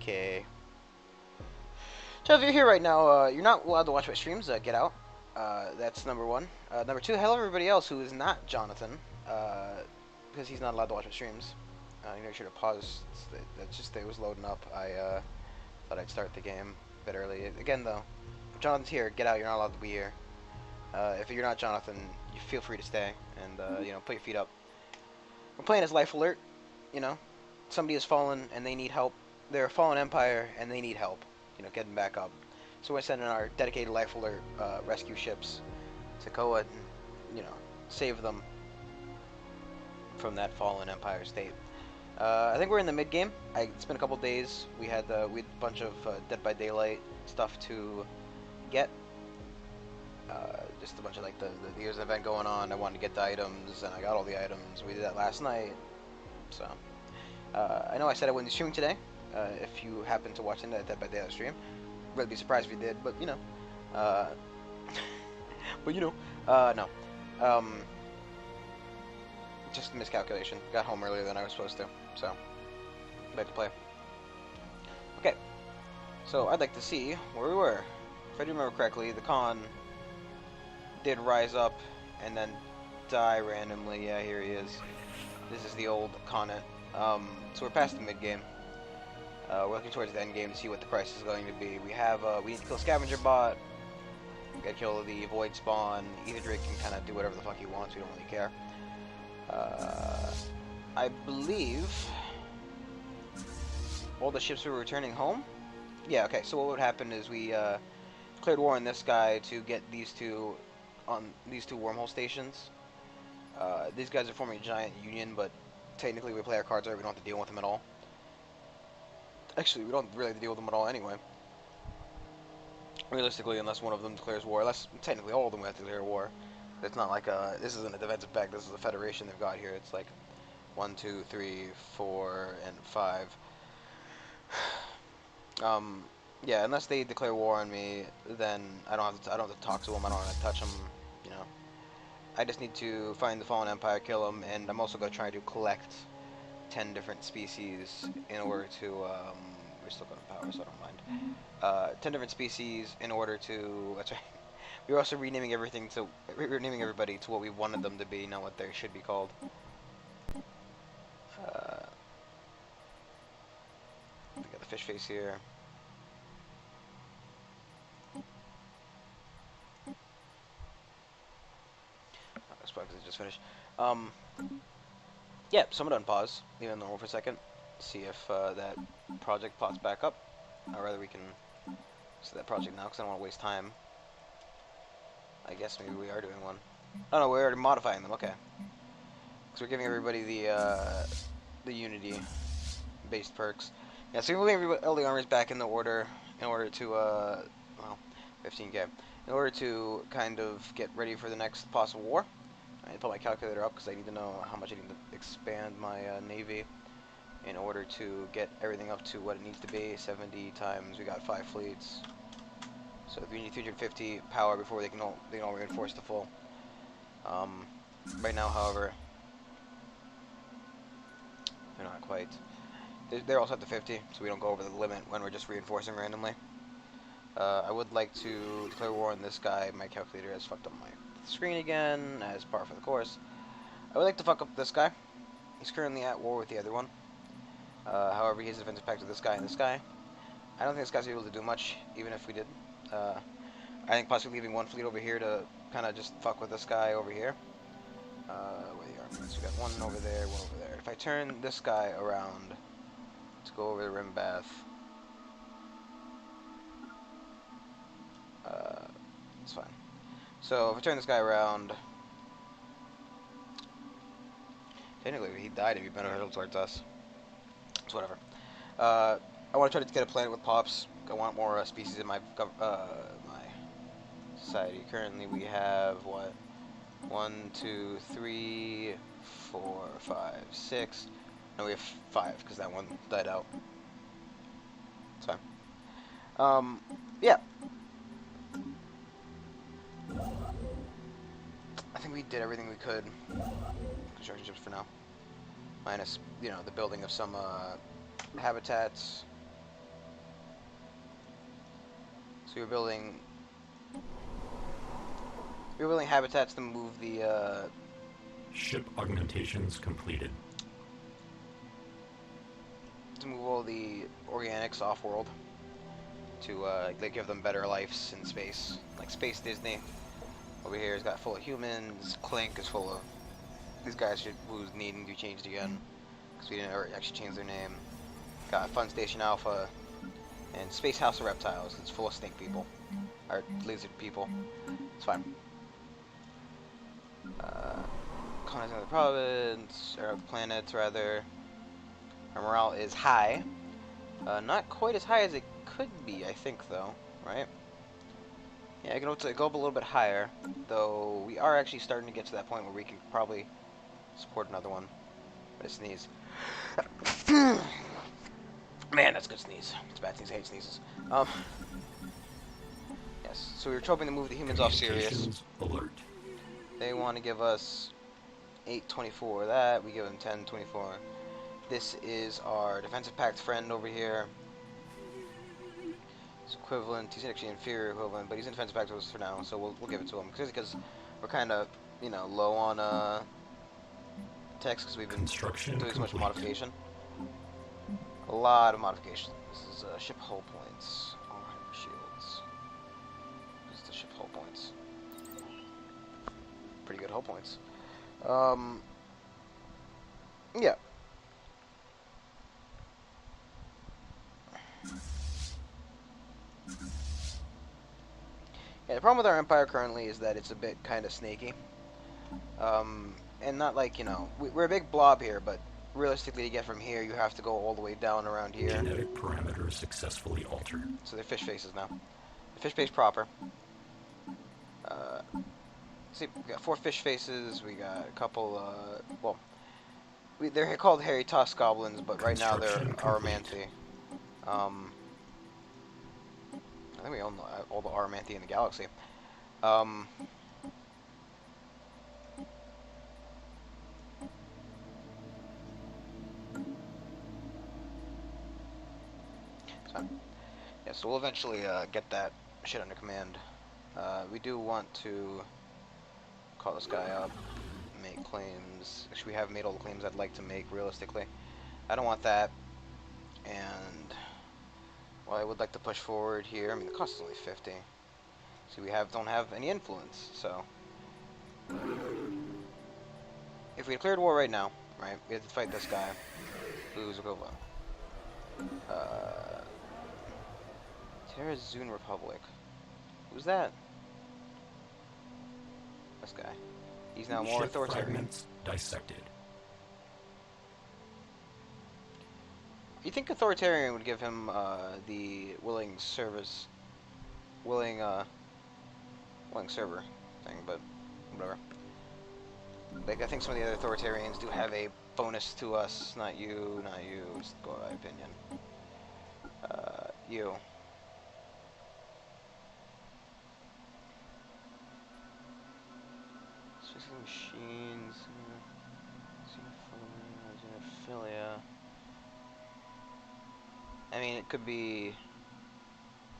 Okay. So if you're here right now, you're not allowed to watch my streams. Get out. That's number one. Number two, hello everybody else who is not Jonathan, because he's not allowed to watch my streams. You know, you should have paused. That's just it was loading up. I thought I'd start the game a bit early. Again, though, if Jonathan's here, get out. You're not allowed to be here. If you're not Jonathan, you feel free to stay and you know, put your feet up. We're playing as Life Alert. You know, somebody has fallen and they need help. They're a fallen empire and they need help. You know, getting back up. So we're sending our dedicated Life Alert rescue ships to go and, you know, save them from that fallen empire state. I think we're in the mid game. It's been a couple days. We had a bunch of Dead by Daylight stuff to get. Just a bunch of like the year's event going on. I wanted to get the items, and I got all the items. We did that last night. So I know I said I wouldn't be streaming today. If you happen to watch that Dead by Daylight stream, really be surprised if you did. But you know, no. Just a miscalculation. Got home earlier than I was supposed to, so back to play. Okay, so I'd like to see where we were. If I do remember correctly, the con did rise up and then die randomly. Yeah, here he is. This is the old Conant. So we're past the mid game. We're looking towards the end game to see what the price is going to be. We need to kill Scavenger Bot. We gotta kill the Void Spawn. Either Drake can kind of do whatever the fuck he wants. We don't really care. I believe all the ships were returning home. Yeah, okay, so what would happen is we declared war on this guy to get these two wormhole stations. These guys are forming a giant union, but technically we play our cards right, we don't have to deal with them at all. Actually, we don't really have to deal with them at all anyway. Realistically, unless one of them declares war. Unless, technically, all of them have to declare war. It's not like this isn't a defensive pact, this is a federation they've got here. It's like 1, 2, 3, 4, and 5. Yeah, unless they declare war on me, then I don't have to talk to them, I don't have to touch them, you know. I just need to find the Fallen Empire, kill them, and I'm also going to try to collect 10 different species in order to, we're still going to power, so I don't mind. 10 different species in order to, that's right. We're also renaming everybody to what we wanted them to be, not what they should be called. We got the fish face here. That's probably because it just finished. Yeah, so I'm gonna unpause, leave it normal for a second, see if that project pops back up. Or rather, we can see that project now because I don't want to waste time. I guess maybe we are doing one. Oh no, we're already modifying them. Okay, because we're giving everybody the Unity-based perks. Yeah, so we're moving all the armies back into order in order to well, 15k. In order to kind of get ready for the next possible war. I need to put my calculator up because I need to know how much I need to expand my navy in order to get everything up to what it needs to be. 70 times we got 5 fleets. So we need 350 power before they can all reinforce the full. Right now, however, they're not quite. They're also at the 50, so we don't go over the limit when we're just reinforcing randomly. I would like to declare war on this guy. My calculator has fucked up my screen again, as par for the course. I would like to fuck up this guy. He's currently at war with the other one. However, he has a defensive pact with this guy and this guy. I don't think this guy's able to do much, even if we did. I think possibly leaving one fleet over here to kind of just fuck with this guy over here. Where the army is. We got one over there, one over there. If I turn this guy around to go over the Rimbath, it's fine. So if I turn this guy around, technically if he died, it'd be beneficial towards us. It's whatever. I want to try to get a planet with pops. I want more species in my society. Currently we have what? 1, 2, 3, 4, 5, 6. No, we have 5 because that one died out. It's fine. Yeah. I think we did everything we could. Construction ships for now. Minus, you know, the building of some habitats. So you're building habitats to move the Ship augmentations completed. to move all the organics off-world to like give them better lives in space, like Space Disney. Over here is got full of humans. Clink is full of these guys who's needing to be changed again because we didn't actually change their name. Got Fun Station Alpha and Space House of Reptiles. It's full of snake people or lizard people. It's fine. Colonizing the province or planets rather. Our morale is high. Not quite as high as it could be, I think, though. Right? Yeah, I can go up a little bit higher, though we are actually starting to get to that point where we can probably support another one. But a sneeze. Man, that's a good sneeze. It's a bad sneeze. I hate sneezes. Yes, so we were hoping to move the humans off Sirius. Alert. They want to give us 824 that. We give them 1024. This is our defensive pact friend over here. It's equivalent. He's actually inferior equivalent, but he's in defensive pact with us for now, so we'll give it to him because we're kind of low on text because we've been doing so much modification. A lot of modification. This is ship hull points. All hyper shields. This is the ship hull points. Pretty good hull points. Yeah. Yeah, the problem with our empire currently is that it's a bit kind of snaky. And not like, we're a big blob here, but realistically to get from here, you have to go all the way down around here. Genetic parameters successfully altered. So they're fish faces now. The fish face proper. See, we got 4 fish faces, we got a couple, they're called hairy tusk goblins, but right now they're Aramanthi. I think we own all the Aramanthi in the galaxy. So we'll eventually get that shit under command. We do want to call this guy up, make claims. Actually, we have made all the claims I'd like to make realistically. I don't want that, and well, I would like to push forward here. I mean, the cost is only 50. See, we don't have any influence, so if we declared war right now, right, we have to fight this guy, who's equivalent. Terrazoon Republic. Who's that? This guy. He's now more authoritarian. Fragments dissected. You think authoritarian would give him the willing server thing, but whatever. Like, I think some of the other authoritarians do have a bonus to us. Not you, just go by opinion. You. Machines, Xenophilia. I mean, it could be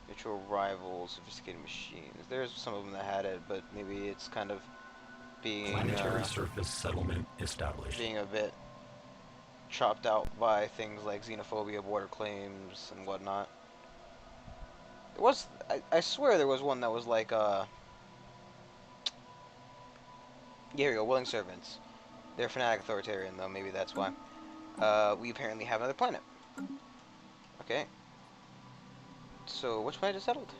virtual rivals, sophisticated machines. There's some of them that had it, but maybe it's kind of being planetary surface settlement established. Being a bit chopped out by things like xenophobia, border claims, and whatnot. It was, I swear, there was one that was like here we go, willing servants. They're fanatic authoritarian, though. Maybe that's why. We apparently have another planet. Okay. So, which planet is settled?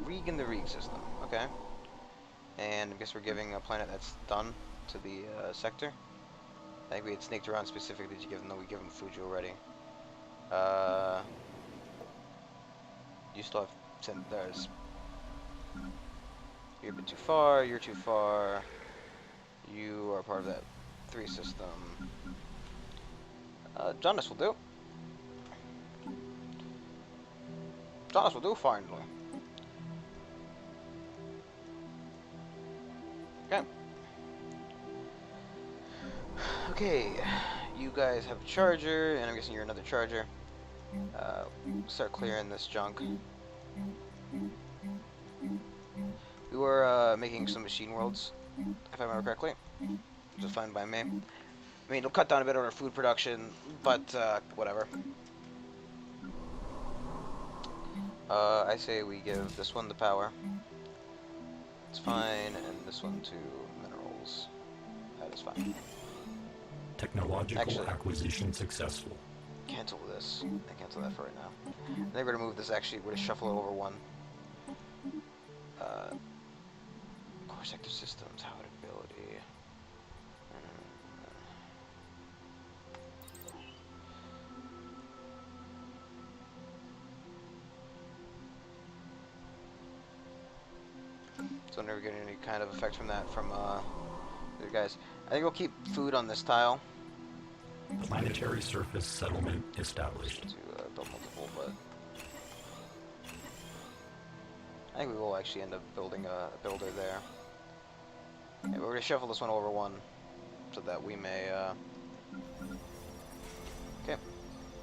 Regan the Reeg system. Okay. And I guess we're giving a planet that's done to the sector. I think we had snaked around specifically to give them, though we give them Fuji already. You still have sent theirs. You're a bit too far, you're too far. You are part of that 3 system. Jonas will do. Jonas will do finally. Okay. Okay, you guys have a charger, and I'm guessing you're another charger. Start clearing this junk. We were making some machine worlds, if I remember correctly, which is fine by me. I mean, it'll cut down a bit on our food production, but whatever. I say we give this one the power. It's fine, and this one to minerals. That is fine. Technological Actually, acquisition successful. cancel this and cancel that for right now. I think we're gonna move this. Actually, we're gonna shuffle it over one. Core sector systems, how ability. So never getting any kind of effect from that from the guys. I think we'll keep food on this tile. Planetary surface settlement established. To build multiple, but I think we will actually end up building a builder there. Yeah, we're gonna shuffle this one over one, so that we may. Okay,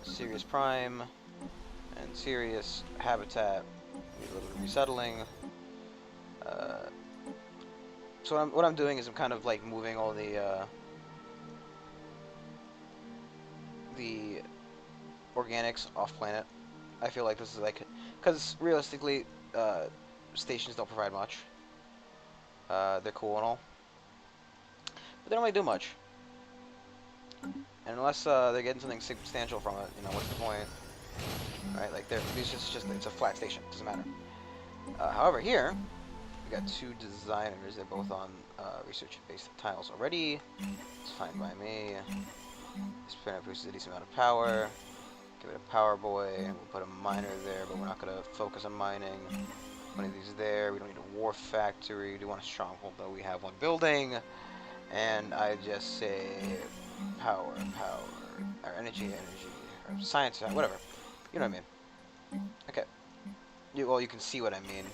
Sirius Prime and Sirius Habitat. Need a little bit of resettling. So what I'm doing is I'm kind of like moving all the organics off planet. I feel like this is like, because realistically, stations don't provide much. They're cool and all, but they don't really do much. And unless they're getting something substantial from it, you know, what's the point? Right? Like it's a flat station. Doesn't matter. However, here we got two designers. They're both on research-based tiles already. It's fine by me. This planet produces a decent amount of power. Give it a power boy. We'll put a miner there, but we're not going to focus on mining. One of these there. We don't need a war factory. We do want a stronghold, though. We have one building. And I just say power, or energy, or science, whatever. You know what I mean. Okay. Well, you can see what I mean.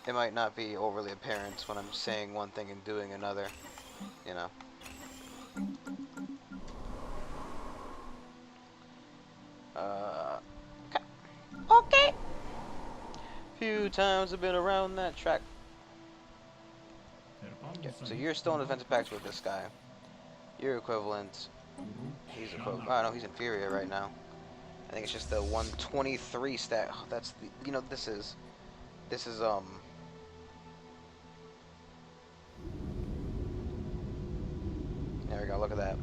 It might not be overly apparent when I'm saying one thing and doing another, you know. Okay. Okay. Few times I've been around that track. Okay, so you're still in defensive pacts with this guy. You're equivalent. He's equivalent. Oh no, he's inferior right now. I think it's just the 123 stat. Oh, that's the. You know, this is. There we go. Look at that.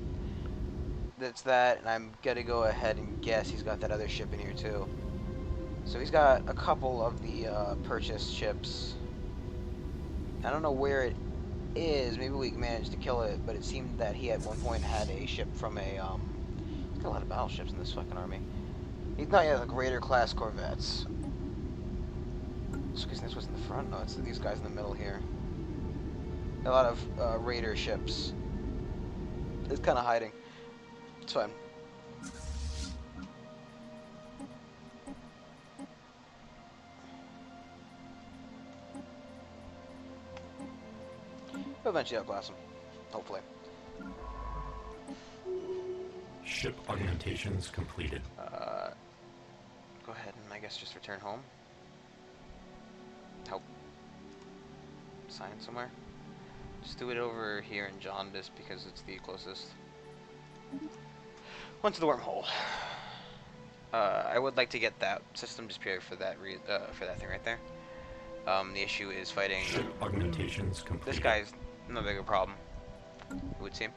That's that, and I'm gonna go ahead and guess he's got that other ship in here too. So he's got a couple of the purchased ships. I don't know where it is. Maybe we managed to kill it, but it seemed that he at one point had a ship from a he's got a lot of battleships in this fucking army. He's not yet like Raider class corvettes. So this was in the front. No, it's these guys in the middle here. A lot of Raider ships. It's kind of hiding. It's fine. We'll eventually outclass him. Hopefully. Ship augmentations completed. Go ahead and I guess just return home. Help. Sign somewhere. Just do it over here in Jaundice because it's the closest. Onto the wormhole. I would like to get that system just purely for that thing right there. The issue is fighting. Ship augmentations completed. This guy's no bigger problem, it would seem.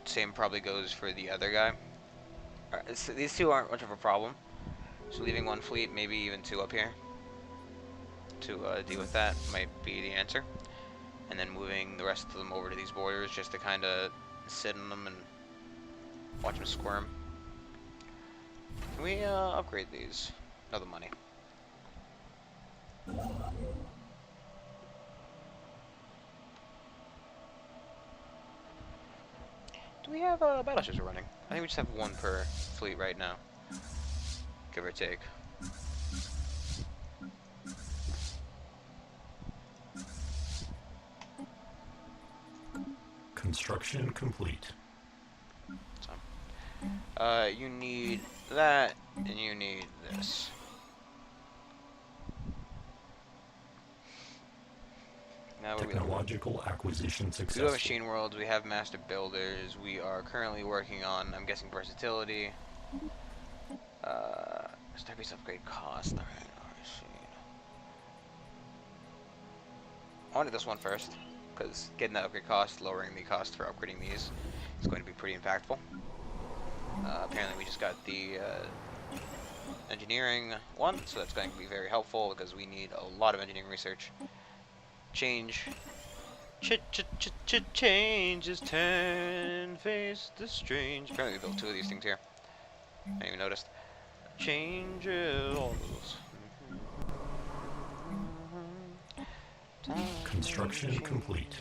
Same probably goes for the other guy. So these two aren't much of a problem. So leaving one fleet, maybe even two up here, to deal with that might be the answer. And then moving the rest of them over to these borders just to kind of sit in them and watch them squirm. Can we upgrade these? No, the money. Do we have battleships running? I think we just have one per fleet right now, give or take. Construction complete. So, you need that, and you need this. Technological acquisition We do have successful. machine worlds, we have master builders, we are currently working on, I'm guessing, versatility. Starbase upgrade cost, alright, I wanted this one first, because getting that upgrade cost, lowering the cost for upgrading these is going to be pretty impactful. Apparently we just got the engineering one, so that's going to be very helpful because we need a lot of engineering research. Change. Change is 10, face the strange. Apparently we built 2 of these things here. I didn't even noticed. Changes. Construction complete.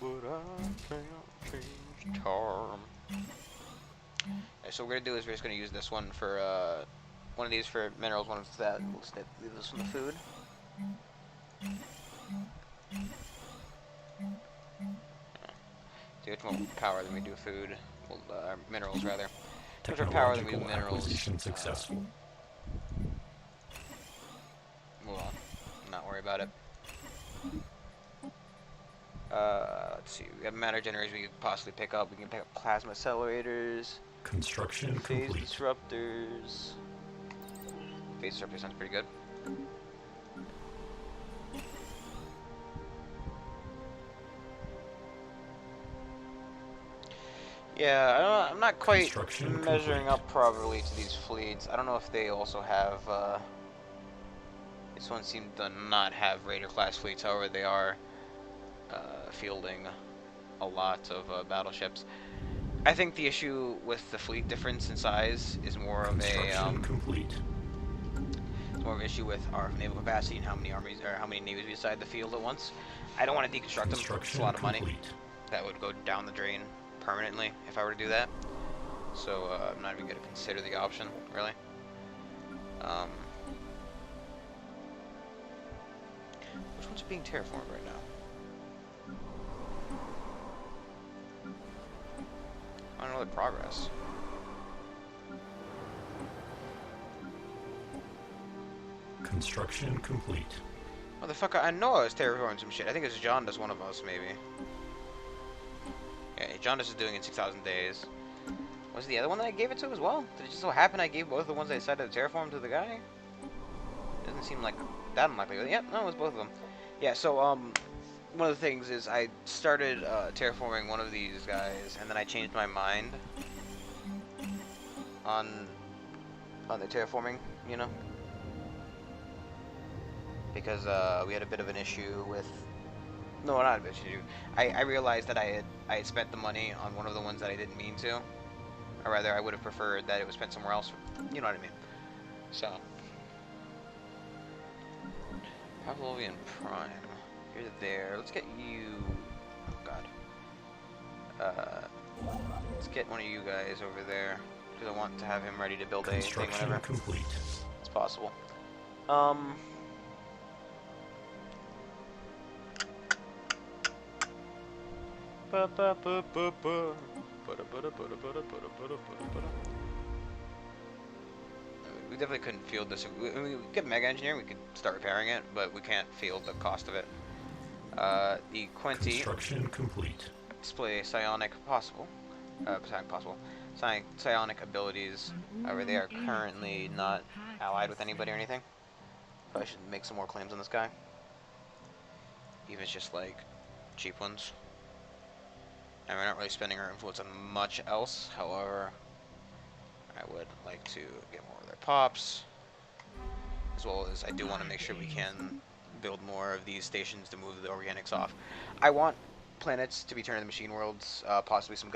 But I can't change charm. Okay, so what we're gonna do is we're just gonna use this one for one of these for minerals, one for that. We'll just leave this one for food. See which one power than we do food. Well, minerals rather. Which are power than we do minerals. Acquisition successful. Well, not worry about it. Let's see. We have matter generators we could possibly pick up. We can pick up plasma accelerators. Construction Phase complete. disruptors. Phase disruptor sounds pretty good. Yeah, I'm not quite measuring up properly to these fleets. I don't know if they also have. This one seemed to not have Raider class fleets. However, they are fielding a lot of battleships. I think the issue with the fleet difference in size is more of complete. It's more of an issue with our naval capacity and how many armies or how many navies we decide to field at once. I don't want to deconstruct them. It's a lot of money. That would go down the drain permanently if I were to do that. So I'm not even going to consider the option, really. Which ones are being terraformed right now? I don't know the progress. Construction complete. Motherfucker, I know I was terraforming some shit. I think it's John does one of us, maybe. Yeah, John is doing it in 6,000 days. Was it the other one that I gave it to as well? Did it just so happen I gave both the ones I decided to terraform to the guy? Doesn't seem like that unlikely. Yep, no, it was both of them. Yeah, so, one of the things is I started terraforming one of these guys, and then I changed my mind on the terraforming, you know? Because we had a bit of an issue with... No, not a bit of an issue. I realized that I had spent the money on one of the ones that I didn't mean to. Or rather, I would have preferred that it was spent somewhere else. You know what I mean. So. Pavlovian Prime. You're there. Let's get you... Oh, God. Let's get one of you guys over there. Because I want to have him ready to build anything whenever complete. it's possible. We definitely couldn't field this. We get mega engineering, we could start repairing it, but we can't field the cost of it. The Quinty Construction complete. display psionic possible. Psionic abilities. However, they are currently not allied with anybody or anything. Probably should make some more claims on this guy. Even if it's just like cheap ones. And we're not really spending our influence on much else. However, I would like to get more of their pops. As well as I do want to make sure we can build more of these stations to move the organics off. I want planets to be turned into machine worlds. Possibly some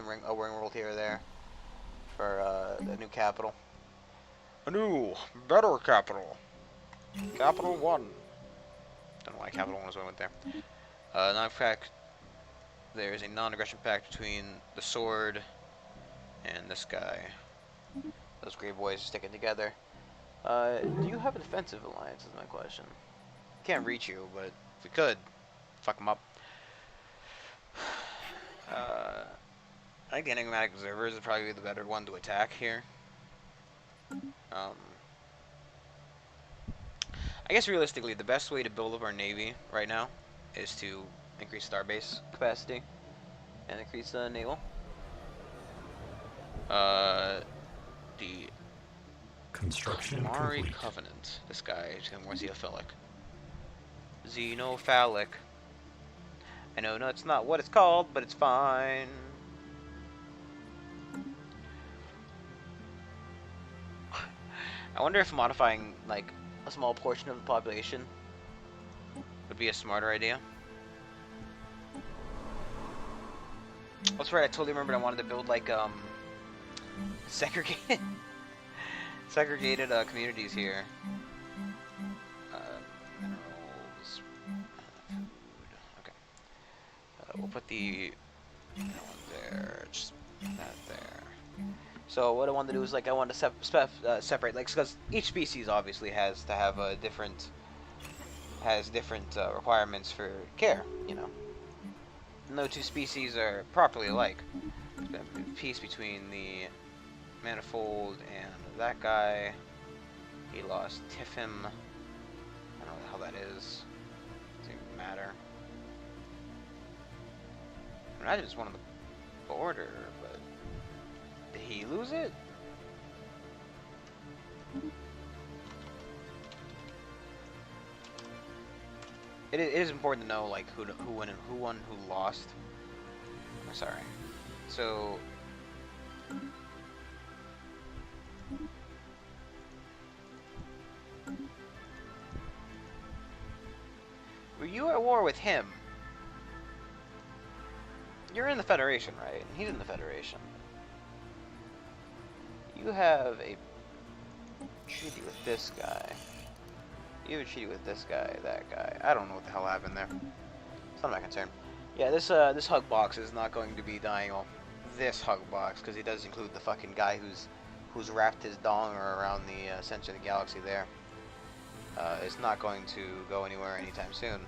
ring world here or there. For the new capital. A new, better capital. Capital 1. Don't know why Capital 1 was when I went there. Non-fact. There's a non-aggression pact between the Sword and this guy. Those Grey Boys are sticking together. Do you have a defensive alliance is my question. Can't reach you, but if we could, fuck them up. I think the Enigmatic Observers is probably the better one to attack here. I guess realistically, the best way to build up our navy right now is to increase starbase capacity and increase naval. The Construction Mari complete. Covenant. This guy is more xenophilic. Xenophilic. I know, no, it's not what it's called, but it's fine. I wonder if modifying, like, a small portion of the population would be a smarter idea. That's right, I totally remembered I wanted to build, like, segregated communities here. Minerals, food, okay. We'll put the one there, just that there. So what I wanted to do is, like, I wanted to separate, like, because each species obviously has to have a different, requirements for care, you know. No two species are properly alike. There's been a peace between the manifold and that guy. He lost Tiffin. I don't know what the hell that is. Doesn't even matter. I imagine it's one on the border, but did he lose it? It is important to know, like, who won and who won, who lost. I'm sorry. So were you at war with him? You're in the Federation, right? And he's in the Federation. You have a treaty with this guy. You have a treaty with this guy, that guy. I don't know what the hell happened there. It's not my concern. Yeah, this hug box is not going to be diagonal. This hug box, because it does include the fucking guy who's wrapped his dong around the center of the galaxy there. It's not going to go anywhere anytime soon.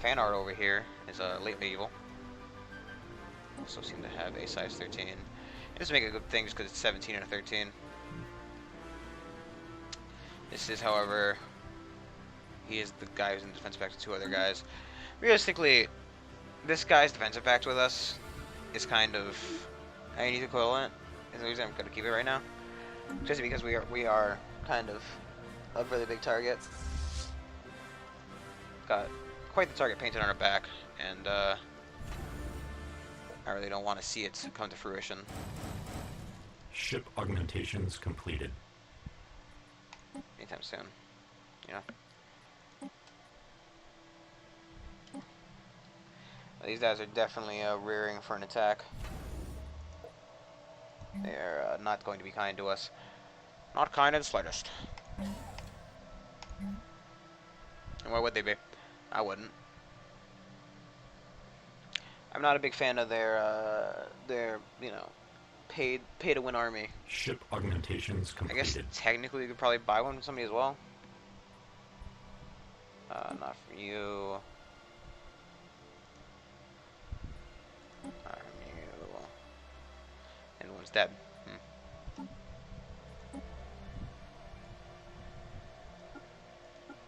Fan art over here is late medieval. Also seem to have a size 13. It doesn't make a good thing just because it's 17 and a 13. This is, however, he is the guy who's in defensive pact with two other guys. Realistically, this guy's defensive pact with us is kind of Chinese equivalent. Is the reason I'm going to keep it right now, just because we are kind of a really big target. Got quite the target painted on our back, and I really don't want to see it come to fruition. Ship augmentations completed. Anytime soon, you know. These guys are definitely rearing for an attack. They're not going to be kind to us. Not kind in the slightest. And why would they be? I wouldn't. I'm not a big fan of their you know, pay to win army. Ship augmentations I guess completed. technically you could probably buy one from somebody as well. Not for you. Not from you. And one's dead.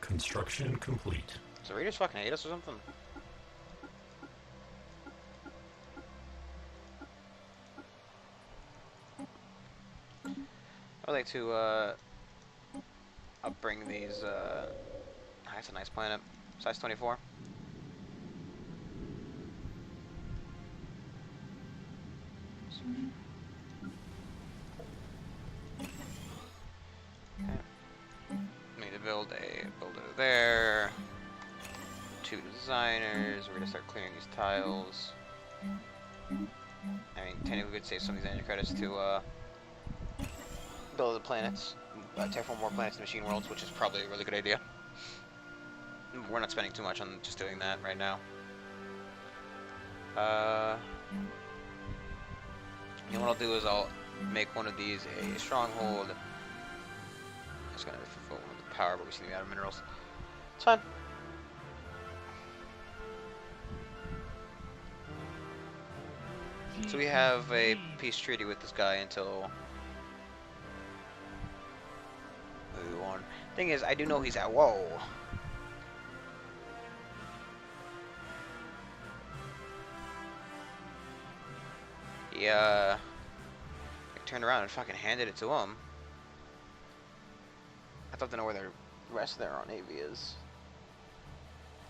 Construction complete. So Raiders fucking hate us or something? I would like to upbring these. That's a nice planet, size 24. Okay. Need to build a builder there. 2 designers. We're gonna start clearing these tiles. I mean, technically we could save some of these energy credits to build the planets, terraform more planets in machine worlds, which is probably a really good idea. We're not spending too much on just doing that right now. And what I'll do is I'll make one of these a stronghold. It's gonna fulfill one of the power, but we seem to be out of minerals. It's fine. So we have a peace treaty with this guy until we won. Thing is, I do know he's at whoa. He turned around and fucking handed it to him. I thought to know where the rest of their own navy is.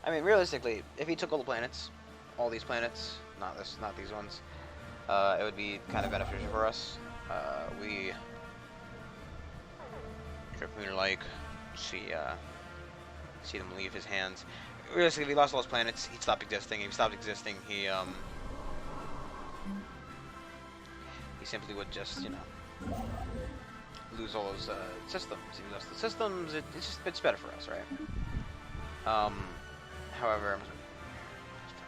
I mean, realistically, if he took all the planets, all these planets, not these ones, it would be kind of beneficial for us. We trip Lunar Lake, see them leave his hands. Realistically, if he lost all his planets, he'd stop existing. If he stopped existing, he simply would just, you know, lose all those systems. If he lost the systems, it's better for us, right? However, I'm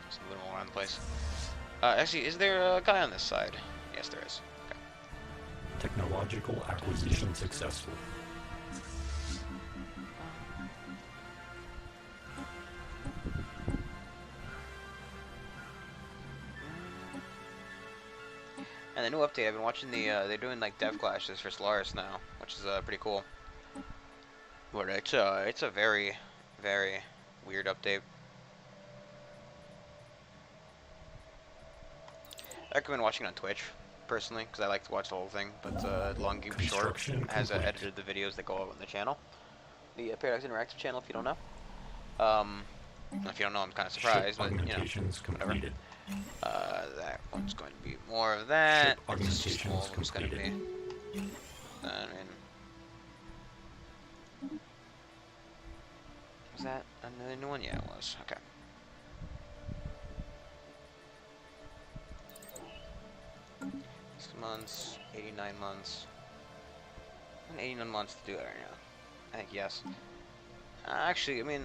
just a little more around the place. Actually, is there a guy on this side? Yes, there is. Okay. Technological acquisition successful. And the new update, I've been watching they're doing like dev clashes for Stellaris now, which is pretty cool. But it's a very, very weird update. I recommend watching it on Twitch, personally, because I like to watch the whole thing. But Long Game Short has edited the videos that go out on the channel, the Paradox Interactive channel. If you don't know, if you don't know, I'm kind of surprised, but you know, whatever. That one's going to be more of that. This small one's going to be. I mean, was that another new one? Yeah, it was. Okay. Months, 89 months. 89 months to do it right now. I think yes. Actually, I mean,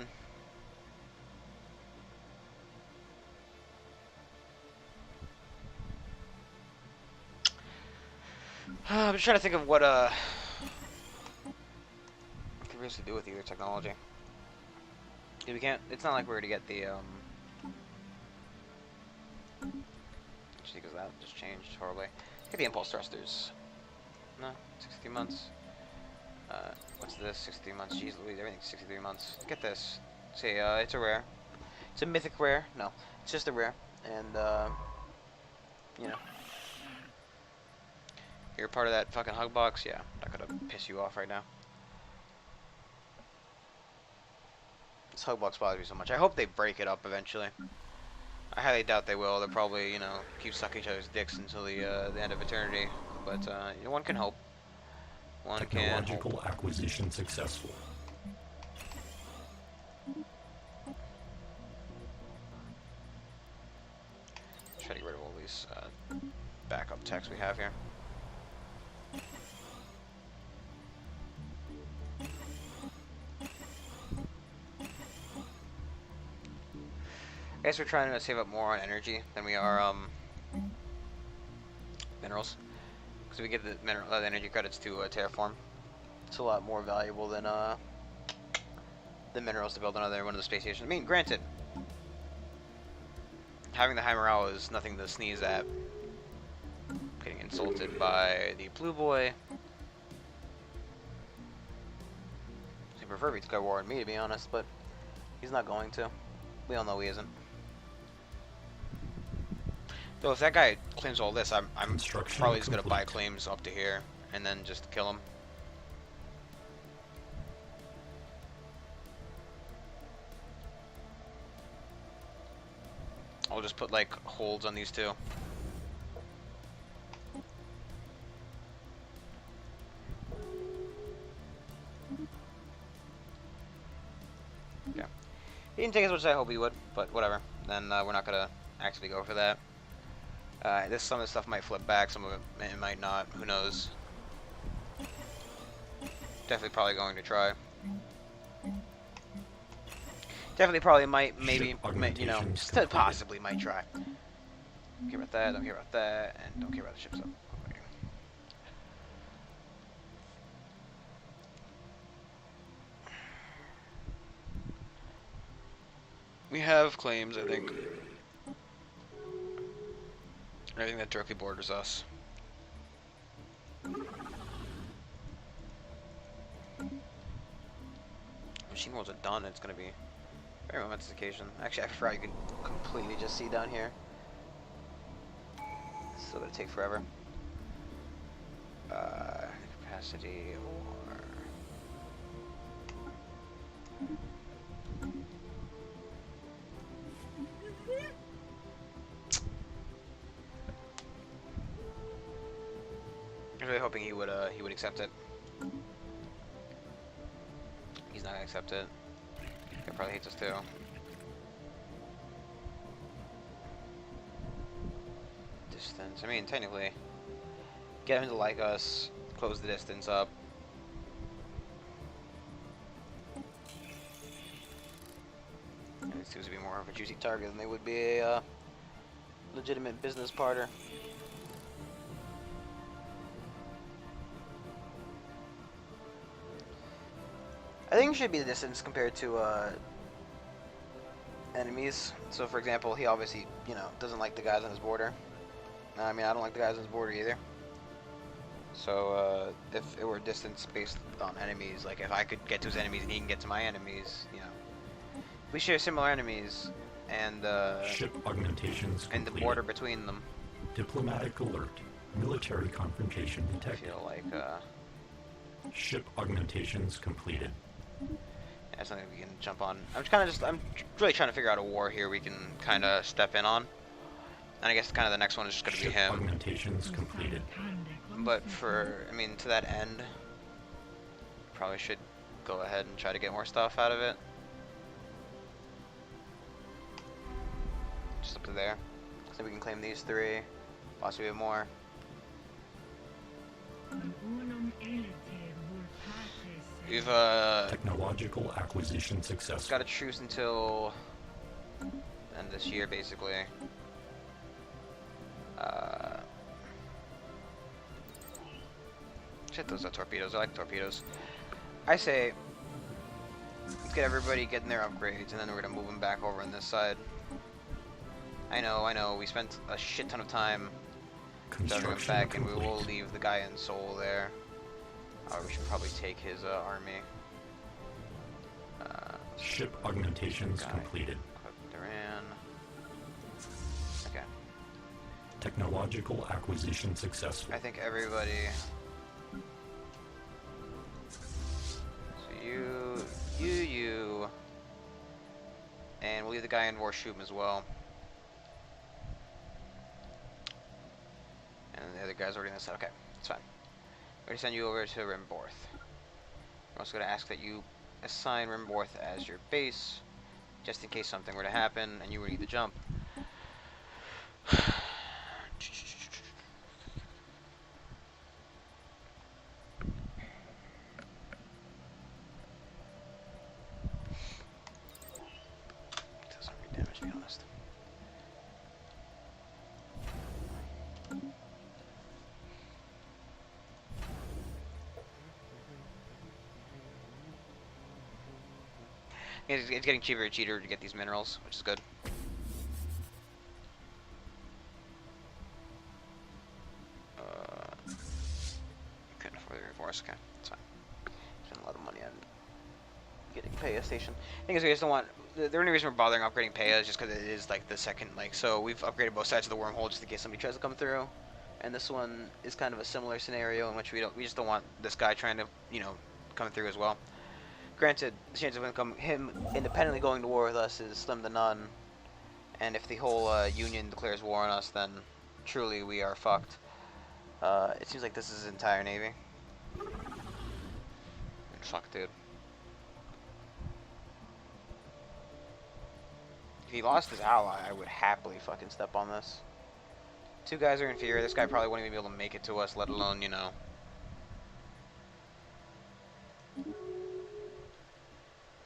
I'm just trying to think of what I could really do with either technology. Yeah, we can't. It's not like we're gonna get the because that just changed horribly. Get the impulse thrusters. No, 63 months. What's this? 63 months. Jeez Louise, everything's 63 months. Get this. See, it's a rare. It's a mythic rare. No, it's just a rare. And, you know. You're part of that fucking hug box? Yeah, that could have pissed you off right now. This hug box bothers me so much. I hope they break it up eventually. I highly doubt they will. They'll probably, you know, keep sucking each other's dicks until the end of eternity. But you know, one can hope. One can hope. Technological acquisition successful. Try to get rid of all these backup techs we have here. I guess we're trying to save up more on energy than we are minerals, because we get the energy credits to terraform. It's a lot more valuable than the minerals to build another one of the space stations. I mean, granted, having the high morale is nothing to sneeze at. Getting insulted by the blue boy. He prefer me to go war on me, to be honest, but he's not going to. We all know he isn't. Though if that guy claims all this, I'm probably just gonna buy claims up to here and then just kill him. I'll just put like holds on these two. Okay. He didn't take as much as I hope he would, but whatever. Then we're not gonna actually go for that. Some of the stuff might flip back, some of it might not. Who knows? Definitely probably going to try. Definitely probably might, maybe, you know, possibly might try. Don't care about that, don't care about that, and don't care about the ships up. We have claims, I think. I think that directly borders us. Machine worlds are done. It's going to be very momentous occasion. Actually, I forgot you can completely just see down here. Still gonna take forever. Capacity or... I was really hoping he would accept it. He's not gonna accept it. He probably hates us too. Distance. I mean, technically, get him to like us. Close the distance up. And it seems to be more of a juicy target than they would be a legitimate business partner. I think it should be the distance compared to enemies. So, for example, he obviously, you know, doesn't like the guys on his border. I mean, I don't like the guys on his border either. So, if it were distance based on enemies, like if I could get to his enemies and he can get to my enemies, you know, we share similar enemies and Ship augmentations and the completed. border between them. Diplomatic alert. Military confrontation I detected. feel like Ship augmentations completed. that's something we can jump on. I'm really trying to figure out a war here we can kind of step in on. And I guess kind of the next one is just going to be Ship him. augmentations completed. But for, I mean, to that end, probably should go ahead and try to get more stuff out of it. Just up to there. So we can claim these 3, possibly more. We've Technological acquisition successful. got a truce until end of this year, basically. Shit, those are torpedoes. I like torpedoes. I say, let's get everybody getting their upgrades, and then we're gonna move them back over on this side. I know. We spent a shit ton of time building them back, and we will leave the guy in Seoul there. We should probably take his army. Ship augmentations completed. Duran. Okay. Technological acquisition successful. I think everybody. So you, and we'll leave the guy in Warshum as well. And the other guy's already on this side. Okay, it's fine. We're gonna send you over to Rimborth. I'm also gonna ask that you assign Rimborth as your base, just in case something were to happen and you were to need to jump. Doesn't really damage, to be honest. It's getting cheaper and cheaper to get these minerals, which is good. Couldn't afford the reinforce. Okay, that's fine. Spend a lot of money on getting Paya Station. Thing is, we just don't want. The only reason we're bothering upgrading Paya is just because it is like the second, like, so we've upgraded both sides of the wormhole just in case somebody tries to come through. And this one is kind of a similar scenario in which we just don't want this guy trying to, you know, come through as well. Granted, the chance of him independently going to war with us is slim to none, and if the whole Union declares war on us, then truly we are fucked. It seems like this is his entire navy. Fuck, dude. If he lost his ally, I would happily fucking step on this. 2 guys are inferior. This guy probably wouldn't even be able to make it to us, let alone, you know.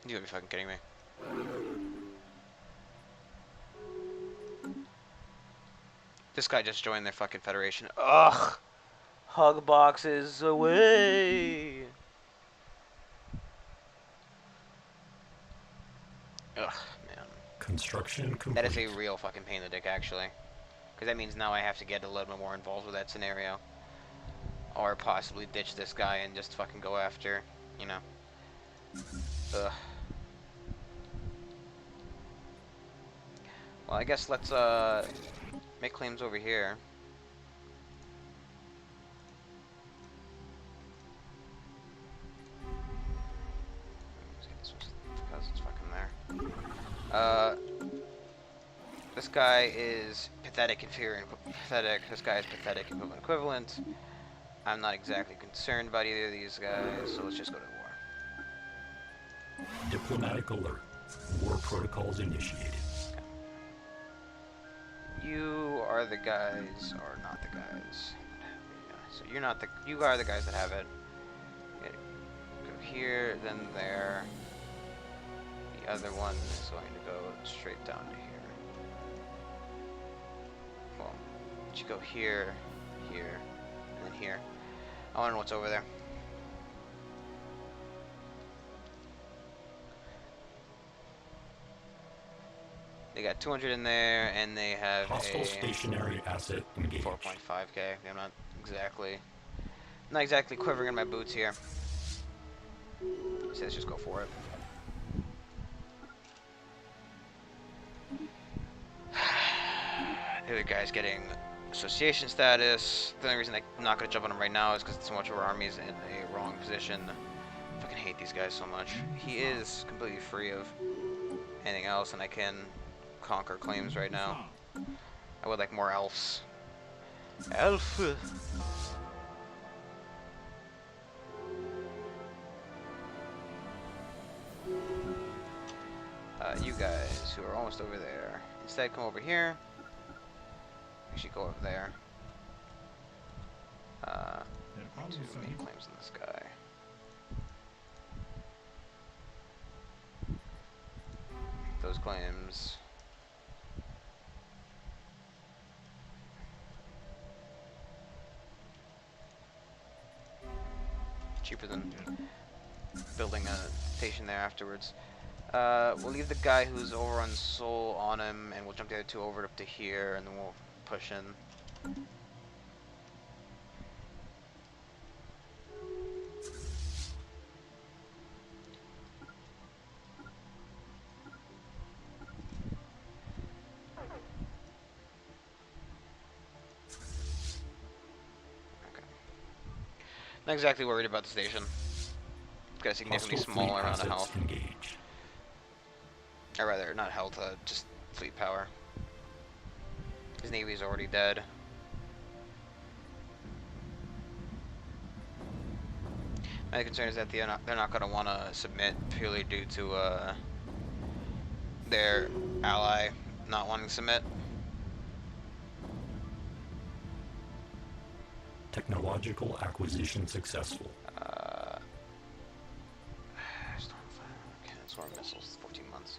You gotta be fucking kidding me. This guy just joined their fucking federation. Ugh! Hug boxes away! Ugh, man. Construction complete. That is a real fucking pain in the dick, actually. Because that means now I have to get a little bit more involved with that scenario. Or possibly ditch this guy and just fucking go after, you know. Ugh. Well, I guess let's make claims over here. This guy is pathetic, inferior, and pathetic. This guy is pathetic, equivalent. I'm not exactly concerned about either of these guys, so let's just go to war. Diplomatic alert. War protocols initiated. Okay. You are the guys, or not the guys. Yeah, so you're not the. You are the guys that have it. Okay. Go here, then there. The other one is going to go straight down to here. Well, you go here, here, and then here. I want to know what's over there. They got 200 in there, and they have Hostile a stationary asset engaged. 4.5k. I'm not exactly quivering in my boots here. So let's just go for it. The other guy's getting association status. The only reason I'm not going to jump on him right now is because so much of our army is in a wrong position. I fucking hate these guys so much. He is completely free of anything else, and I can conquer claims right now. I would like more elves. Elf! You guys who are almost over there, instead come over here. Actually go over there. Two main claims on this guy. Those claims. Cheaper than building a station there afterwards. We'll leave the guy who's over on Seoul on him, and we'll jump the other two over up to here, and then we'll push in. Not exactly worried about the station. It's got a significantly smaller amount of health. Engaged. Or rather, not health, just fleet power. His navy is already dead. My concern is that they're not going to want to submit purely due to their ally not wanting to submit. Technological acquisition successful. Storm missiles, 14 months.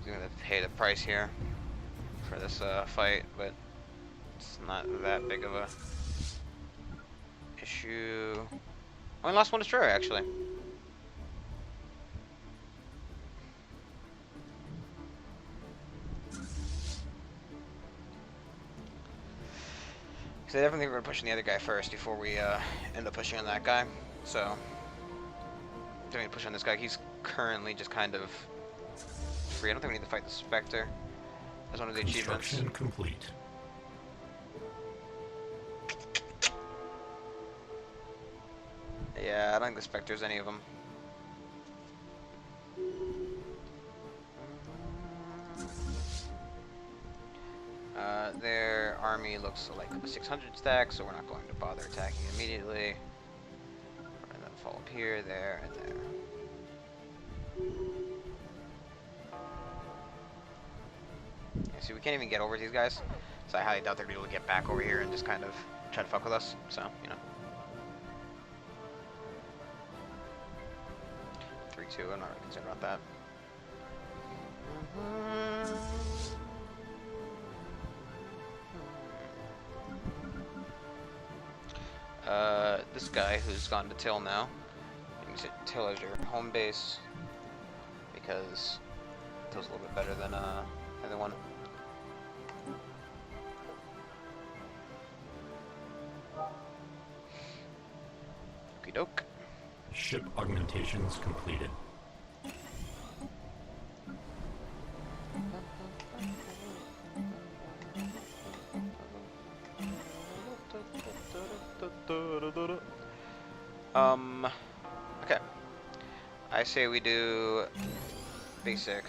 Gonna have to pay the price here for this fight, but it's not that big of a issue. Only lost one destroyer actually. So definitely we're pushing the other guy first before we end up pushing on that guy. So definitely push on this guy. He's currently just kind of free. I don't think we need to fight the Spectre. That's one of the achievements. Construction complete. Yeah, I don't think the Spectre's any of them. Their army looks like a 600 stack, so we're not going to bother attacking immediately. We're gonna fall up here, there, and there. Yeah, see, we can't even get over these guys, so I highly doubt they're gonna be able to get back over here and just kind of try to fuck with us. So, you know. 3-2, I'm not really concerned about that. This guy who's gone to Till now. You can use Till as your home base because Till's a little bit better than the other one. Okie doke. Ship augmentations completed. Okay. I say we do basic,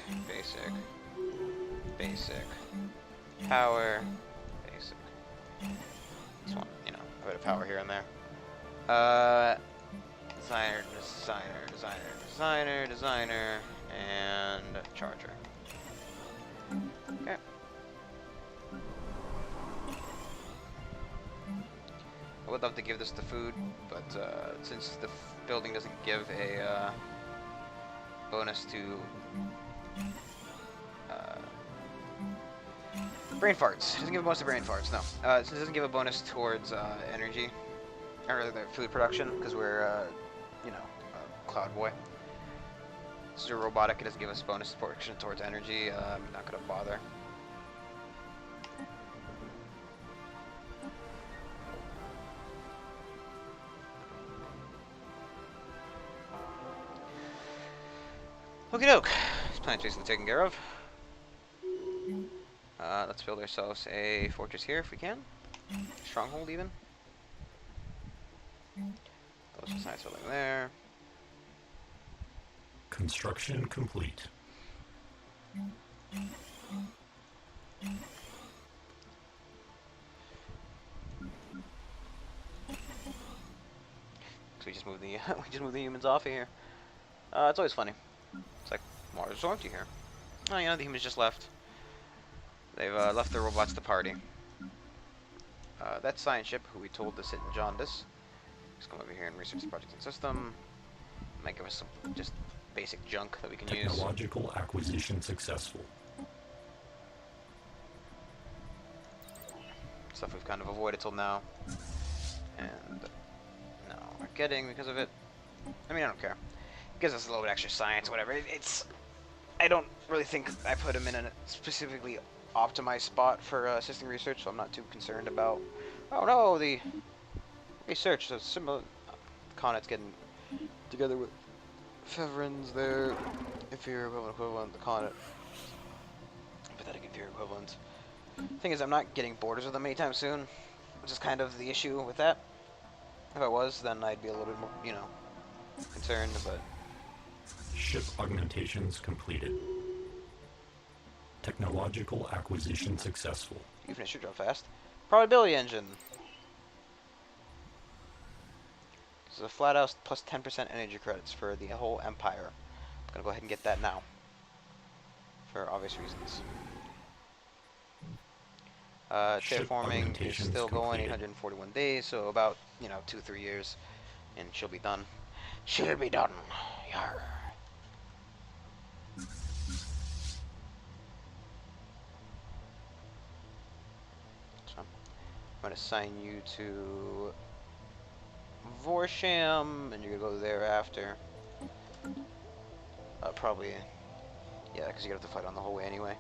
power, basic. Just want, you know, a bit of power here and there. Designer, and charger. Okay. I would love to give this to food, but since the building doesn't give a bonus to brain farts. It doesn't give a bonus to brain farts, no. Since it doesn't give a bonus towards energy, or rather food production, because we're, you know, Cloud Boy. This is a robotic, it doesn't give us bonus production towards energy, I'm not going to bother. Okie doke. This planet's basically taken care of. Let's build ourselves a fortress here if we can. Stronghold even. Those are science building there. Construction complete. So we just move the humans off of here. It's always funny. It's like Mars is empty here. Oh, you know, the humans just left. They've left their robots to party. That science ship, who we told to sit in jaundice, let's come over here and research the project and system. Might give us some just basic junk that we can use. Technological acquisition successful. Stuff we've kind of avoided till now. And no, we're getting because of it. I mean, I don't care. It gives us a little bit extra science, whatever. It's. I don't really think I put him in a specifically optimized spot for assisting research, so I'm not too concerned about. Oh no, the research. So similar. Connet's getting together with Feverins, their inferior equivalent, the Connet. Pathetic inferior equivalent. Thing is, I'm not getting borders with them anytime soon, which is kind of the issue with that. If I was, then I'd be a little bit more, you know, concerned, but... Ship augmentations completed. Technological acquisition successful. You finished your job fast. Probability engine. This is a flat out plus 10% energy credits for the whole empire. I'm gonna go ahead and get that now. For obvious reasons. Terraforming is still going, 841 days, so about, you know, 2-3 years, and she'll be done. She'll be done. Yarr. So, I'm gonna assign you to Vorsham, and you're gonna go there after. Probably, yeah, because you're gonna have to fight on the whole way anyway.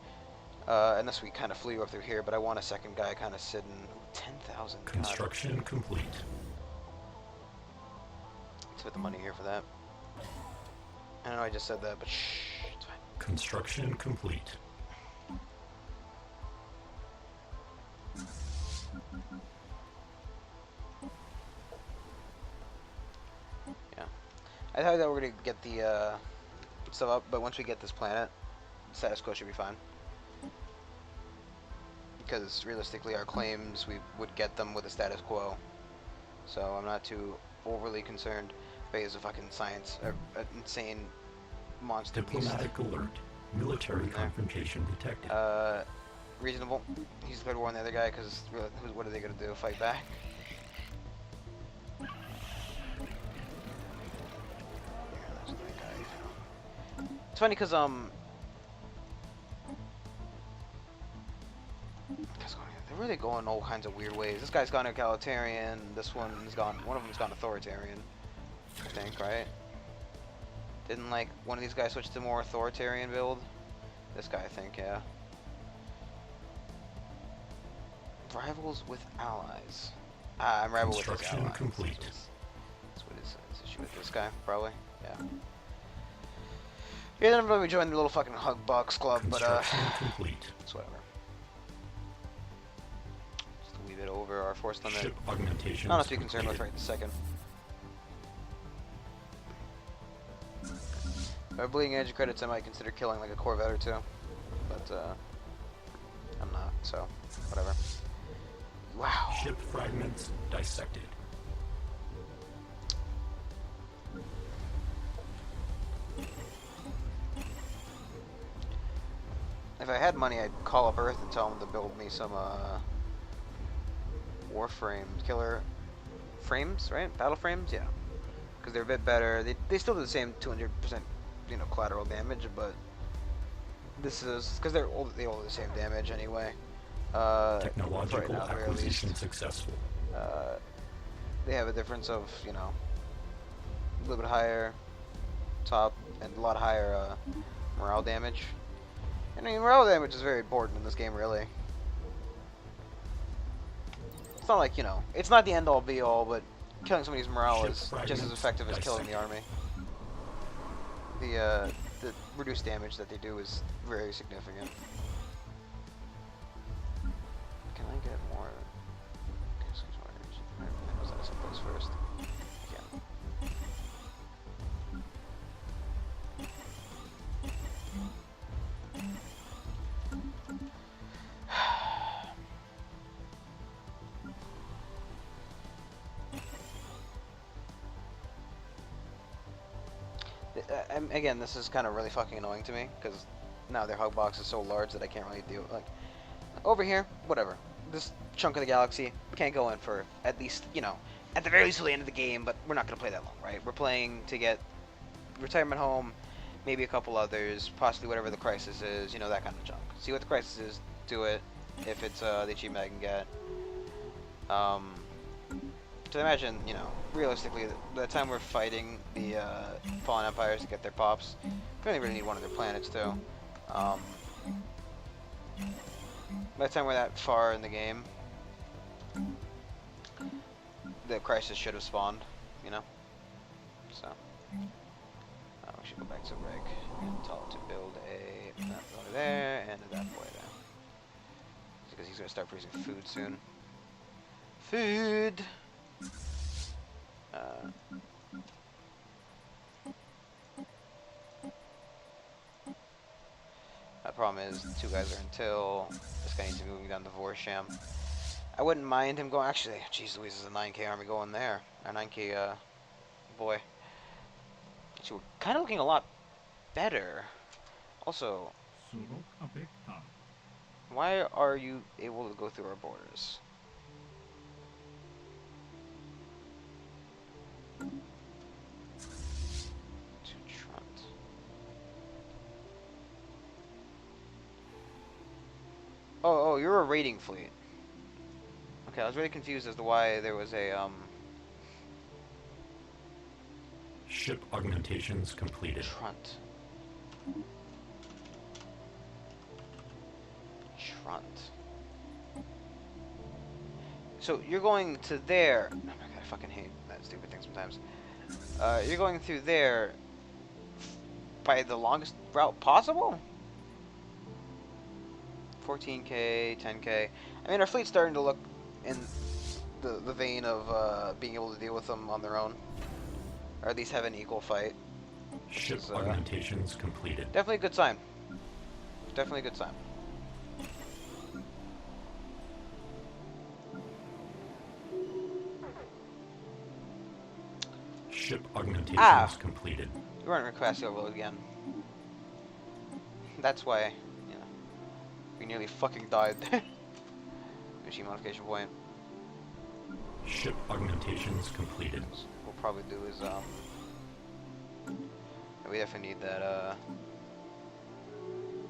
Unless we kind of flew up through here, but I want a second guy kind of sitting. 10,000. Construction complete. Let's put the money here for that. I know I just said that, but shh, it's fine. Construction complete. Yeah. I thought that we're gonna get the stuff up, but once we get this planet, status quo should be fine. Because realistically, our claims, we would get them with a status quo. So I'm not too overly concerned. But he's a fucking science, an insane monster beast. Diplomatic alert. Military confrontation detected. Reasonable. He's going to warn the other guy because what are they going to do? Fight back? Yeah, that's the guy. It's funny because they're really going all kinds of weird ways. This guy's gone egalitarian. This one's gone. One of them's gone authoritarian. I think, right? Didn't like one of these guys switch to more authoritarian build? This guy, I think, yeah. Rivals with allies. I'm rival with his allies. Construction complete. That's what his issue with this guy, probably. Yeah. Yeah, then we joined the little fucking Hug Bucks club, but complete. It's whatever. Just a wee bit over our force limit. Ship augmentation. Not much to be concerned with right this second. My bleeding edge credits I might consider killing like a Corvette or two, but I'm not, so whatever. Wow. Ship fragments dissected. If I had money, I'd call up Earth and tell them to build me some Warframe killer frames, right? Battle frames, yeah, because they're a bit better. They still do the same 200%, collateral damage, but this is because they all do the same damage anyway. Technological right now, acquisition successful. They have a difference of a little bit higher top and a lot higher morale damage. I mean, morale damage is very important in this game, really. It's not like, it's not the end-all be-all, but killing somebody's morale is just as effective as killing the army. The reduced damage that they do is very significant. Can I get more? I was at someplace first. I again, this is kind of really fucking annoying to me, because now their hug box is so large that I can't really do, like, over here, whatever. This chunk of the galaxy can't go in for at least, at the very least till the end of the game, but we're not going to play that long, right? We're playing to get Retirement Home, maybe a couple others, possibly whatever the crisis is, that kind of junk. See what the crisis is, do it, if it's the achievement I can get. So imagine, realistically, by the time we're fighting the Fallen Empires to get their pops, we only really need one of their planets, too. By the time we're that far in the game, the crisis should have spawned, So, we should go back to Rig and tell it to build that boy there and that boy there. Because he's going to start producing food soon. Food! The problem is, the two guys are until this guy needs to be moving down to Vorsham. I wouldn't mind him going. Actually, jeez Louise, is a 9K army going there. Our 9K boy. Actually, we're kind of looking a lot better. Also, why are you able to go through our borders? Oh, you're a raiding fleet. Okay, I was really confused as to why there was a, Ship augmentations completed. Trunt. So, you're going to there. Oh my god, I fucking hate that stupid thing sometimes. You're going through there by the longest route possible? 14K, 10K. I mean, our fleet's starting to look in the vein of being able to deal with them on their own. Or at least have an equal fight. Ship augmentations completed. Definitely a good sign. Definitely a good sign. Ship augmentations completed. You weren't requesting overload again. That's why, we nearly fucking died there. Machine modification point. Ship augmentations completed. What we'll probably do is, we definitely need that,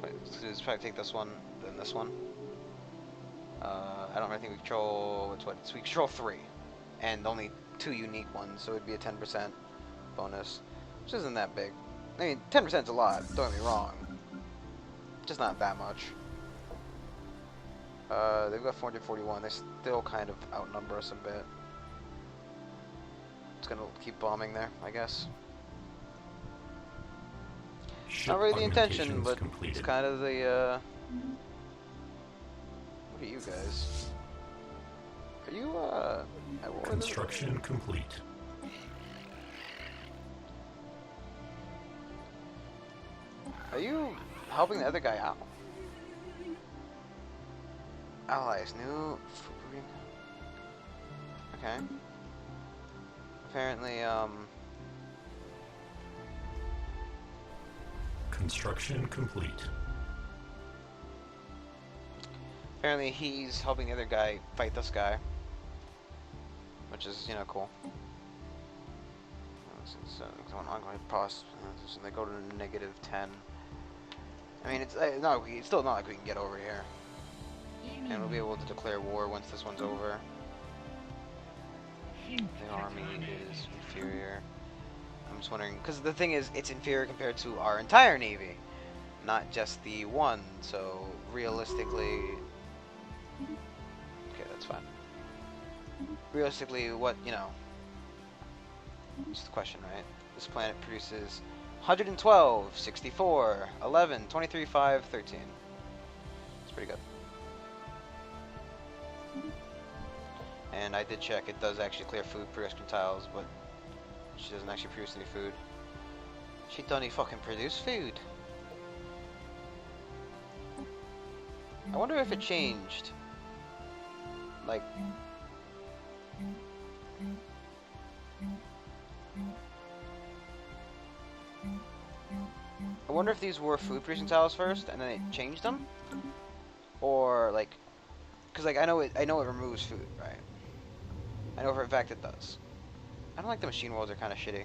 let's probably take this one, then this one. I don't really think we control, we control 3. And only 2 unique ones, so it'd be a 10% bonus. Which isn't that big. I mean, 10% is a lot, don't get me wrong. Just not that much. They've got 441. They still kind of outnumber us a bit. It's gonna keep bombing there, I guess. Not really the intention, but it's kind of the, Look at you guys. Are you, Construction complete. Are you helping the other guy out? Allies, new... Okay. Apparently, Construction complete. apparently he's helping the other guy fight this guy. Which is, you know, cool. It's an ongoing process, and they go to -10. I mean, it's still not like we can get over here. And we'll be able to declare war once this one's over. The army is inferior. I'm just wondering, because the thing is, it's inferior compared to our entire navy, not just the one. So realistically, okay, that's fine. Realistically, what, you know, it's the question, right? This planet produces 112, 64, 11, 23, 5, 13. It's pretty good. And I did check, it does actually clear food production tiles, but she doesn't actually produce any food. She don't even fucking produce food. I wonder if it changed. Like... I wonder if these were food producing tiles first, and then it changed them? Or, like... Because, like, I know it removes food, right? I know for a fact it does. I don't like the machine worlds, are kind of shitty.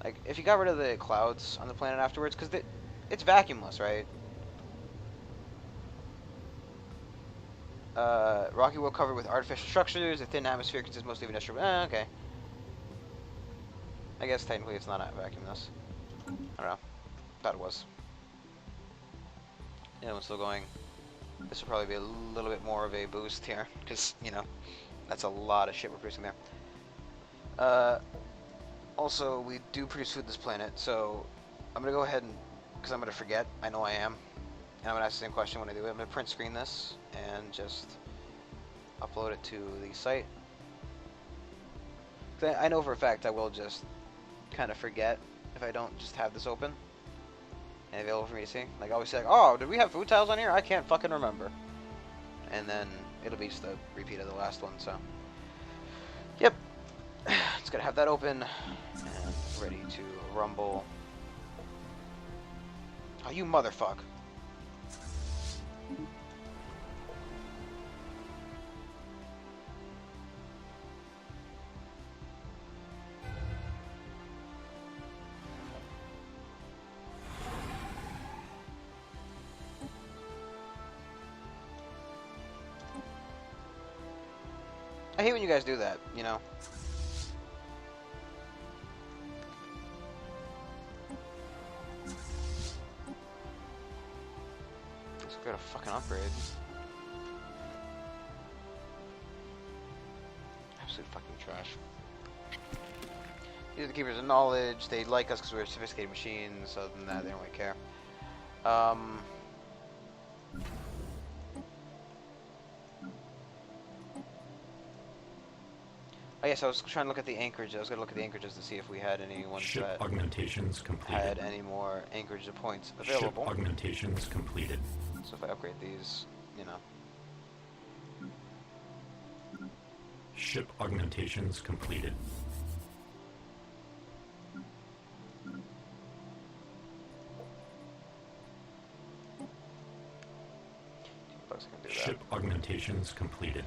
Like, if you got rid of the clouds on the planet afterwards, because it's vacuumless, right? Rocky world covered with artificial structures, a thin atmosphere consists mostly of industrial... okay. I guess technically it's not vacuumless. I don't know. Thought it was. Yeah, I'm still going. This will probably be a little bit more of a boost here, because, you know, that's a lot of shit we're producing there. Also, we do produce food on this planet, so I'm going to go ahead and, because I'm going to forget, I know I am, and I'm going to ask the same question when I do it. I'm going to print screen this, and just upload it to the site. I know for a fact I will just kind of forget if I don't just have this open and available for me to see. Like, I always say, like, oh, did we have food tiles on here? I can't fucking remember. And then it'll be just a repeat of the last one, so. Yep. Just gotta have that open and ready to rumble. Oh, you motherfuck. I hate when you guys do that, you know. Let's go to fucking upgrade. Absolute fucking trash. These are the keepers of knowledge. They like us because we're sophisticated machines. Other than that, they don't really care. Oh yes, I was trying to look at the anchorage. I was going to look at the anchorages to see if we had any ones Ship that augmentations completed. had any more anchorage points available. Ship augmentations completed. So if I upgrade these, you know. Ship augmentations completed. Ship augmentations completed.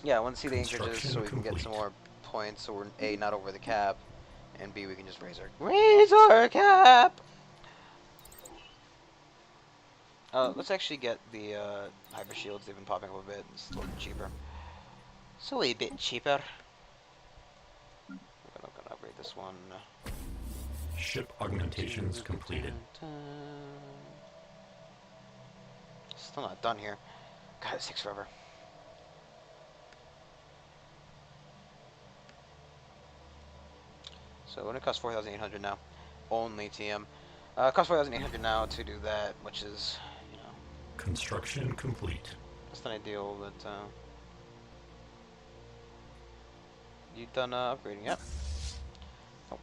Yeah, I want to see the anchorages so we can get some more points, so we're A, not over the cap, and B, we can just raise our cap. Let's actually get the hyper shields. They've been popping up a bit. It's a little bit cheaper. So a bit cheaper. I'm gonna upgrade this one. Ship augmentations completed. Still not done here. God, it takes forever. So when it costs 4,800 now, only TM. It costs 4,800 now to do that, which is, you know, construction complete. that's not ideal. But you done upgrading? Yep. Oh.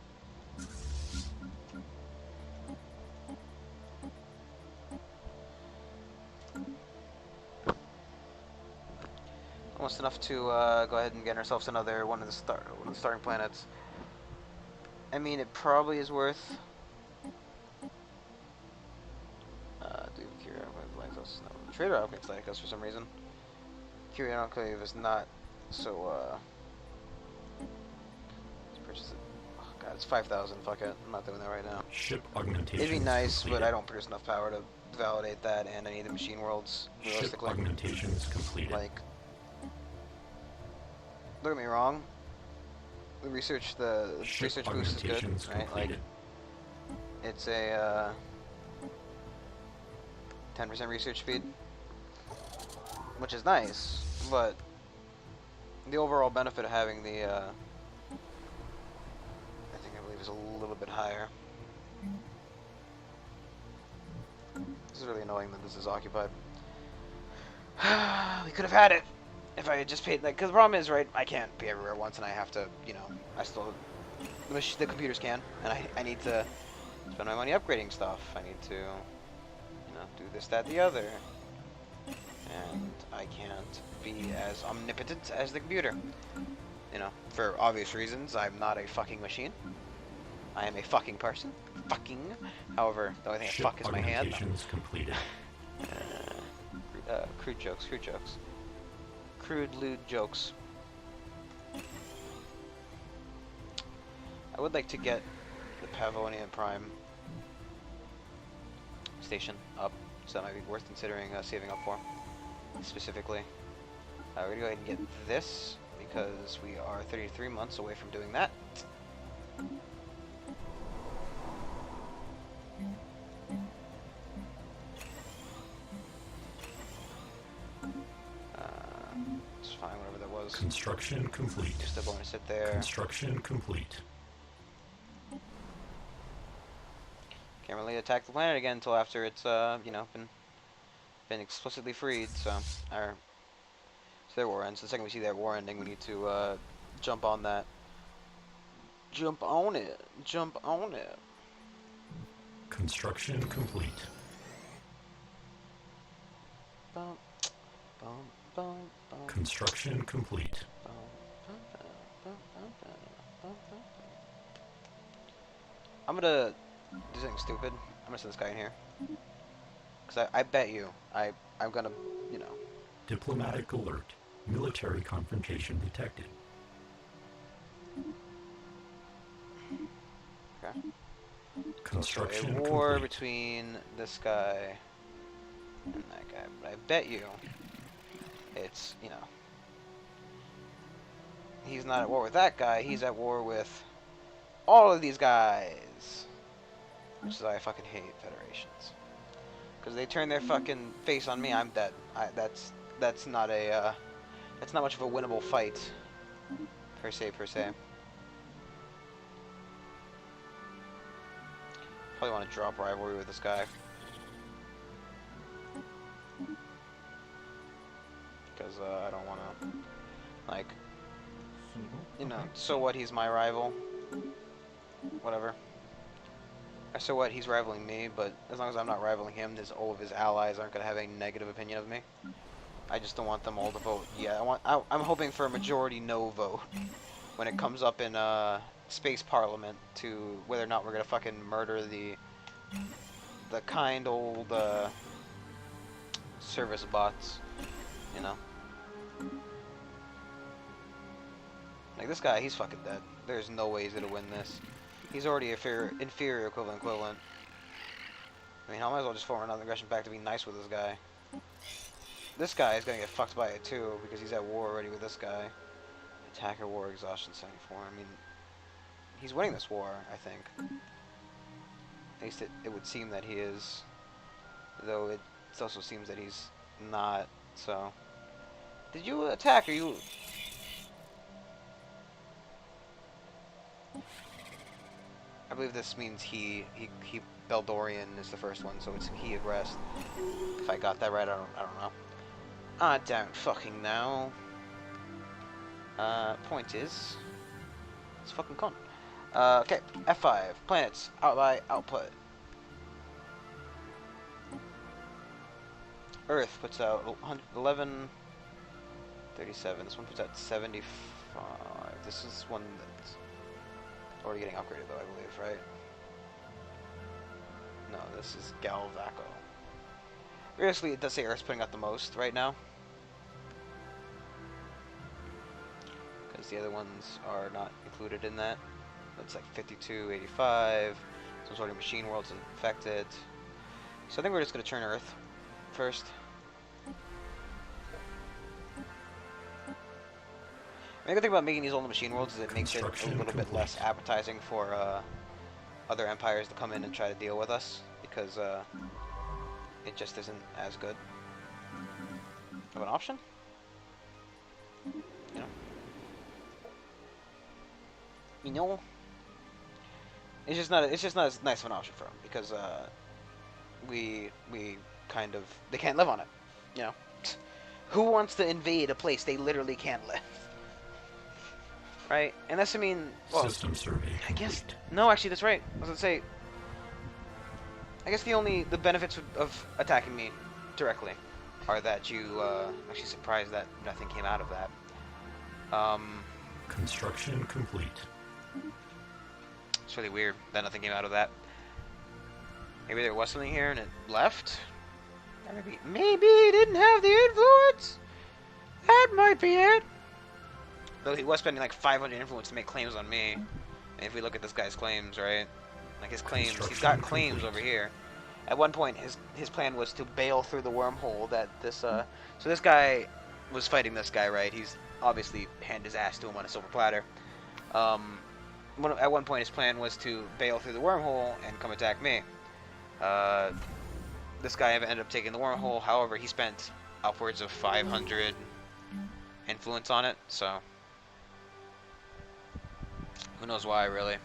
Almost enough to go ahead and get ourselves another one of the starting planets. I mean, it probably is worth. Do Curio like us? No, Trader Alchemist like us for some reason. Curio Enclave is not so. Let's purchase it. Oh god, it's 5,000. Fuck it, I'm not doing that right now. Ship augmentation. It'd be nice, but I don't produce enough power to validate that, and I need the machine worlds realistically. Ship augmentation is completed. Like, don't get me wrong. The research boost is good, right? Like, it's a 10% research speed, which is nice, but the overall benefit of having the, I believe is a little bit higher. This is really annoying that this is occupied. We could have had it if I had just paid, like, because the problem is, right, I can't be everywhere once, and I have to, you know, I still, the computers can, and I need to spend my money upgrading stuff. I need to, you know, do this, that, the other, and I can't be as omnipotent as the computer. You know, for obvious reasons, I'm not a fucking machine. I am a fucking person. Fucking. However, the only thing I fuck is my hand. Completed. Crude jokes. Crude, lewd jokes. I would like to get the Pavonian Prime station up, so that might be worth considering saving up for. Specifically, we're gonna go ahead and get this because we are 33 months away from doing that. It's fine, whatever that was. Construction complete. Just a bonus sit there. Construction complete. Can't really attack the planet again until after it's you know, been explicitly freed. So their war ends. The second we see that war ending, we need to jump on that. Jump on it. Jump on it. Construction complete. Bum, bum, bum, bum. Construction complete. I'm gonna do something stupid. I'm gonna send this guy in here. Because I bet you, I'm gonna, you know. Diplomatic alert. Military confrontation detected. Okay. Construction So a war complete. between this guy and that guy. But I bet you, it's, you know. He's not at war with that guy, he's at war with all of these guys. Which is why I fucking hate federations. Because they turn their fucking face on me, I'm dead. That's not a, that's not much of a winnable fight. Per se. Probably want to drop rivalry with this guy. Because, I don't want to, like, you know, so what, he's my rival. Whatever. So what, he's rivaling me, but as long as I'm not rivaling him, all of his allies aren't going to have any negative opinion of me. I just don't want them all to vote. Yeah, I'm hoping for a majority no vote when it comes up in Space Parliament to whether or not we're going to fucking murder the kind old service bots, you know. Like this guy, he's fucking dead. There's no way he's going to win this. He's already inferior equivalent. I mean, I might as well just form another aggression pact to be nice with this guy. This guy is gonna get fucked by it too, because he's at war already with this guy. Attacker war, exhaustion 74. I mean, he's winning this war, I think. At least it would seem that he is. Though it also seems that he's not, so. Did you attack, or you... I believe this means he Beldorian is the first one, so it's he aggressed. If I got that right, I don't know. I don't fucking know. Point is, it's fucking con. Okay, F5 planets output. Earth puts out 11. 37. This one puts at 75. This is one that's already getting upgraded, though, I believe, right? No, this is Galvaco. Realistically, it does say Earth's putting out the most right now. Because the other ones are not included in that. It's like 52, 85. Some sort of machine world's infected. So I think we're just going to turn Earth first. The good thing about making these old machine worlds is it makes it a little bit less appetizing for other empires to come in and try to deal with us, because it just isn't as good of an option. You know, it's just not as nice of an option for them, because we kind of, they can't live on it. You know, who wants to invade a place they literally can't live? Right? Unless, I mean, well, System survey I guess, complete. no, actually, that's right. I was gonna say, I guess the benefits of attacking me directly are that you, actually surprised that nothing came out of that. Construction complete. It's really weird that nothing came out of that. Maybe there was something here and it left? Or maybe it didn't have the influence? That might be it. Though he was spending like 500 influence to make claims on me. And if we look at this guy's claims, right? Like his claims, he's got claims over here. At one point, his plan was to bail through the wormhole that this, so this guy was fighting this guy, right? He's obviously handed his ass to him on a silver platter. At one point, his plan was to bail through the wormhole and come attack me. This guy ended up taking the wormhole. However, he spent upwards of 500 influence on it, so who knows why, really.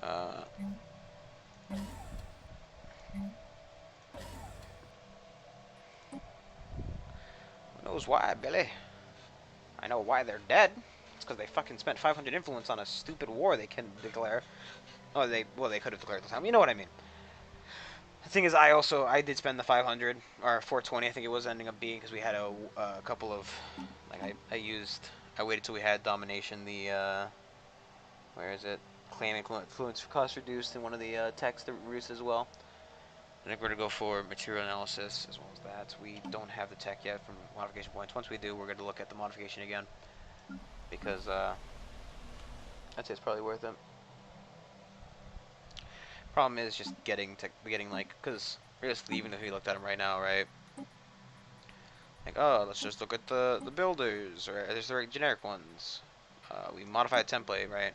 Who knows why, Billy? I know why they're dead. It's because they fucking spent 500 influence on a stupid war they can declare. Oh, they could have declared the time. You know what I mean. The thing is, I did spend the 500 or 420. I think it was ending up being, because we had a couple of, like, I waited till we had domination. The where is it? Claim influence cost reduced in one of the text routes as well. I think we're going to go for material analysis as well as that. We don't have the tech yet from modification points. Once we do, we're going to look at the modification again, because I'd say it's probably worth it. Problem is just getting like, because realistically, even if we looked at them right now, right? Like, oh, let's just look at the builders, or there's the generic ones. We modify a template, right?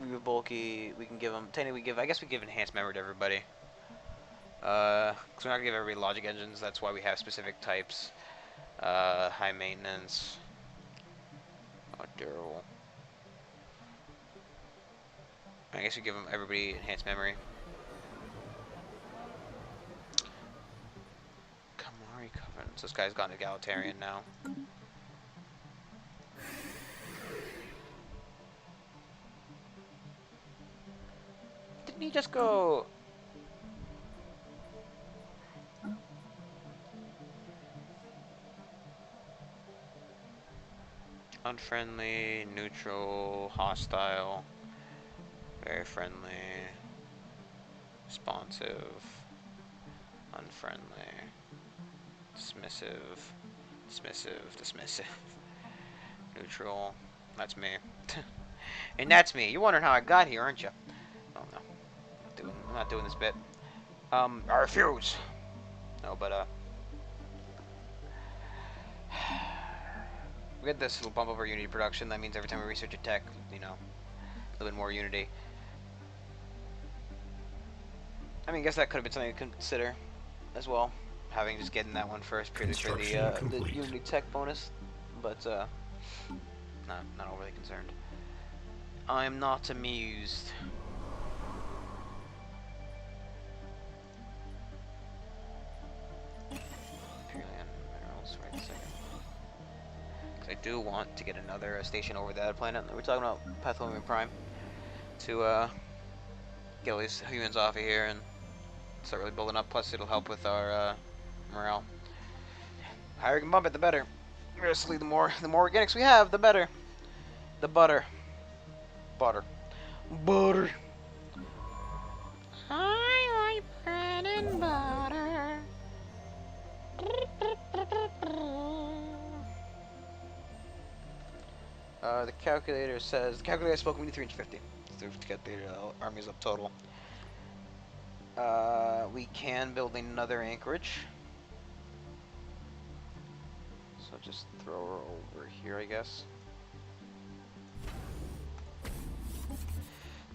We have bulky. We can give them. Technically, I guess we give enhanced memory to everybody. Because we're not gonna give everybody logic engines. That's why we have specific types. High maintenance. Oh, durable. I guess we give them everybody enhanced memory. Kamari Covenant. So this guy's gone egalitarian now. Didn't he just go? Unfriendly, neutral, hostile, very friendly, responsive, unfriendly, dismissive, dismissive, neutral. That's me. And that's me. You're wondering how I got here, aren't you? Oh no, I'm not doing this bit. I refuse. No, but we get this, it'll bump up our Unity production. That means every time we research a tech, you know, a little bit more Unity. I mean, I guess that could have been something to consider as well, having just getting that one first purely for the Unity tech bonus, but not overly concerned. I'm not amused. Purely on minerals, right a second. Because I do want to get another station over that planet. We're talking about Pathologian Prime to get all these humans off of here and start really building up. Plus, it'll help with our morale. higher we can bump it, the better. Seriously, the more organics we have, the better. The butter. Butter. Butter. I like bread and butter. The calculator says, the calculator spoke, we need 350 to get the armies up total. We can build another anchorage. So just throw her over here, I guess.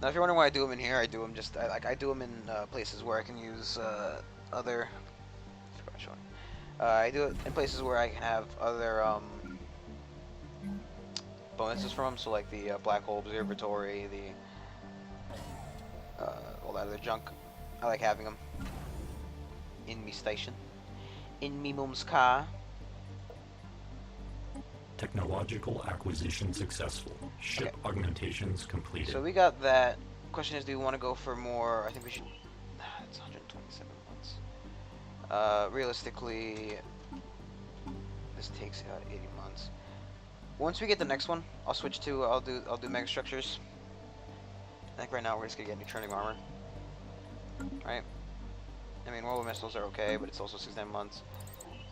Now, if you're wondering why I do them in here, I do them just I do them in places where I can use other. I do it in places where I can have other bonuses from. So like the black hole observatory, the all that other junk. I like having them in me station, in me mum's car. Technological acquisition successful. Ship augmentations completed. So we got that. Question is, do we want to go for more? I think we should. It's 127 months. Realistically, this takes about 80 months. Once we get the next one, I'll switch to. I'll do mega structures. I think right now we're just gonna get new turning armor. Right. I mean, whirlwind missiles are okay, but it's also 69 months.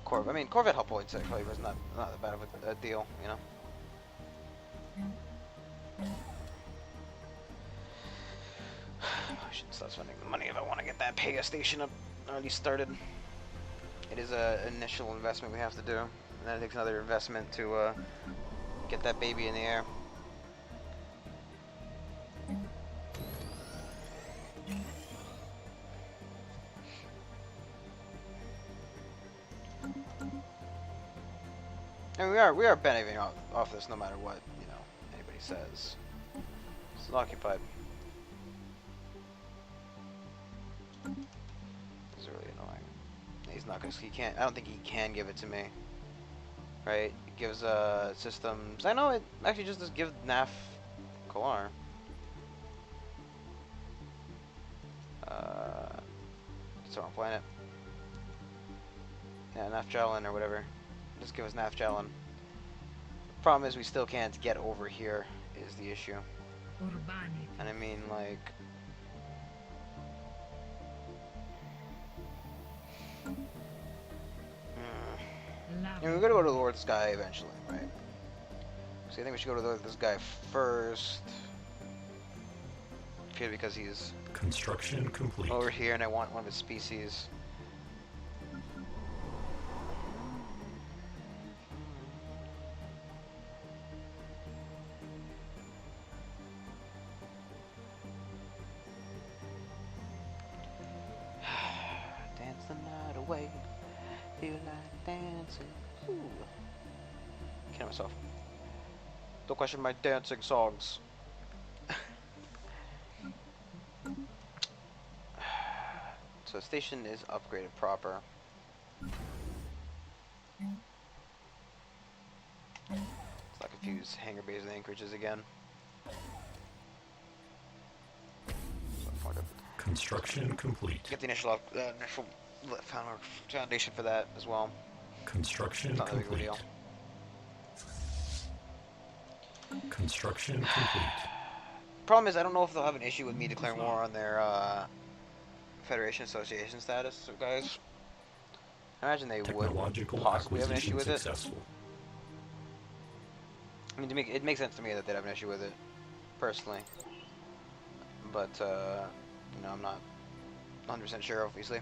Corvette hull points actually was not that bad of a deal, you know. I should start spending the money if I want to get that Pega station up already started. It is an initial investment we have to do, and then it takes another investment to get that baby in the air. I mean, we are benefiting off this no matter what, you know, anybody says. It's occupied. This is really annoying. He's not gonna. He can't. I don't think he can give it to me. Right? It gives systems. I know it actually just give NAF Kolar. It's the wrong planet. Yeah, NAF Jalen or whatever. Just give us NAF Jalen. Problem is we still can't get over here is the issue. And I mean like I mean, we're gonna go to the Lord's Sky eventually, right? So I think we should go to this guy first. Purely because he's construction complete. Over here and I want one of his species. Dance the night away. Feel like dancing. Ooh. Kidding myself. Don't question my dancing songs. So the station is upgraded proper. Let's not confuse hangar bays and anchorages again. Construction complete. Get the initial foundation for that as well. Construction not complete. That big of a deal. Construction complete. Problem is, I don't know if they'll have an issue with me declaring war on their Federation Association status, so guys. I imagine they would possibly have an issue with it. I mean, it makes sense to me that they'd have an issue with it, personally. But, you know, I'm not 100% sure, obviously.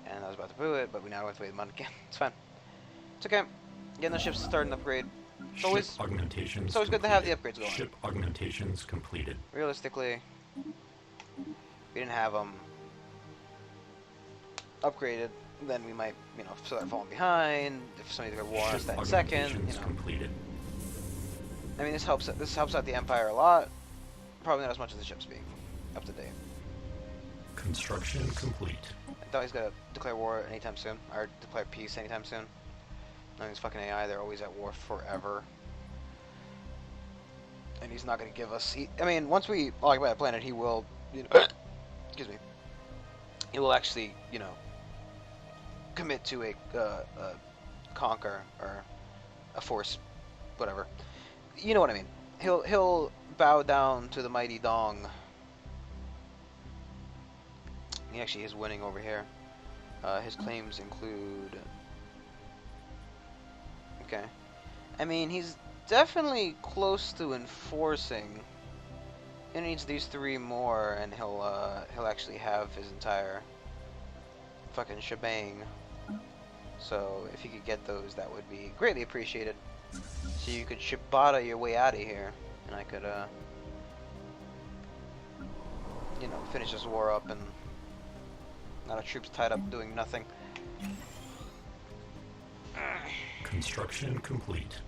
And I was about to boo it, but we now have to wait a month again. It's fine. It's okay. Getting the ships to start and upgrade. It's always good to have the upgrades going. Ship augmentations completed. Realistically, we didn't have them upgraded, then we might, you know, start falling behind. If somebody could war us that second, you know. Completed. I mean, this helps out the Empire a lot. Probably not as much as the ships being up to date. Construction complete. I thought he's gonna declare war anytime soon, or declare peace anytime soon. I mean, these fucking AI, they're always at war forever. and he's not going to give us. I mean, once we occupy that planet, he will. You know, excuse me. He will actually, you know, commit to a conquer or a force, whatever. You know what I mean. He'll bow down to the mighty Dong. He actually is winning over here. His claims include. Okay. I mean, he's definitely close to enforcing. He needs these 3 more, and he'll actually have his entire fucking shebang. So if you could get those, that would be greatly appreciated. So you could Shibata your way out of here, and I could, you know, finish this war up, and not a troops tied up doing nothing. Construction complete.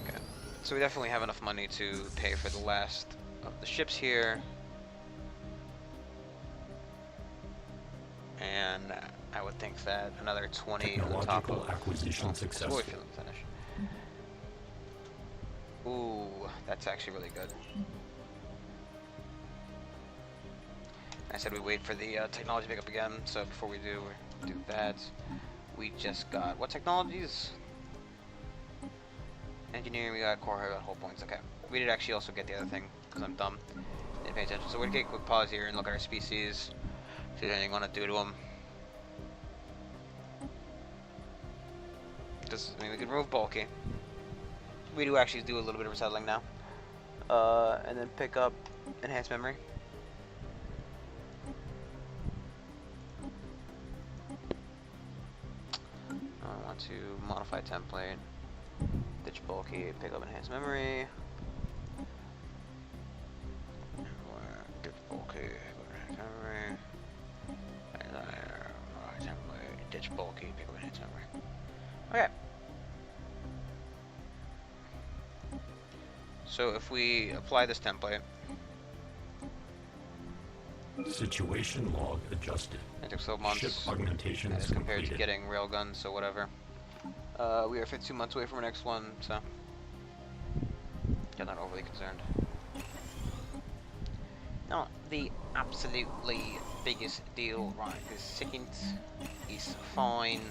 Okay, so we definitely have enough money to pay for the last of the ships here. And I would think that another 20 on the top of acquisition successful. Finish. Ooh, that's actually really good. I said we wait for the technology to pick up again, so before we do that, we just got, what technologies? Engineering, we got core, we got hull points, okay. We did actually also get the other thing, because I'm dumb. Didn't pay attention, so we're gonna take a quick pause here and look at our species, see if there's anything we want to do to them. Because, I mean, we can remove bulky. We do actually do a little bit of resettling now. And then pick up enhanced memory. I want to modify template. Ditch bulky, pick up enhanced memory. Ditch bulky, enhanced memory. And template, ditch bulky, pick up enhanced memory. Okay. So if we apply this template, situation log adjusted. it took 12 months Ship augmentation as compared to completed. getting railguns, so whatever. We are 52 months away from our next one, so I'm not overly concerned. Not the absolutely biggest deal, right? Because second is fine.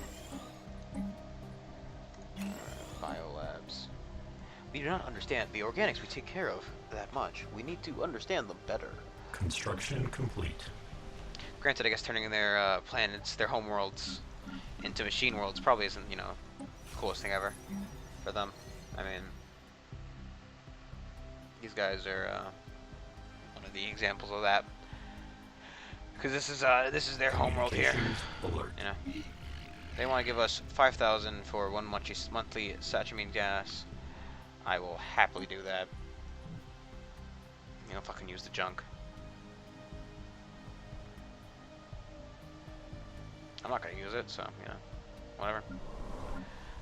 Biolabs. We do not understand the organics we take care of that much. We need to understand them better. Construction complete. Granted, I guess turning their planets, their home worlds, into machine worlds probably isn't, you know, the coolest thing ever for them. I mean, these guys are one of the examples of that. Because this is their home world here. Alert. You know, they want to give us 5,000 for one monthly saturating gas. I will happily do that. You know, fucking use the junk. I'm not gonna use it, so you know, whatever.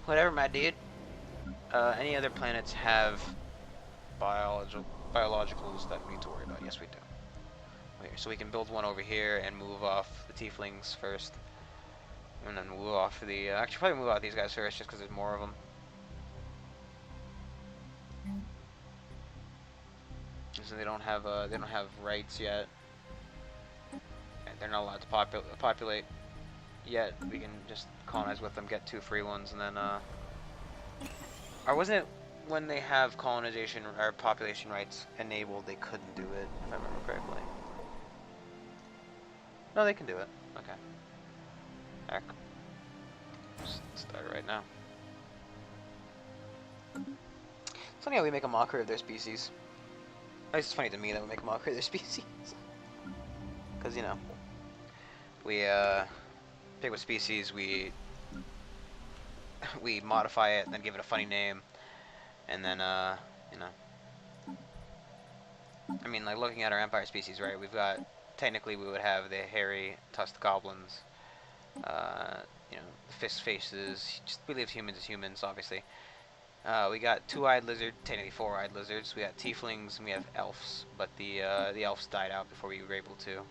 Whatever, my dude. Any other planets have biologicals that we need to worry about? Yes, we do. Okay, so we can build one over here and move off the tieflings first, and then move off the. Actually, probably move out these guys first, just because there's more of them. So they don't have rights yet. And they're not allowed to populate yet. We can just colonize with them, get 2 free ones, and then or wasn't it when they have colonization or population rights enabled, they couldn't do it, if I remember correctly? No, they can do it. Okay. Heck. Just start it right now. It's funny how we make a mockery of their species. It's funny to me that we make a mockery of their species. Because, you know, we pick a species, we modify it, and then give it a funny name, and then, you know. I mean, like, looking at our Empire species, right, we've got, technically we would have the hairy tusked goblins, you know, fist faces, just we leave humans as humans, obviously. We got 2-eyed lizard, technically 4-eyed lizards. We got tieflings and we have elves, but the elves died out before we were able to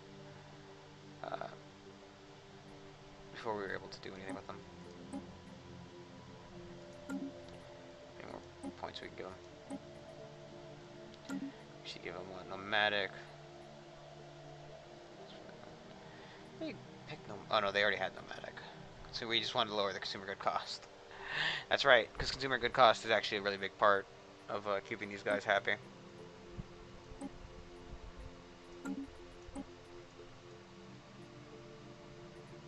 do anything with them. Any more points we can give them? Should give them what? Nomadic. They pick no. Oh no, they already had nomadic. So we just wanted to lower the consumer good cost. That's right, because consumer good cost is actually a really big part of keeping these guys happy.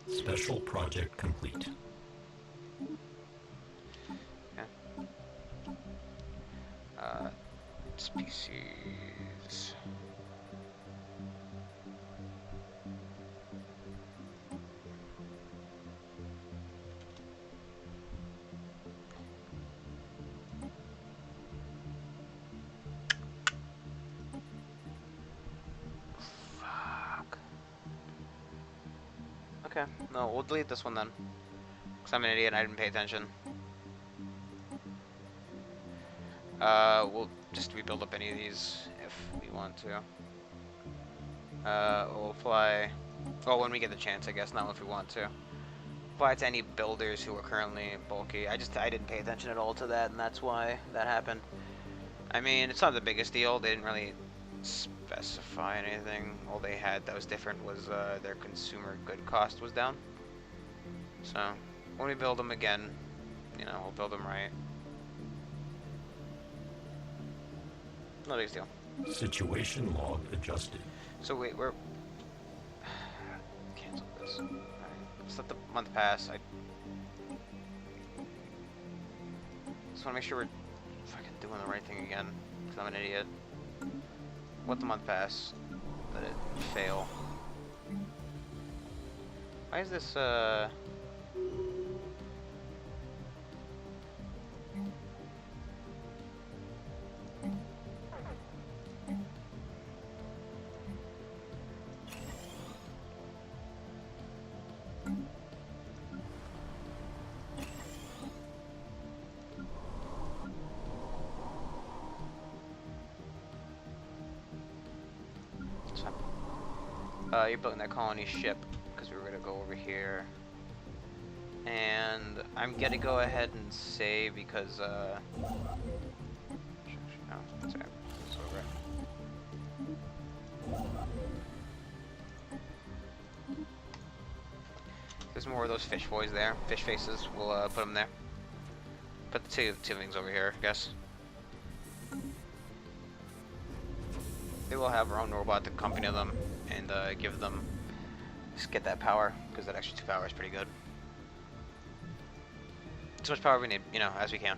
Special project complete. Yeah. Species. Okay, no, we'll delete this one then. Because I'm an idiot and I didn't pay attention. We'll just rebuild up any of these if we want to. We'll fly... Well, when we get the chance, I guess, not if we want to. Fly to any builders who are currently bulky. I didn't pay attention at all to that, and that's why that happened. I mean, it's not the biggest deal. They didn't really specify anything. All they had that was different was their consumer good cost was down. So when we build them again, you know, we'll build them right. No big deal. Situation log adjusted. So wait, we're cancel this. All right, let's let the month pass. I just want to make sure we're fucking doing the right thing again, because I'm an idiot. Let the month pass. Let it fail. Why is this, you're building that colony ship because we were gonna go over here, and I'm gonna go ahead and say because no, that's right. It's over. There's more of those fish boys there, fish faces. We'll put them there. Put the two things over here, I guess. They will have our own robot to accompany them and give them, just get that power, because that extra 2 power is pretty good. As much power we need, you know, as we can.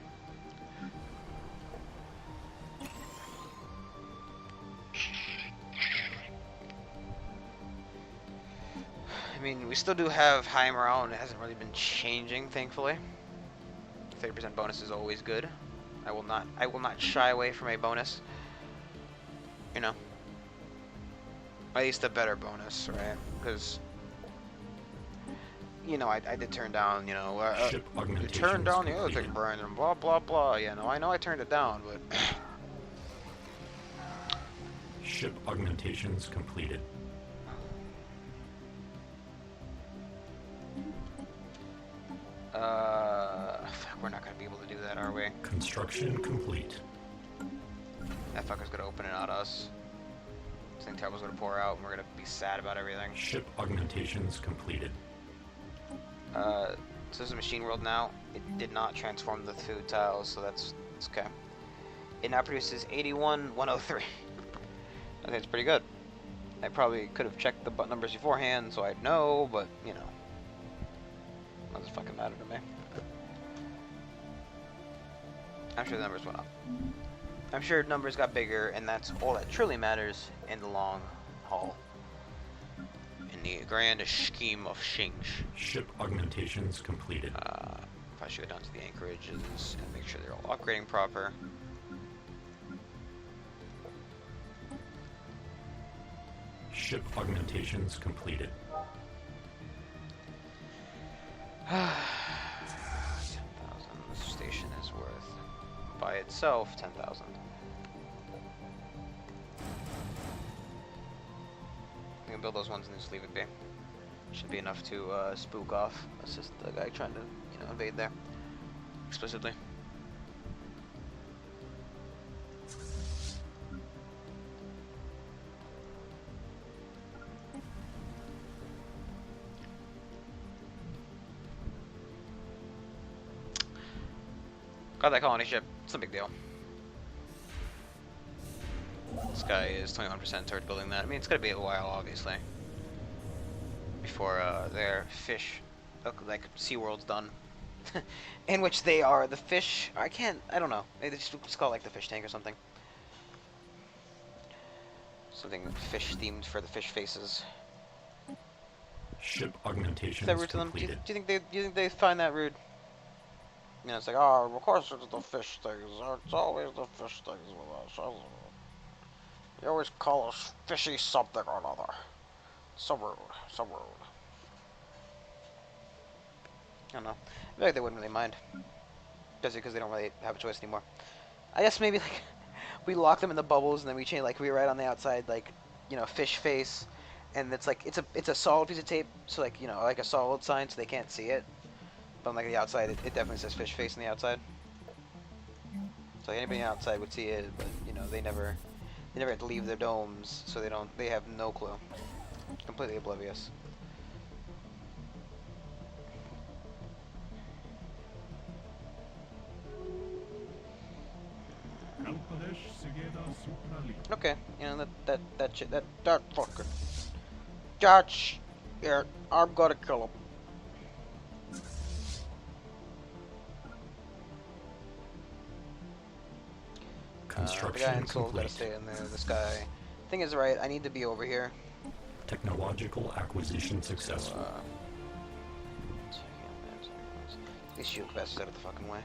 I mean, we still do have high morale, and it hasn't really been changing, thankfully. 30% bonus is always good. I will not shy away from a bonus. You know, at least a better bonus, right? Because, you know, I did turn down, you know, you turned down the other thing, Brian, and blah, blah, blah. You know, I know I turned it down, but... Ship augmentations completed. Fuck, we're not gonna be able to do that, are we? Construction complete. That fucker's gonna open it on us. This thing terrible's gonna pour out, and we're gonna be sad about everything. Ship augmentations completed. So this is a machine world now. It did not transform the food tiles, so that's okay. It now produces 81,103. I think it's pretty good. I probably could have checked the numbers beforehand, so I'd know, but you know, doesn't fucking matter to me. I'm sure the numbers went up. I'm sure numbers got bigger, and that's all that truly matters in the long haul. In the grand scheme of things. Ship augmentations completed. If I should go down to the anchorages and make sure they're all upgrading proper. Ship augmentations completed. 10,000. This station is worth, by itself, 10,000. We can build those ones and just leave it be. Should be enough to spook off, assist the guy trying to, you know, invade there explicitly. Got that colony ship. It's no big deal. This guy is 21% towards building that. I mean, it's gonna be a while, obviously, before their fish, like SeaWorld's done. In which they are the fish. I don't know. Maybe just call it like the fish tank or something. Something fish themed for the fish faces. Ship augmentation Is that rude to them? Do you think they find that rude? You know, it's like, oh, of course it's the fish things. It's always the fish things with us. You always call us fishy something or another. So rude. So rude. I don't know. I feel like they wouldn't really mind. Just because they don't really have a choice anymore. I guess maybe like we lock them in the bubbles and then we change, like we write on the outside, like, you know, fish face, and it's like it's a solid piece of tape, so like, you know, like a solid sign so they can't see it. But on like the outside, it definitely says fish face on the outside. So like anybody outside would see it, but you know, they never have to leave their domes, so they have no clue. Completely oblivious. Okay, you know that fucker. Yeah, I'm gonna kill him. Construction the guy in Seoul complete. gotta stay in there. This guy. Thing is, right, I need to be over here. Technological acquisition successful. These shield bastards out of the fucking way.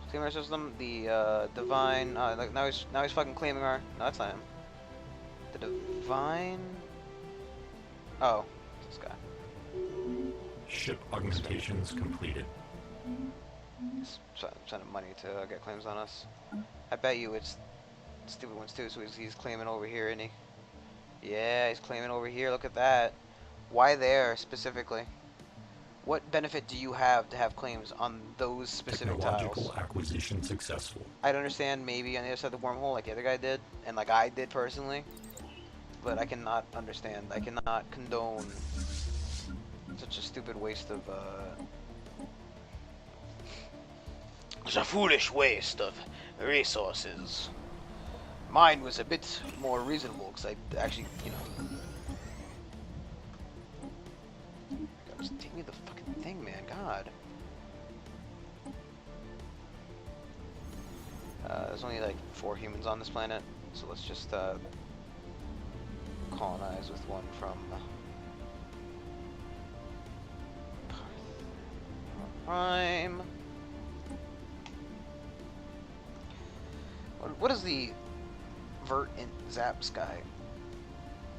Claim our system, the divine. Like now he's fucking claiming our. No, that's not him. The divine. Oh, it's this guy. Ship augmentations completed. He's sending money to get claims on us. I bet you it's stupid ones too. So he's claiming over here, isn't he? Yeah, he's claiming over here. Look at that. Why there specifically? What benefit do you have to have claims on those specific Technological tiles? acquisition successful. I'd understand maybe on the other side of the wormhole, like the other guy did, and like I did personally, but I cannot understand. I cannot condone such a stupid waste of. It's a foolish waste of resources. Mine was a bit more reasonable because I actually, you know. Just take me the fucking thing, man. God. There's only like 4 humans on this planet, so let's just colonize with one from Prime. What is the Vert and Zap Sky?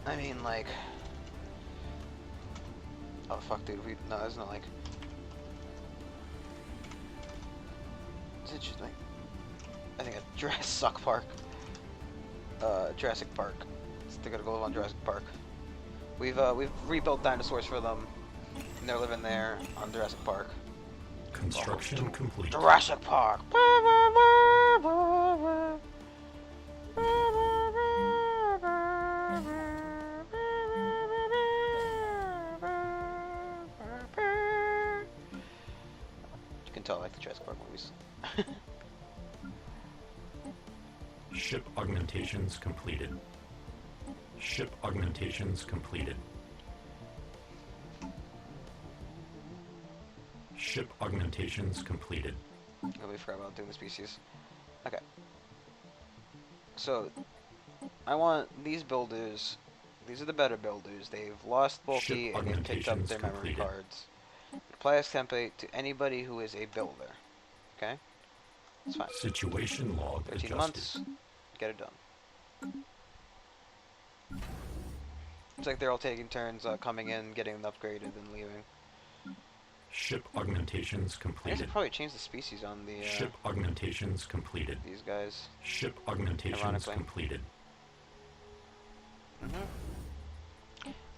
I mean, like. Oh fuck, dude. No, there's not like. Is it just like? I think a Jurassic Park. Jurassic Park. They're gonna go live on Jurassic Park. We've rebuilt dinosaurs for them, and they're living there on Jurassic Park. Construction complete. Jurassic Park. You can tell I like the Jurassic Park movies. Ship augmentations completed. Ship augmentations completed. Ship augmentations completed. Oh, we forgot about doing the species. Okay. So, I want these builders. These are the better builders. They've lost bulky and they've picked up their memory cards. Apply this template to anybody who is a builder. Okay? It's fine. Situation log 13 adjusted. months. Get it done. It's like they're all taking turns coming in, getting them upgraded, and leaving. Ship augmentations I guess completed. I'll probably change the species on the Ship augmentations completed. these guys. Ship augmentations Ironically. completed.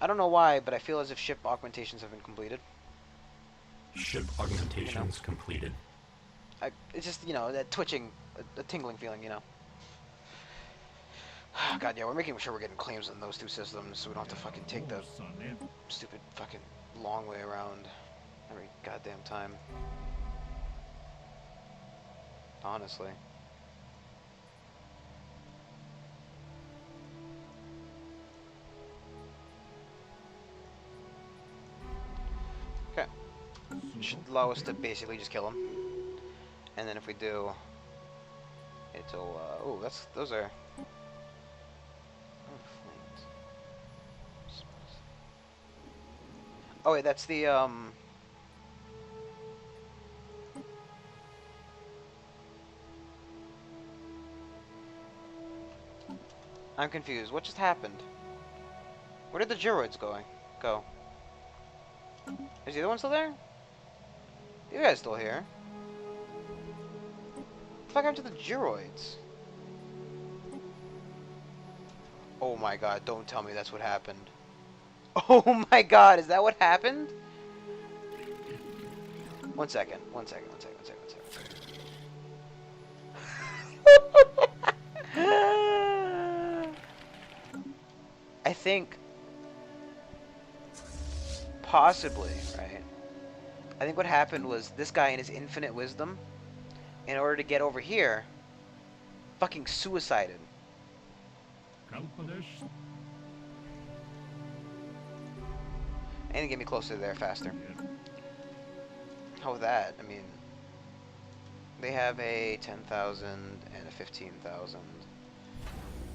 I don't know why, but I feel as if ship augmentations have been completed. Ship augmentations completed. It's just, you know, that twitching, a tingling feeling, you know. God, yeah, we're making sure we're getting claims on those two systems so we don't have to fucking take the stupid fucking long way around every goddamn time. Honestly. Okay. Should allow us to basically just kill him. And then if we do, it'll, oh, those are... Oh wait, that's the, I'm confused. What just happened? Where did the Gyroids go? Is the other one still there? The other guy's still here. What the fuck happened to the Gyroids? Oh my god, don't tell me that's what happened. Oh my god, is that what happened? One second. I think possibly, right? I think what happened was this guy in his infinite wisdom, in order to get over here, fucking suicided. And get me closer there faster. How with that? I mean, they have a 10,000 and a 15,000.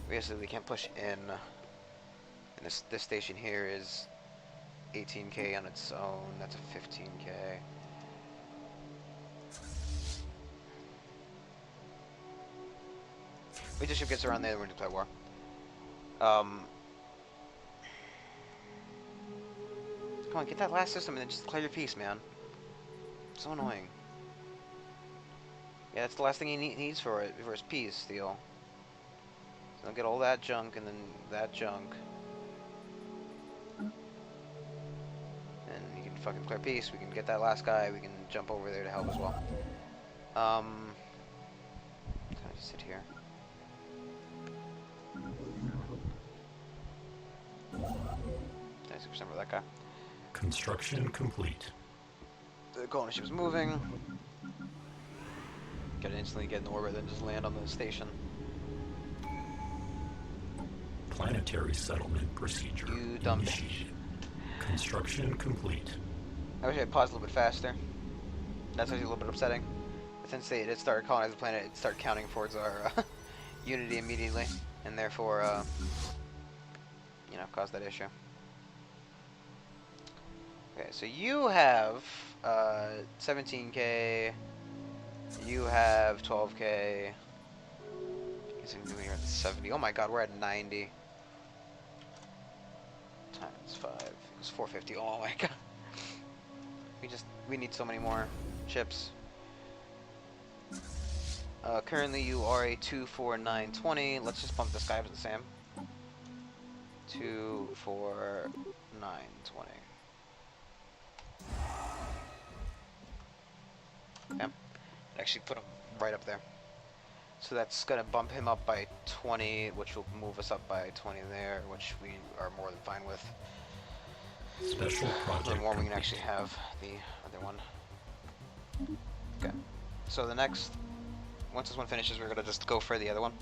Obviously, we can't push in. And this station here is 18k on its own. That's a 15k. Wait till ship gets around there, we're gonna play war. Come on, get that last system and then just clear your piece, man. So annoying. Yeah, that's the last thing he needs for his piece deal. So I'll get all that junk and then that junk. And he can fucking clear piece. We can get that last guy. We can jump over there to help as well. Can I just sit here? Nice percent for that guy. Construction complete. The colony ship's moving. Gotta instantly get in orbit, then just land on the station. Planetary settlement procedure You dumb initiated. Construction complete. I wish I had paused a little bit faster. That's actually a little bit upsetting. Since they did start colonizing the planet, it started counting towards our unity immediately, and therefore, you know, caused that issue. Okay, so you have 17k. You have 12k. We're at 70. Oh my god, we're at 90. Times 5 equals 450. Oh my god. We need so many more ships. Currently you are a 24920. Let's just bump this guy up to the same. 24920. Yeah. Actually put him right up there. So that's gonna bump him up by 20, which will move us up by 20 there, which we are more than fine with. Special project. The more we can actually have the other one. Okay. So the next, once this one finishes, we're gonna just go for the other one,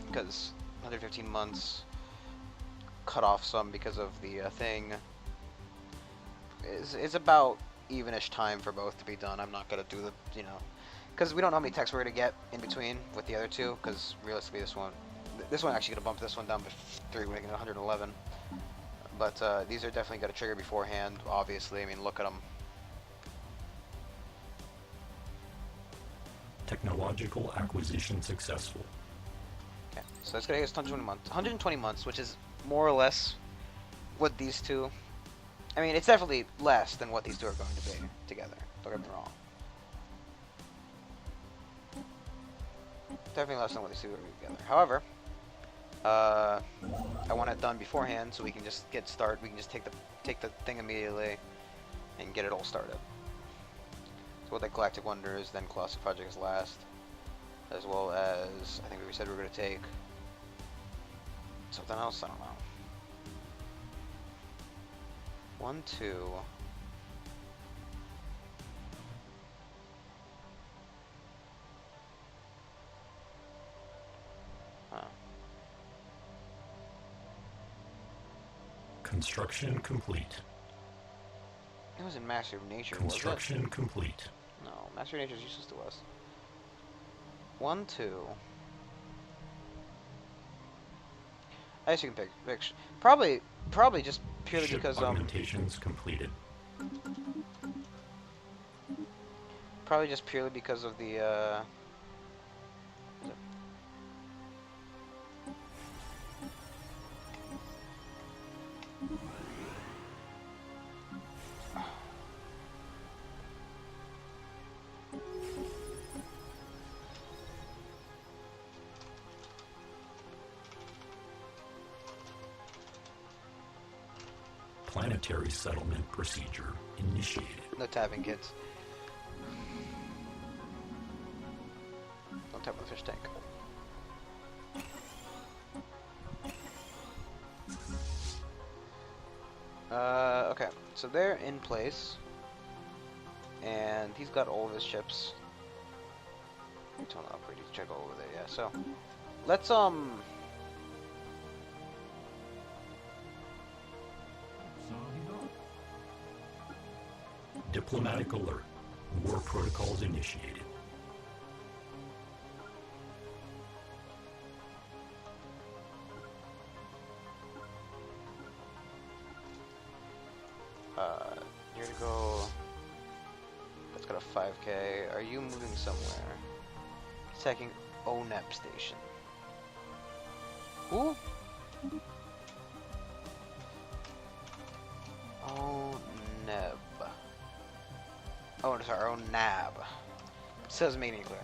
because 115 months cut off some because of the thing. It's about evenish time for both to be done. I'm not gonna do the, you know, because we don't know how many techs we're gonna get in between with the other two. Because realistically, this one actually gonna bump this one down by 3, making it 111. But these are definitely gonna trigger beforehand. Obviously, I mean, look at them. Technological acquisition successful. Okay, so that's gonna get us 120 months. 120 months, which is more or less what these two. I mean, it's definitely less than what these two are going to be together. Don't get me wrong. Definitely less than what these two are going to be together. However, I want it done beforehand so we can just get started. We can just take the thing immediately and get it all started. So what that Galactic Wonder is, then Colossus Project is last. As well as, I think we said we were going to take something else, I don't know. 1, 2. Huh. Construction complete. It was in Master of Nature, Construction was it? complete. No, Master of Nature is useless to us. 1, 2. I guess you can pick probably just purely Ship because augmentations completed. probably just purely because of the Planetary settlement procedure initiated. no tapping, kids. Don't tap on the fish tank. Okay, so they're in place, and he's got all of his ships. Turn upgrade. You can check all over there. Yeah. So let's Diplomatic alert. War protocols initiated. You're to go. That's got a 5K. Are you moving somewhere? Checking ONEP station. Who? ONEB. Oh, sorry, ONAB. Says make it clear.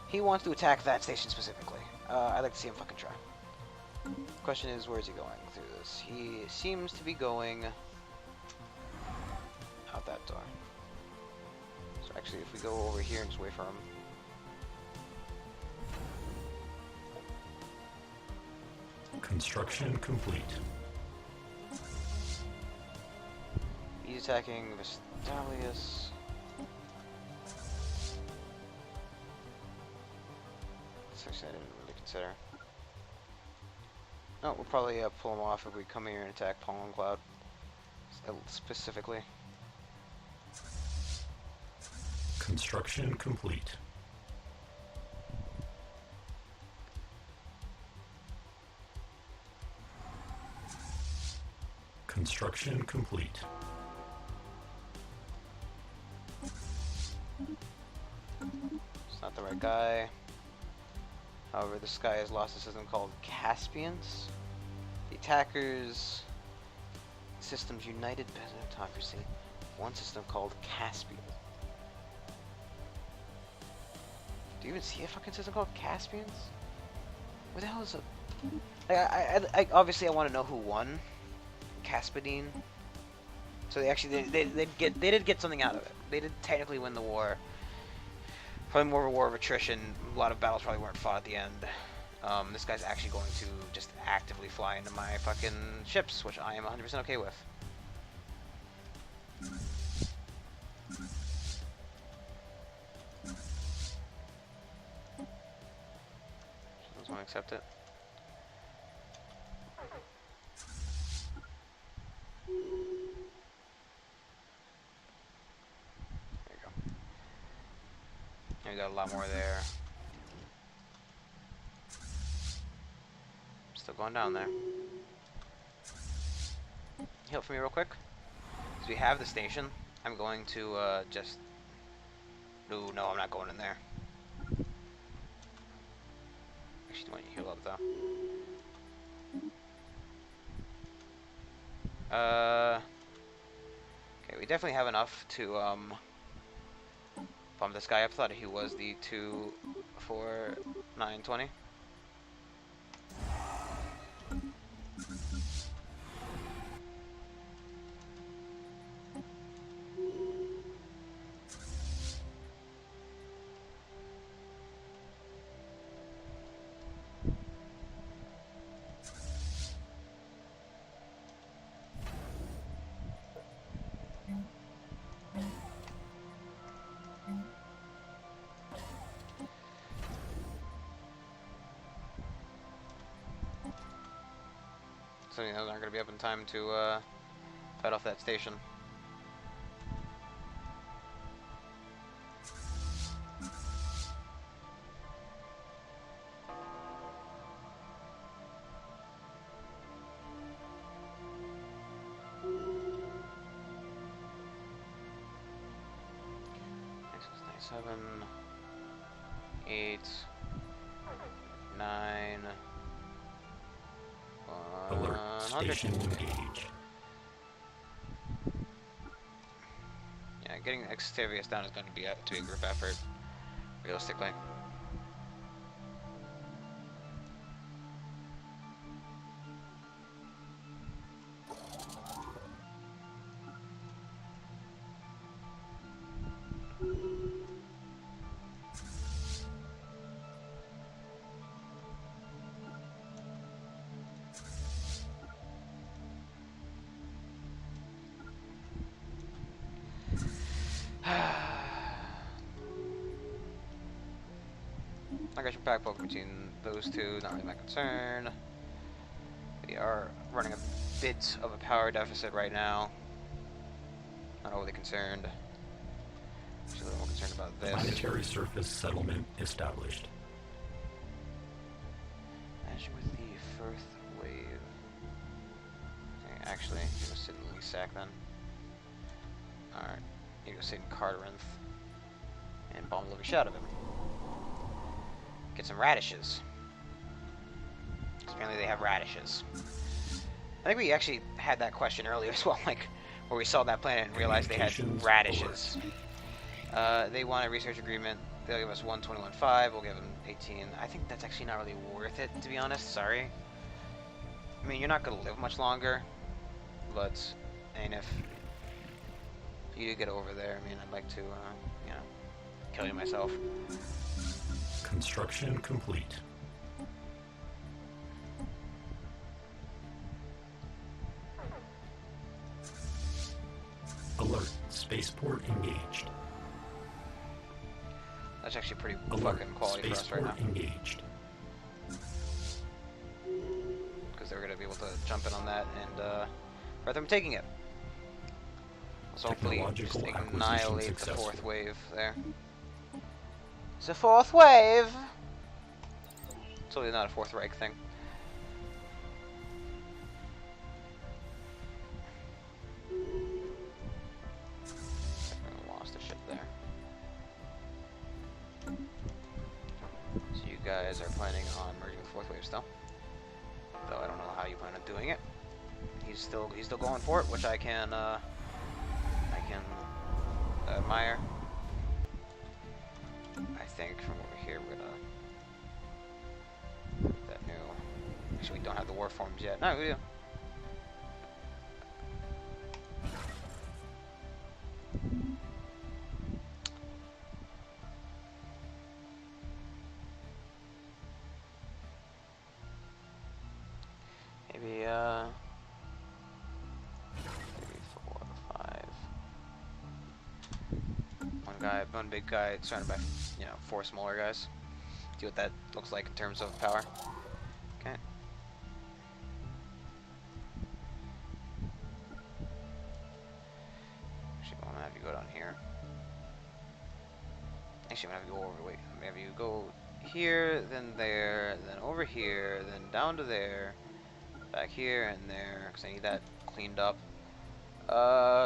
He wants to attack that station specifically. I'd like to see him fucking try. Question is, where is he going through this? He seems to be going out that door. So actually, if we go over here and just wait for him. Construction complete. He's attacking the Stellaris. That's actually I didn't really consider. No, we'll probably pull him off if we come here and attack Pollen Cloud specifically. Construction complete. Construction complete. It's not the right guy. However, this guy has lost a system called Caspians. The attackers systems united autocracy. One system called Caspian. Do you even see a fucking system called Caspians? What the hell is a... I obviously I want to know who won. Caspadine. So they actually they did get something out of it. They did technically win the war. Probably more of a war of attrition. A lot of battles probably weren't fought at the end. This guy's actually going to just actively fly into my fucking ships, which I am 100% okay with. Doesn't want to accept it. There you go. And we got a lot more there. Still going down there. Heal for me real quick. So we have the station. I'm going to just... Ooh, no, I'm not going in there. Actually, do want you to heal up though. Okay, we definitely have enough to bump this guy up. Thought he was the 2, 4, 9, 20. So those aren't going to be up in time to fight off that station. Seven, 8, 9, Alert. 100. Station engaged. Yeah, getting Exterius down is going to be a group effort, realistically. Migration pack poke between those two, not really my concern. We are running a bit of a power deficit right now. Not overly concerned. Actually, a little more concerned about this. Planetary surface settlement established. Matching with the first wave. Okay, actually, you go sit in Lesac then. Alright, you go sit in Carteranth and bomb the living shit out of him. Get some radishes. Because apparently they have radishes. I think we actually had that question earlier as well, like where we saw that planet and realized they had radishes. They want a research agreement. They'll give us 121.5. We'll give them 18. I think that's actually not really worth it, to be honest. Sorry. I mean, you're not going to live much longer, but and if you do get over there, I mean, I'd like to, you know, kill you myself. Construction complete. Alert. Spaceport engaged. That's actually pretty Alert. fucking quality for us right now. Spaceport engaged. Because they're going to be able to jump in on that and prevent them taking it. So hopefully just annihilate the fourth wave there. It's a fourth wave! It's totally not a Fourth Reich thing. I lost the ship there. So you guys are planning on merging with Fourth Wave still. Though I don't know how you plan on doing it. He's still going for it, which I can admire. I think from over here we're gonna that new. Actually, we don't have the war forms yet. No, we do. Maybe 3, 4, 5. One big guy surrounded by, you know, 4 smaller guys. See what that looks like in terms of power. Okay. Actually, I'm gonna have you go down here. Actually, I'm gonna have you go over. Wait, I'm gonna have you go here, then there, then over here, then down to there, back here and there, because I need that cleaned up.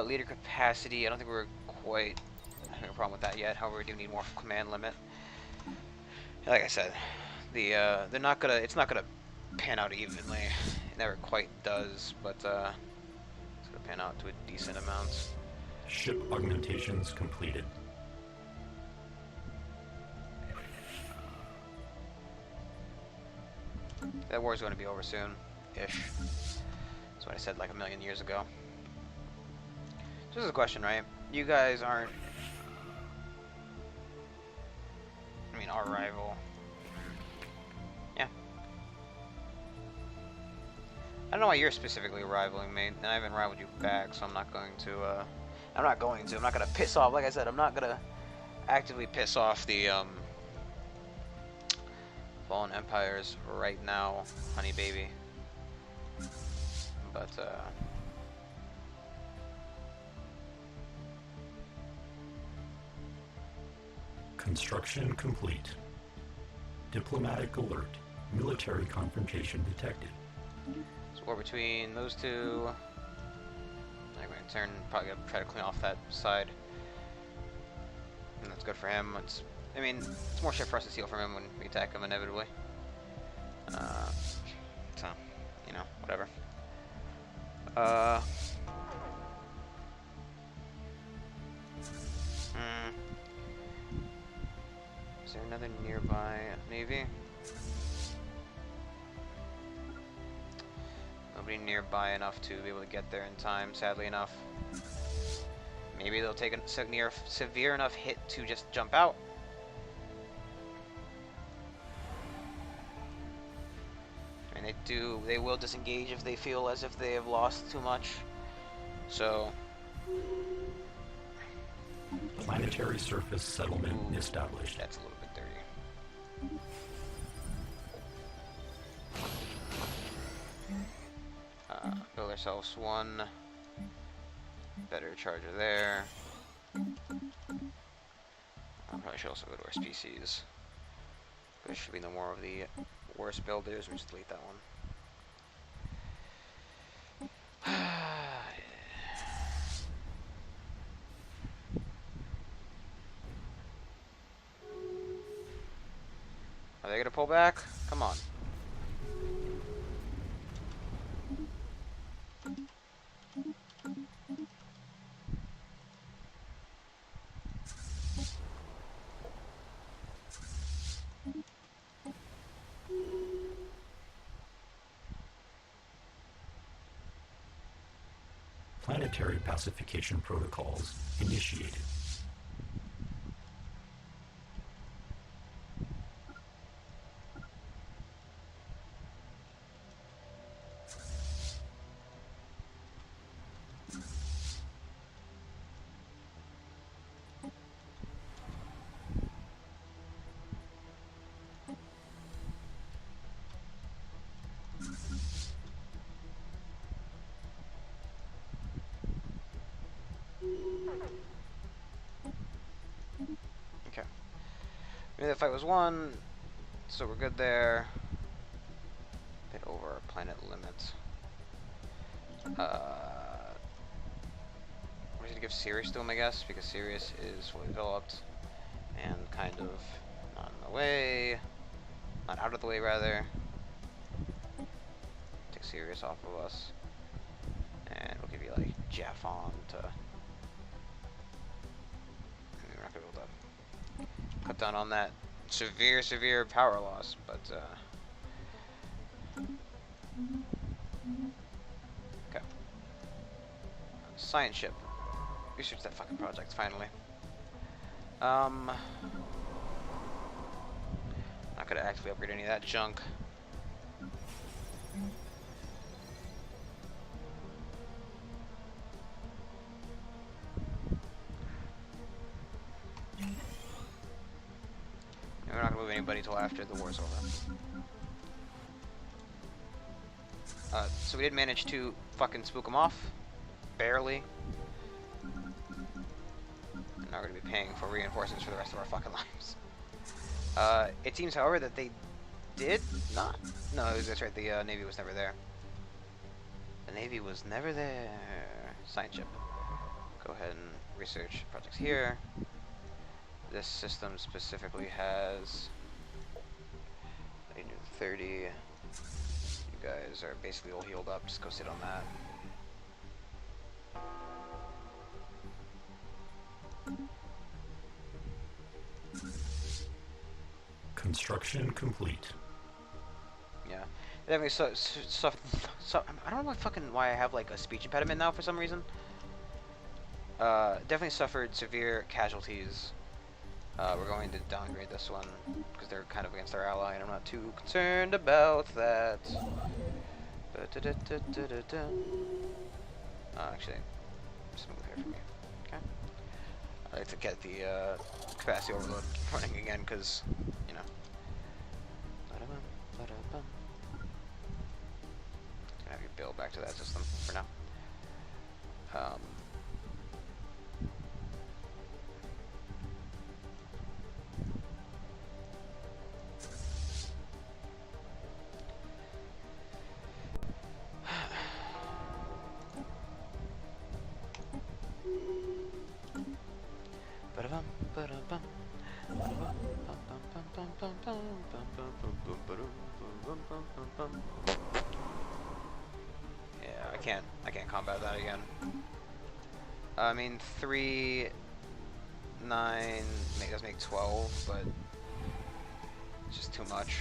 Leader capacity. I don't think we're quite having a problem with that yet. However, we do need more command limit. Like I said, they're not gonna. It's not gonna pan out evenly. It never quite does, but it's gonna pan out to a decent amount. Ship augmentations completed. That war is going to be over soon-ish. That's what I said like a million years ago. So this is a question, right? You guys aren't... I mean, our rival. Yeah. I don't know why you're specifically rivaling me, and I haven't rivaled you back, so I'm not going to, I'm not going to piss off, like I said, I'm not going to actively piss off the, Fallen Empires right now, honey baby. But Construction complete. Diplomatic alert. Military confrontation detected. so war between those two. I'm going to turn, probably gonna try to clean off that side. And that's good for him. I mean, it's more shit for us to steal from him when we attack him inevitably. So, you know, whatever. Is there another nearby navy? Nobody nearby enough to be able to get there in time, sadly enough. Maybe they'll take a severe enough hit to just jump out. I mean, they will disengage if they feel as if they have lost too much. So... Planetary surface settlement established. That's a little bit dirty. Build ourselves one better charger there. I probably should also go to our species. There should be no more of the worst builders. We just delete that one. Are they gonna pull back? Come on. Planetary pacification protocols initiated. Okay. Maybe the fight was won, so we're good there. Bit over our planet limit. We're gonna give Sirius to him, I guess, because Sirius is fully developed and kind of not in the way, not out of the way rather. Take Sirius off of us, and we'll give you like Jeff on to. We're not gonna be able to cut down on that severe power loss, but okay. Science ship. Research that fucking project finally. Not gonna actively upgrade any of that junk. We're not gonna move anybody till after the war's over. So we did manage to fucking spook them off. Barely. And now we're gonna be paying for reinforcements for the rest of our fucking lives. It seems, however, that they did not. No, that's right, the Navy was never there. The Navy was never there. Science ship. Go ahead and research projects here. This system specifically has 30. You guys are basically all healed up. Just go sit on that. Construction complete. Yeah, definitely. I don't know why I have like a speech impediment now for some reason. Definitely suffered severe casualties. We're going to downgrade this one because they're kind of against our ally, and I'm not too concerned about that. Actually, just move here for me. Okay. I like to get the capacity overload running again because, you know. Gonna have you go back to that system for now. Yeah, I can't combat that again. I mean, 3, 9 does make 12, but it's just too much.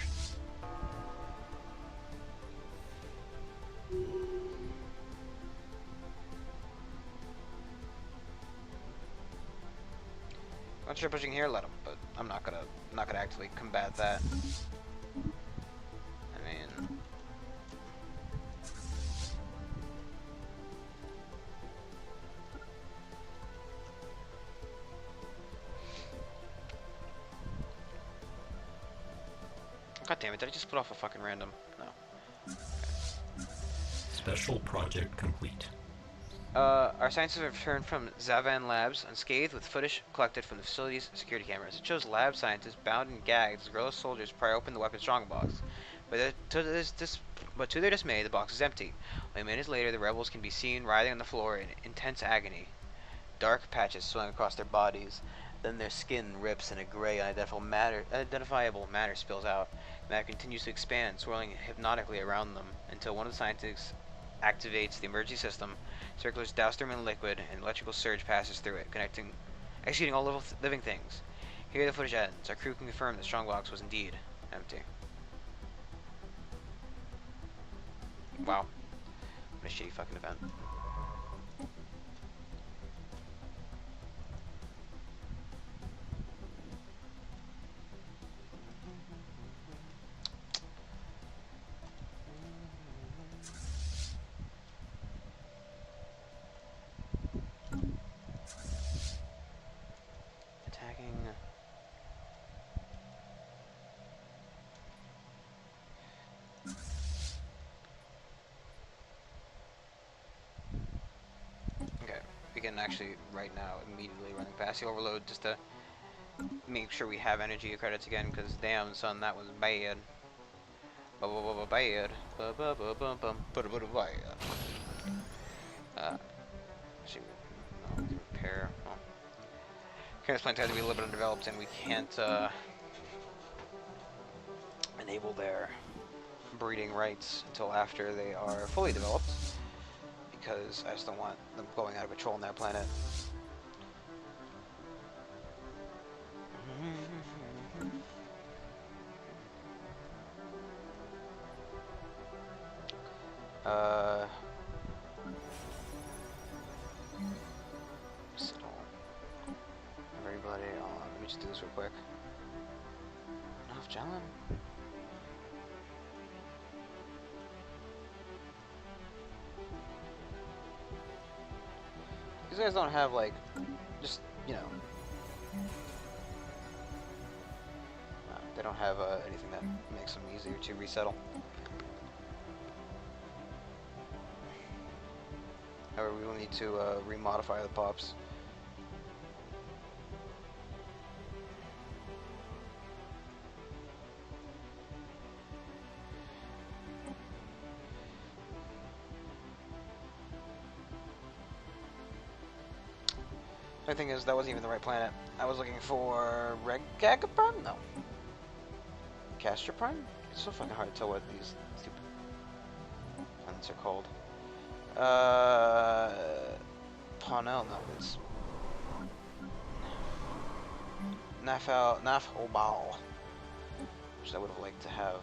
Once you're pushing here, let them. But I'm not gonna actively combat that. I mean, God damn it! Did I just put off a fucking random? No. Special project complete. Our scientists have returned from Zavan Labs unscathed with footage collected from the facility's security cameras. It shows lab scientists bound and gagged as guerrilla soldiers pry open the weapon strongbox. But to their dismay, the box is empty. Only minutes later, the rebels can be seen writhing on the floor in intense agony. Dark patches swing across their bodies. Then their skin rips and a gray, unidentifiable matter spills out. The matter continues to expand, swirling hypnotically around them until one of the scientists activates the emergency system. Circulars douse them in liquid, and an electrical surge passes through it, executing all living things. Here the footage ends. Our crew can confirm that Strongbox was indeed empty. Wow. What a shitty fucking event. Actually, right now, immediately running past the overload just to make sure we have energy credits again, because damn, son, that was bad. Bad. Actually, no, we can repair. Oh. Current plants have to be a little bit undeveloped, and we can't enable their breeding rights until after they are fully developed. Because I just don't want them going out of control on that planet. Settle everybody on. Let me just do this real quick. Enough, Jalen. These guys don't have, like, just, you know, they don't have anything that makes them easier to resettle. However, we will need to remodify the pops. The thing is, that wasn't even the right planet. I was looking for Regaga Prime? No. Castor Prime? It's so fucking hard to tell what these stupid planets are called. Parnell? No, it's Nafobal, which I would have liked to have.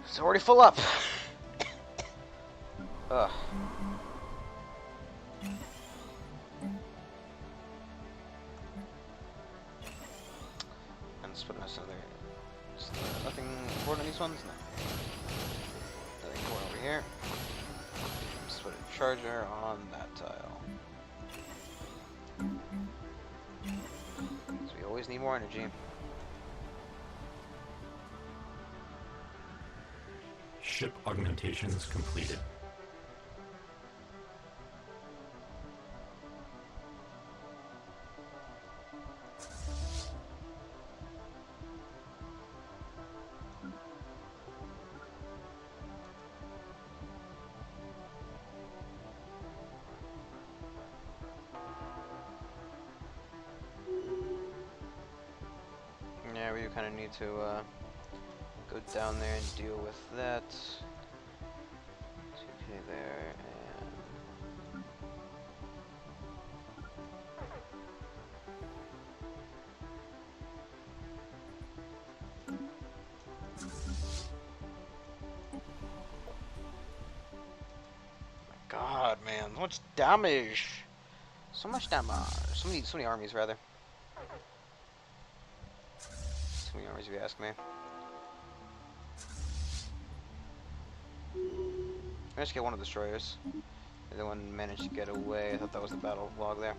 It's already full up. Ugh. And let's put another. Nothing important on these ones? No. Nothing important over here. Let's put a charger on that tile. always need more energy. Ship augmentations completed. Yeah, we kind of need to go down there and deal with that. 2K there, and God, man, so much damage. So much damage. So many armies, rather. So many armies, if you ask me. I managed to get one of the destroyers. The other one managed to get away. I thought that was the battle log there.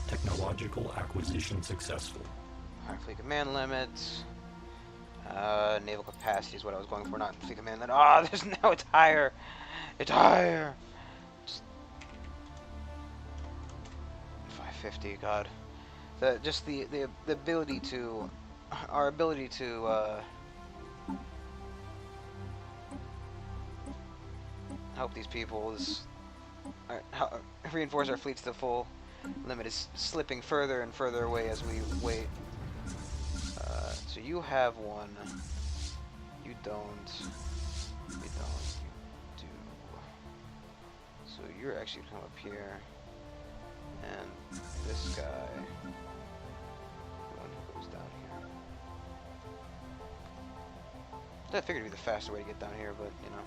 Technological acquisition successful. Alright, fleet command limits. Naval capacity is what I was going for, not fleet command limit. Ah, there's now it's higher. It's higher. Just 550. God. The ability to, our ability to help these people is reinforce our fleets to full limit is slipping further and further away as we wait. So you have one. You don't. You don't. You do. So you're actually come up here, and this guy. One who goes down here. I figured it'd be the faster way to get down here, but you know.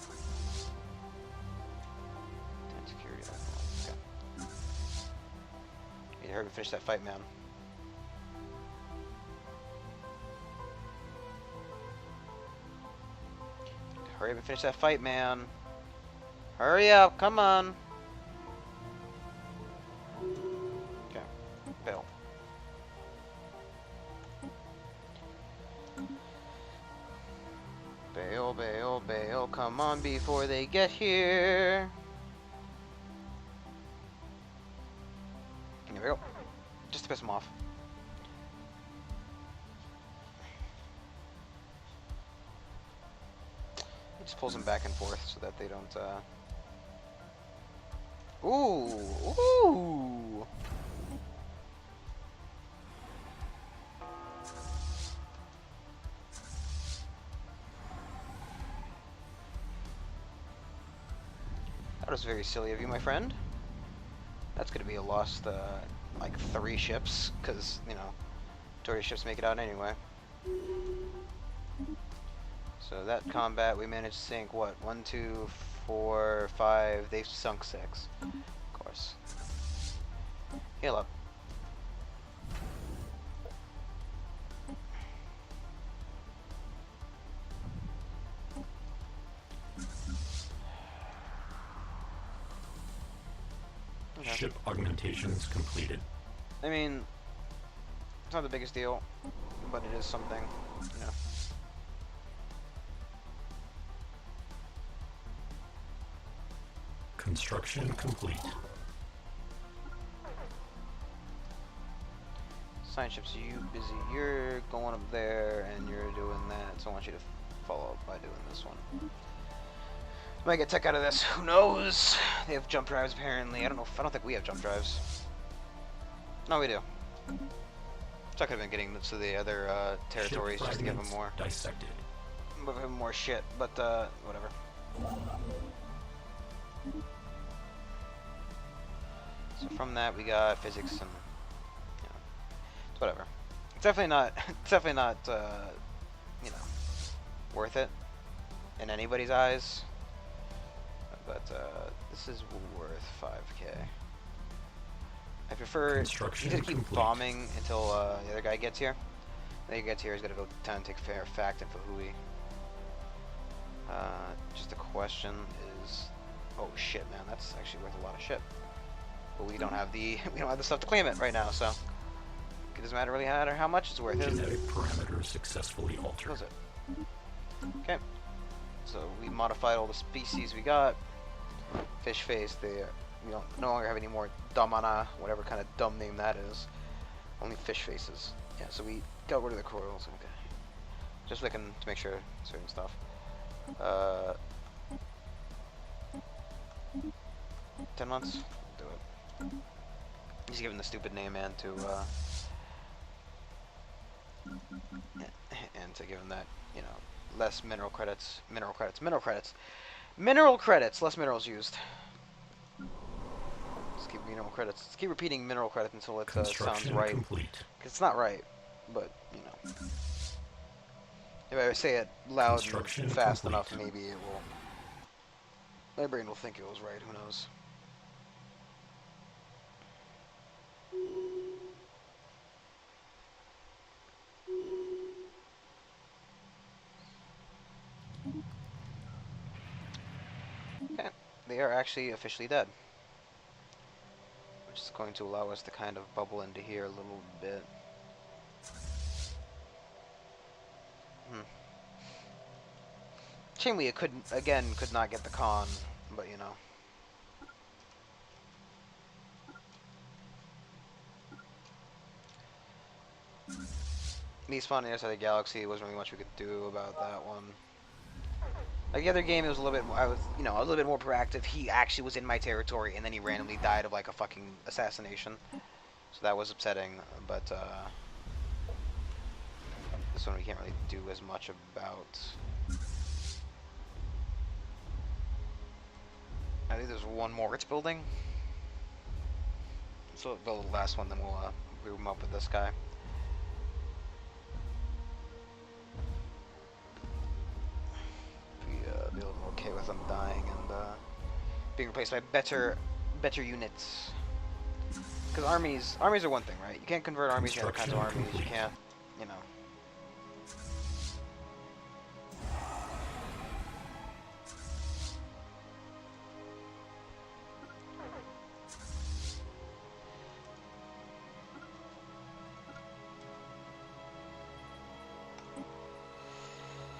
10 security. Okay. You hurry and finish that fight, man. Hurry up and finish that fight, man. Hurry up, come on. Okay, bail. Bail, bail, bail, come on before they get here. There we go. Just to piss them off. It just pulls them back and forth so that they don't, Ooh! Ooh! That was very silly of you, my friend. That's gonna be a lost, like 3 ships, because, you know, majority of ships make it out anyway. So that combat, we managed to sink, what, 1, 2, 4, 5, they've sunk 6. Of course. Heal up. Okay. Ship augmentations completed. I mean, it's not the biggest deal, but it is something, you know. Construction complete. Science ships, you busy. You're going up there and you're doing that, so I want you to follow up by doing this one. Might get tech out of this. Who knows? They have jump drives apparently. I don't know. I don't think we have jump drives. No, we do. So I could have been getting to the other territories just to give them more. Dissected. Give them more shit, but whatever. So from that we got physics and you know, it's whatever. It's definitely not. It's definitely not. You know, worth it in anybody's eyes. But this is worth 5K. I prefer you just keep bombing until the other guy gets here. Then he gets here, he's gonna go down and take fair fact and Fahui. Just question is, oh shit, man, that's actually worth a lot of shit. But we don't have the stuff to claim it right now, so it doesn't really matter how much it's worth. Genetic parameters successfully altered. Close it. Okay. So we modified all the species we got. Fish face. We don't no longer have any more Damana, whatever kind of dumb name that is. Only fish faces. Yeah. So we got rid of the coils. Okay. Just looking to make sure certain stuff. 10 months. Do it. He's giving the stupid name and to and to give him that, you know, less mineral credits, less minerals used. Let's keep mineral credits. Let's keep repeating mineral credits until it sounds right. Complete. 'Cause it's not right, but you know, if I say it loud and fast enough, maybe it will. My brain will think it was right. Who knows? Okay, they are actually officially dead, which is going to allow us to kind of bubble into here a little bit. Shame we could not get the con, but you know. Me spawning on the other side of the galaxy wasn't really much we could do about that one. Like the other game, it was a little bit. I was, you know, a little bit more proactive. He actually was in my territory, and then he randomly died of like a fucking assassination. So that was upsetting. But this one we can't really do as much about. I think there's one more it's building. So we'll build the last one, then we'll group him up with this guy. Be okay with them dying and being replaced by better units. Because armies are one thing, right? You can't convert armies to other kinds of armies. You can't, you know.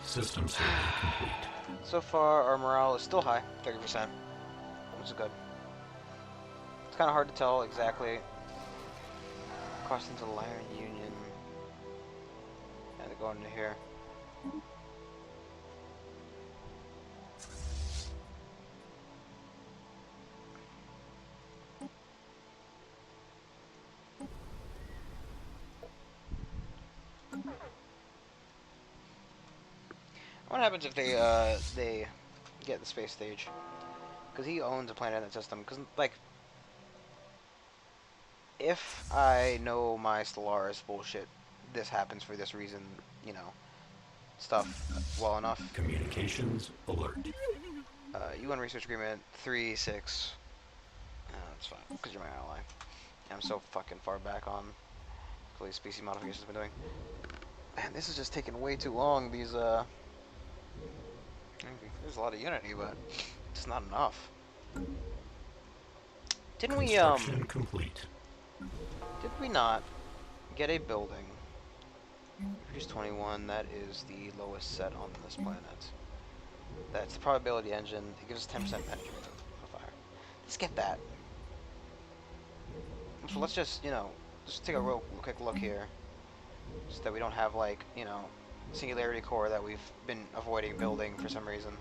System survey complete. So far, our morale is still high, 30%, which is good. It's kind of hard to tell exactly. Crossing to the Iron Union. And go into here. What happens if they get the space stage? Because he owns a planet in that system. Because like, if I know my Stellaris bullshit, this happens for this reason, you know, stuff well enough. Communications alert. UN research agreement 3-6. That's fine because you're my ally. I'm so fucking far back on the species modifications I've been doing. Man, this is just taking way too long. These there's a lot of unity, but it's not enough. Didn't we complete. Did we not get a building? Produce 21. That is the lowest set on this planet. That's the probability engine. It gives us 10% penetrate of fire. Let's get that. So let's just, you know, just take a real quick look here, so that we don't have like, you know, singularity core that we've been avoiding building for some reason.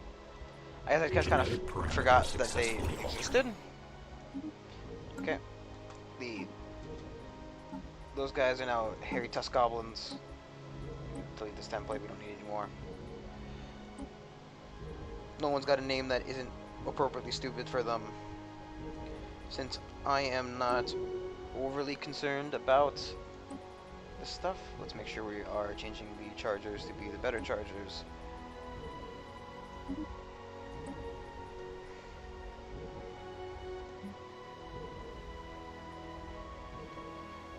I guess I just kind of forgot that they existed. Okay. Those guys are now hairy tusk goblins. Delete this template, we don't need it anymore. No one's got a name that isn't appropriately stupid for them. Since I am not overly concerned about this stuff, let's make sure we are changing the chargers to be the better chargers.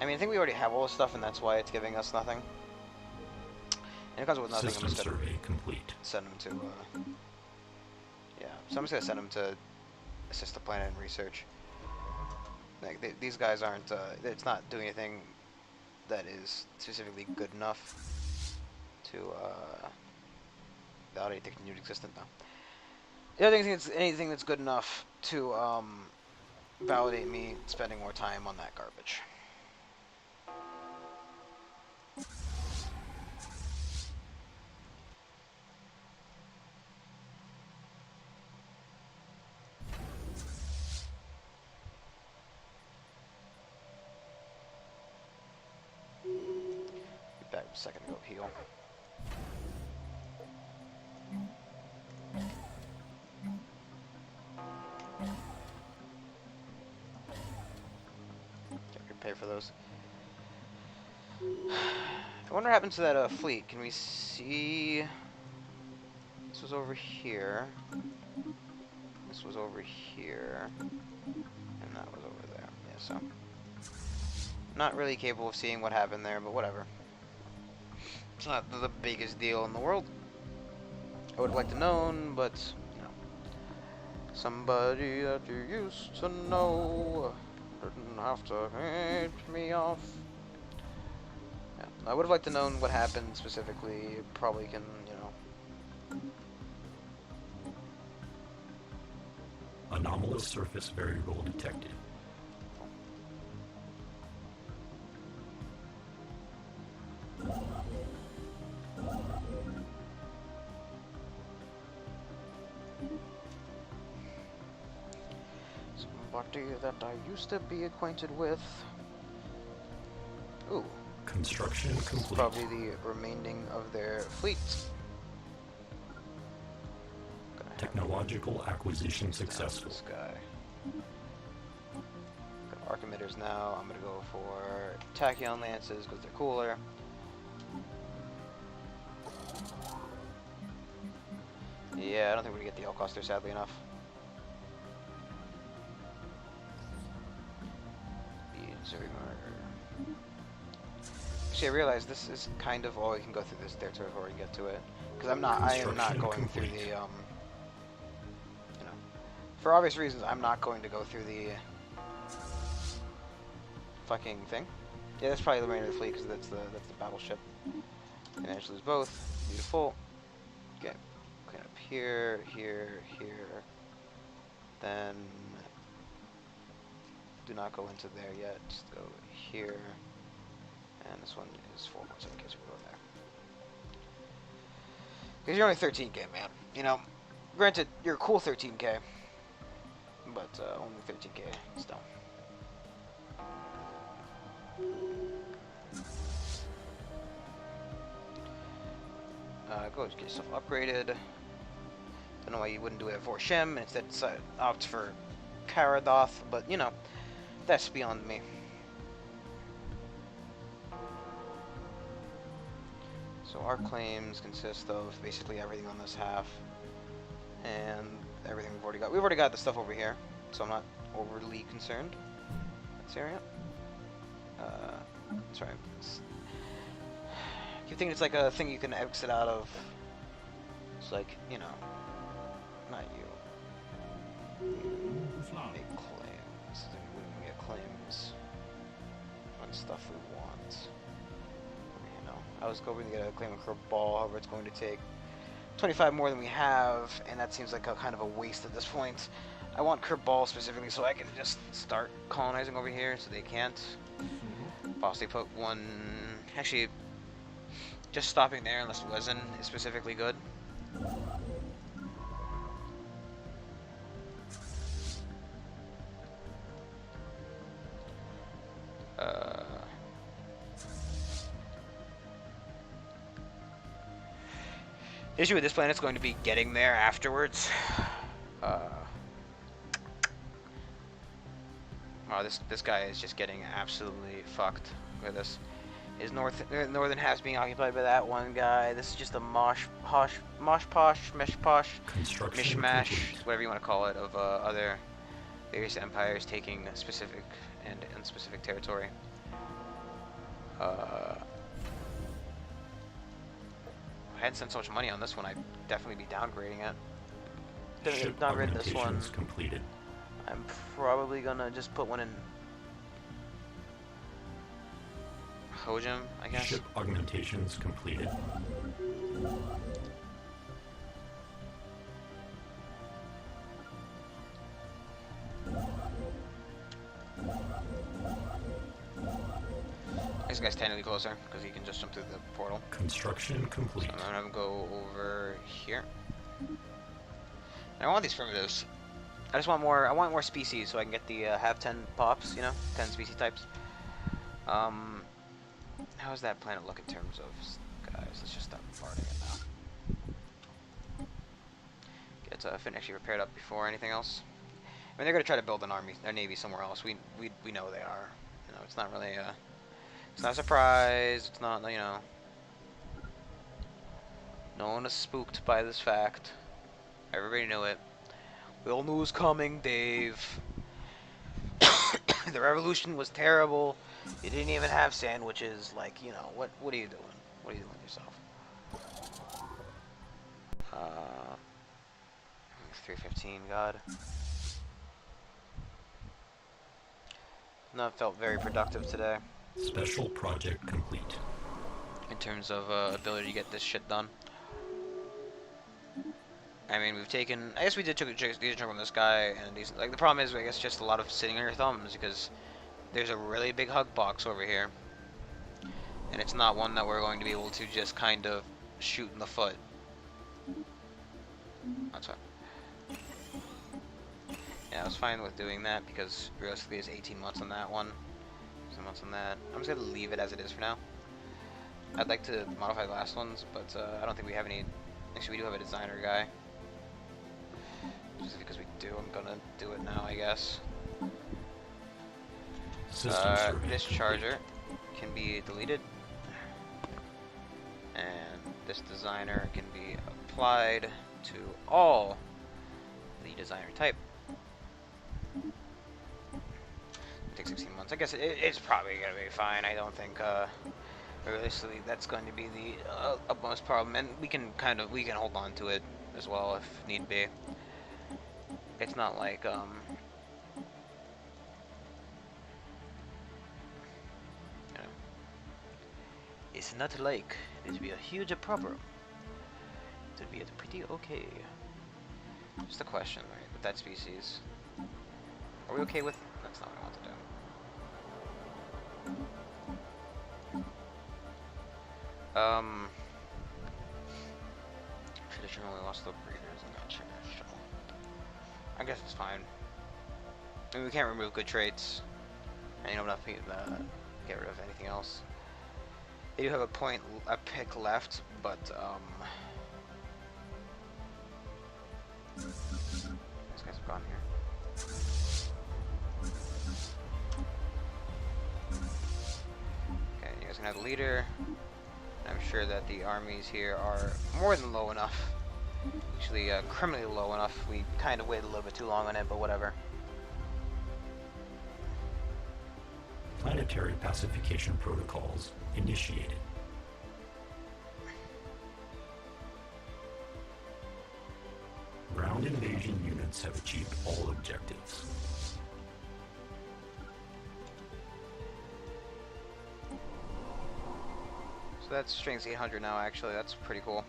I mean, I think we already have all this stuff, and that's why it's giving us nothing. And it comes with nothing. System survey complete. Send them to, yeah, So I'm just gonna send him to assist the planet in research. Like these guys aren't. It's not doing anything that is specifically good enough to validate the continued existence now. The other thing is anything that's good enough to validate me spending more time on that garbage. Be back in a second to go heal. Can't pay for those. I wonder what happens to that fleet. Can we see? This was over here. This was over here. And that was over there. Yeah, so. Not really capable of seeing what happened there, but whatever. It's not the biggest deal in the world. I would have liked to known, but, you know. Somebody that you used to know didn't have to hate me off. Yeah, I would have liked to known what happened specifically. Probably can, you know. Anomalous surface variable detected. Somebody that I used to be acquainted with. Ooh. Construction complete. Probably the remaining of their fleet. Technological acquisition successful. This guy. Got arc emitters now. I'm gonna go for tachyon lances because they're cooler. Yeah, I don't think we're gonna get the L cluster, sadly enough. Actually, I realize this is kind of all we can go through this territory before we get to it, because I am not going through the you know, for obvious reasons, I'm not going to go through the fucking thing. Yeah, that's probably the remainder of the fleet because that's the battleship. Managed to lose both. Beautiful. Okay, clean up here, here, here. Then do not go into there yet. Just go here. And this one is 4 points in case we go there. Because you're only 13k, man. You know, granted, you're a cool 13k, but only 13k still. Go get yourself upgraded. Don't know why you wouldn't do it for Shem and instead opt for Karadoth, but you know, that's beyond me. So our claims consist of basically everything on this half and everything we've already got. We've already got the stuff over here, so I'm not overly concerned. This area. Sorry. You think it's like a thing you can exit out of? It's like, you know, not you. Make claims. Then we can get claims on stuff we want. You know, I was hoping to get a claim of Kerbal, however it's going to take 25 more than we have, and that seems like a kind of a waste at this point. I want Kerbal specifically so I can just start colonizing over here, so they can't. Possibly put one. Actually, just stopping there, unless Wezen is specifically good. The issue with this planet's going to be getting there afterwards. Wow, this guy is just getting absolutely fucked. Look at this. His northern half's being occupied by that one guy. This is just a mishmash, whatever you want to call it, of other various empires taking specific and unspecific territory. If I hadn't spent so much money on this one, I'd definitely be downgrading it. Ship not rid this one. augmentations completed. I'm probably gonna just put one in Hojim, I guess. Ship augmentations completed. This guy's technically closer because he can just jump through the portal. Construction complete. So I'm gonna have him go over here. And I want these primitives. I just want more. I want more species so I can get the have 10 pops. You know, 10 species types. How does that planet look in terms of guys? Let's just stop farting it now. Get actually prepared up before anything else. I mean, they're gonna try to build an army, their navy somewhere else. We know they are. You know, it's not really it's not a surprise. It's not, you know. No one is spooked by this fact. Everybody knew it. We all knew it was coming, Dave. The revolution was terrible. You didn't even have sandwiches. Like, you know, what are you doing? What are you doing with yourself? 315, God. Not felt very productive today. Special project complete. In terms of ability to get this shit done. I mean, we've taken. I guess we did take a decent chunk on this guy, and decent. Like the problem is, I guess, just a lot of sitting on your thumbs because there's a really big hug box over here, and it's not one that we're going to be able to just kind of shoot in the foot. That's fine. Yeah, I was fine with doing that because realistically, it's 18 months on that one, 10 months on that. I'm just gonna leave it as it is for now. I'd like to modify the last ones, but I don't think we have any. Actually, we do have a designer guy. Just because we do, I'm gonna do it now, I guess. This charger can be deleted, and this designer can be applied to all the designer type. It takes 16 months. I guess it's probably gonna be fine. I don't think realistically that's going to be the utmost problem, and we can hold on to it as well if need be. It's not like you know, it's not like it would be a huge problem. It would be pretty okay. Just a question, right? With that species, are we okay with? That's not what I want to do. Traditionally lost the breeders and got traditional. I guess it's fine. I mean, we can't remove good traits. And you know, nothing get rid of anything else. They do have a pick left, but these guys have gone here. Okay, you guys can have the leader. I'm sure that the armies here are more than low enough. Actually, criminally low enough. We kind of waited a little bit too long on it, but whatever. Planetary pacification protocols initiated. Ground invasion units have achieved all objectives. So that's strength 800 now, actually. That's pretty cool.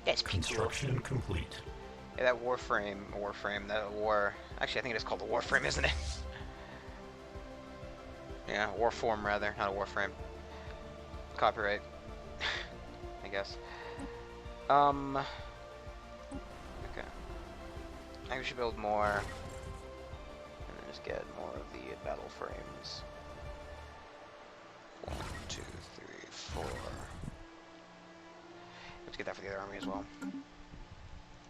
That's pretty Construction cool. complete. Yeah, that that war... Actually, I think it is called a warframe, isn't it? Yeah, warform, rather, not a warframe. Copyright. I guess. Okay. I think we should build more. And then just get more of the battle frames. 1, 2, 3, 4. Let's get that for the other army as well.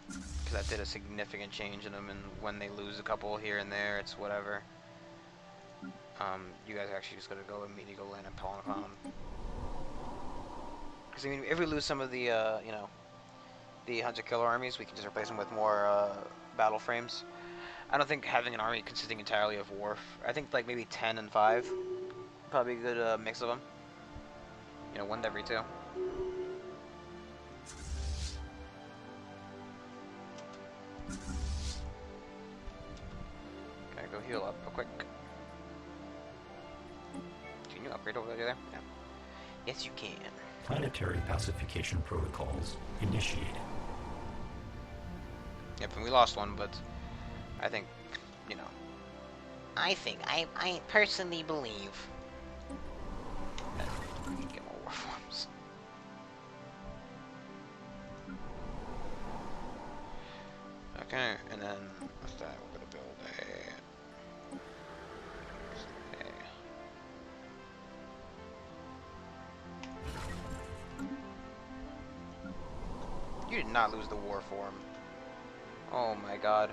Because that did a significant change in them, and when they lose a couple here and there, it's whatever. You guys are actually just gonna go immediately go land and pawn upon them. Because I mean, if we lose some of the, you know, the hunter killer armies, we can just replace them with more battle frames. I don't think having an army consisting entirely of I think like maybe 10 and 5, probably a good mix of them. You know, 1 to every 2. heal up real quick. Can you upgrade over there? Yeah. Yes, you can. Planetary pacification protocols initiated. Yep, and we lost one, but I think, you know. I personally believe that we can get more war forms. Okay, and then with that, we're gonna build You did not lose the war form. Oh my god.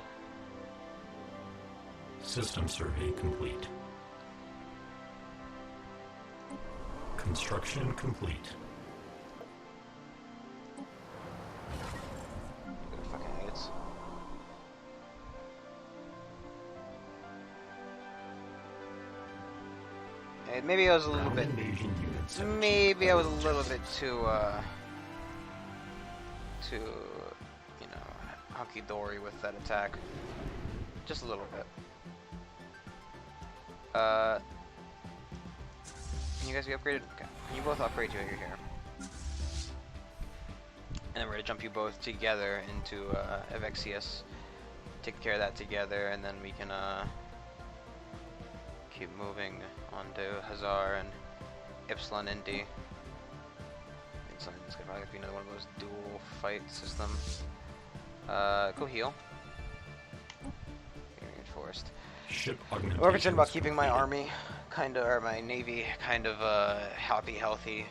System survey complete. Construction complete. You fucking idiots. And maybe I was a little bit. Maybe I was a little bit too, you know, hunky-dory with that attack. Just a little bit. Can you guys be upgraded? Okay. Can you both upgrade to here? And then we're gonna jump you both together into Evexius. Take care of that together, and then we can keep moving onto Hazar and Ypsilon Indy. It's gonna probably be another one of those dual fight systems. Go heal. Reinforced. Ship We're concerned about keeping my army or my navy kind of healthy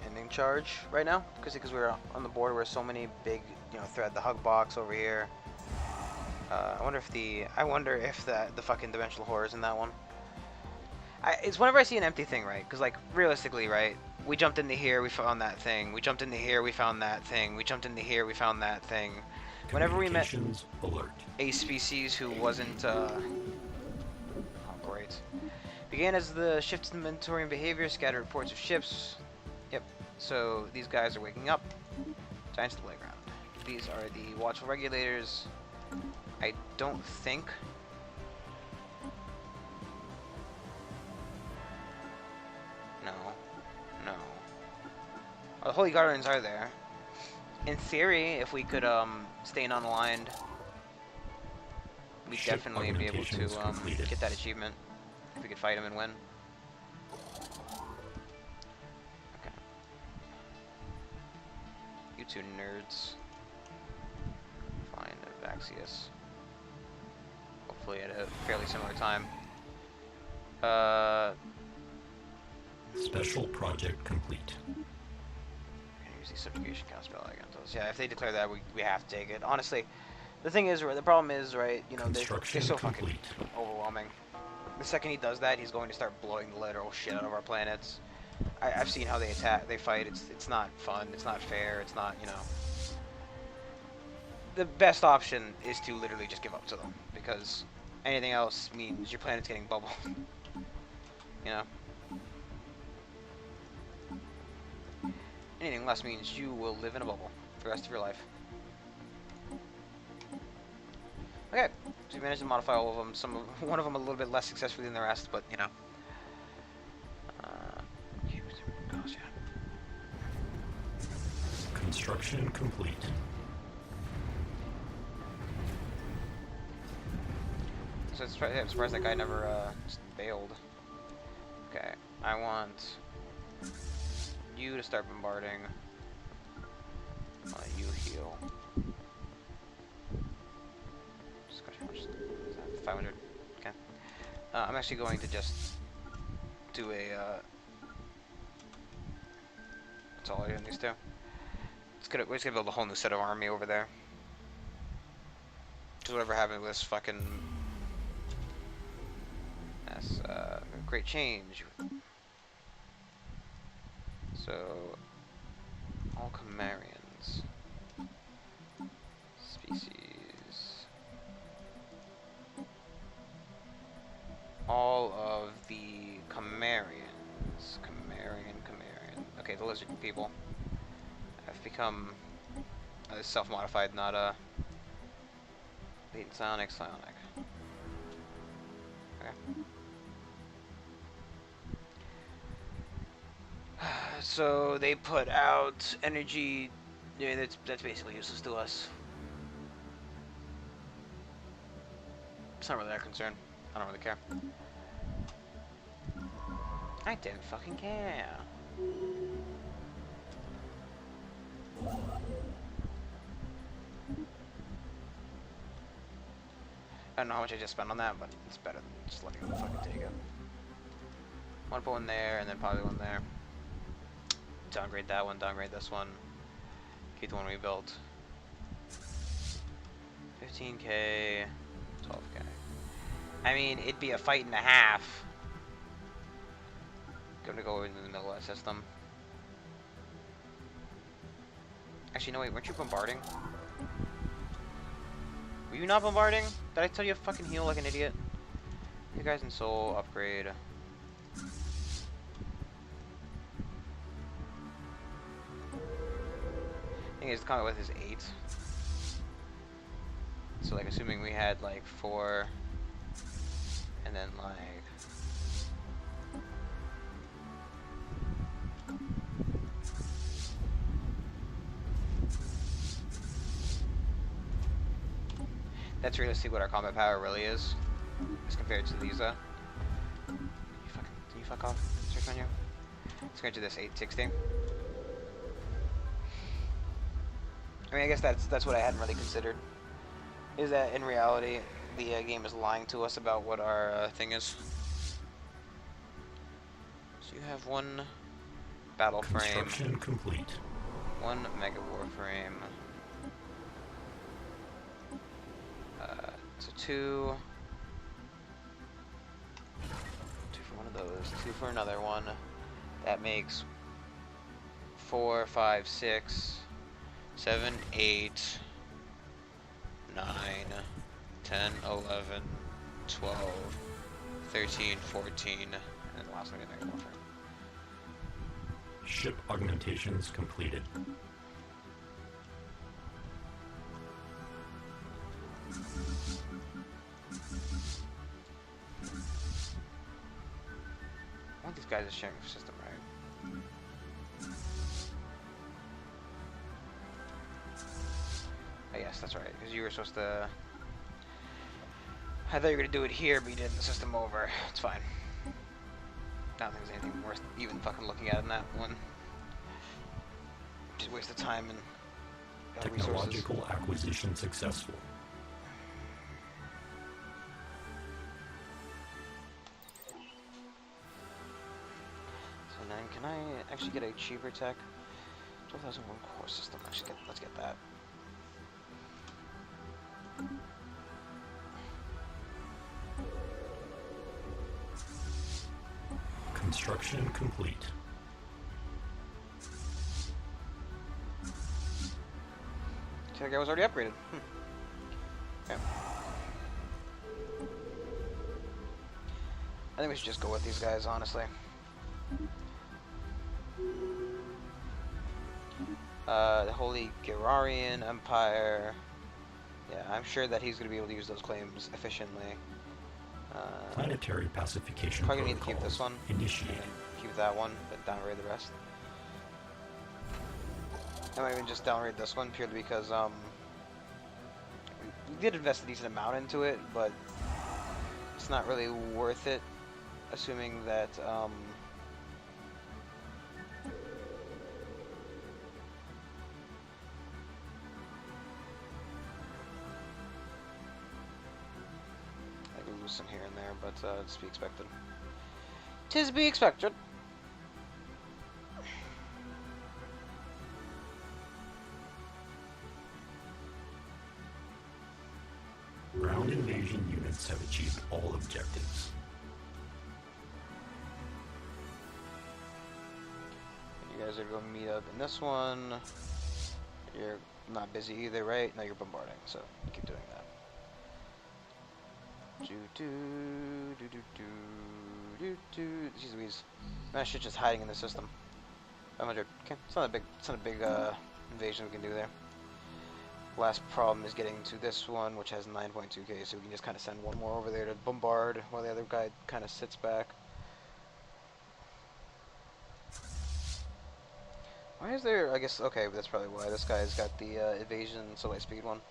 and in charge right now, because we're on the border with so many big, you know, threat. The hug box over here. I wonder if the fucking dimensional horror is in that one. It's whenever I see an empty thing, right? Because like realistically, right? We jumped into here, we found that thing. We jumped into here, we found that thing. We jumped into here, we found that thing. Whenever we met a species who wasn't, oh great. Began as the shifts in inventory and behavior, scattered reports of ships. Yep. So these guys are waking up. Giants to the playground. These are the watchful regulators. I don't think. No. Oh, the Holy Guardians are there. In theory, if we could stay non-aligned, we'd definitely be able to get that achievement. If we could fight him and win. Okay. You two nerds. Find Evexius. Hopefully at a fairly similar time. Special project complete. Use the subjugation counter spell against us. Yeah, if they declare that, we have to take it. Honestly, the thing is, the problem is, right, you know, they're so fucking overwhelming. The second he does that, he's going to start blowing the literal shit out of our planets. I've seen how they fight. It's not fun. It's not fair. It's not, you know. The best option is to literally just give up to them, because anything else means your planet's getting bubbled. You know. Anything less means you will live in a bubble for the rest of your life. Okay, so we managed to modify all of them. One of them a little bit less successfully than the rest, but you know. Gosh, yeah. Construction complete. So I'm surprised that guy never just bailed. Okay, I want you to start bombarding. You heal. How much is that? 500. Okay. I'm actually going to just do a. That's all I do in these two. We're just gonna build a whole new set of army over there. Because whatever happened with this fucking. That's a great change. So, all Chimerians. Species. All of the Chimerians. Chimerian. Okay, the lizard people have become self-modified, not latent psionic. Okay. So they put out energy. Yeah, that's basically useless to us. It's not really our concern. I don't really care. I don't fucking care. I don't know how much I just spent on that, but it's better than just letting them fucking take it. One put one there, and then probably one there. Downgrade that one, downgrade this one. Keep the one we built. 15k, 12k. I mean, it'd be a fight and a half. Gonna go into the middle of that system. Actually, no, wait, weren't you bombarding? Were you not bombarding? Did I tell you to fucking heal like an idiot? You guys in Soul, upgrade. Thing is, the combat width is 8. So, like, assuming we had, like, 4, and then, like... That's realistically what our combat power really is, as compared to these, Can you fuck off? Search menu. Let's go to this 860. I mean, I guess that's what I hadn't really considered. Is that in reality, the game is lying to us about what our thing is. So you have one battle frame. Construction complete. One mega war frame. So two for one of those, 2 for another one. That makes 4, 5, 6, 7, 8, 9, 10, 11, 12, 13, 14, and the last one is mega war frame. Ship augmentations completed. I want these guys to sharing the system, right? Oh, yes, that's right. Because you were supposed to. I thought you were gonna do it here, but you did the system over. It's fine. I don't think there's anything worth even fucking looking at in that one. Just waste of time and resources. Technological acquisition successful. So then, can I actually get a cheaper tech? 12,001 core system. Actually, let's get that. Construction complete. That guy was already upgraded. Okay. I think we should just go with these guys, honestly. The Holy Gerarian Empire. Yeah, I'm sure that he's going to be able to use those claims efficiently. Planetary pacification Probably going to need to keep this one. initiated. Keep that one, but downgrade the rest. I might even just downgrade this one purely because we did invest a decent amount into it, but it's not really worth it, assuming that I could lose some here and there, but it's to be expected. 'Tis to be expected. Ground invasion units have achieved all objectives. You guys are going to meet up in this one. You're not busy either, right? No, you're bombarding, so keep doing that. Jeez Louise. That shit's just hiding in the system. 500. Okay, it's not a big invasion we can do there. Last problem is getting to this one, which has 9.2k, so we can just kind of send one more over there to bombard while the other guy kind of sits back. Why is there, I guess, okay, that's probably why. This guy's got the evasion, so light speed one.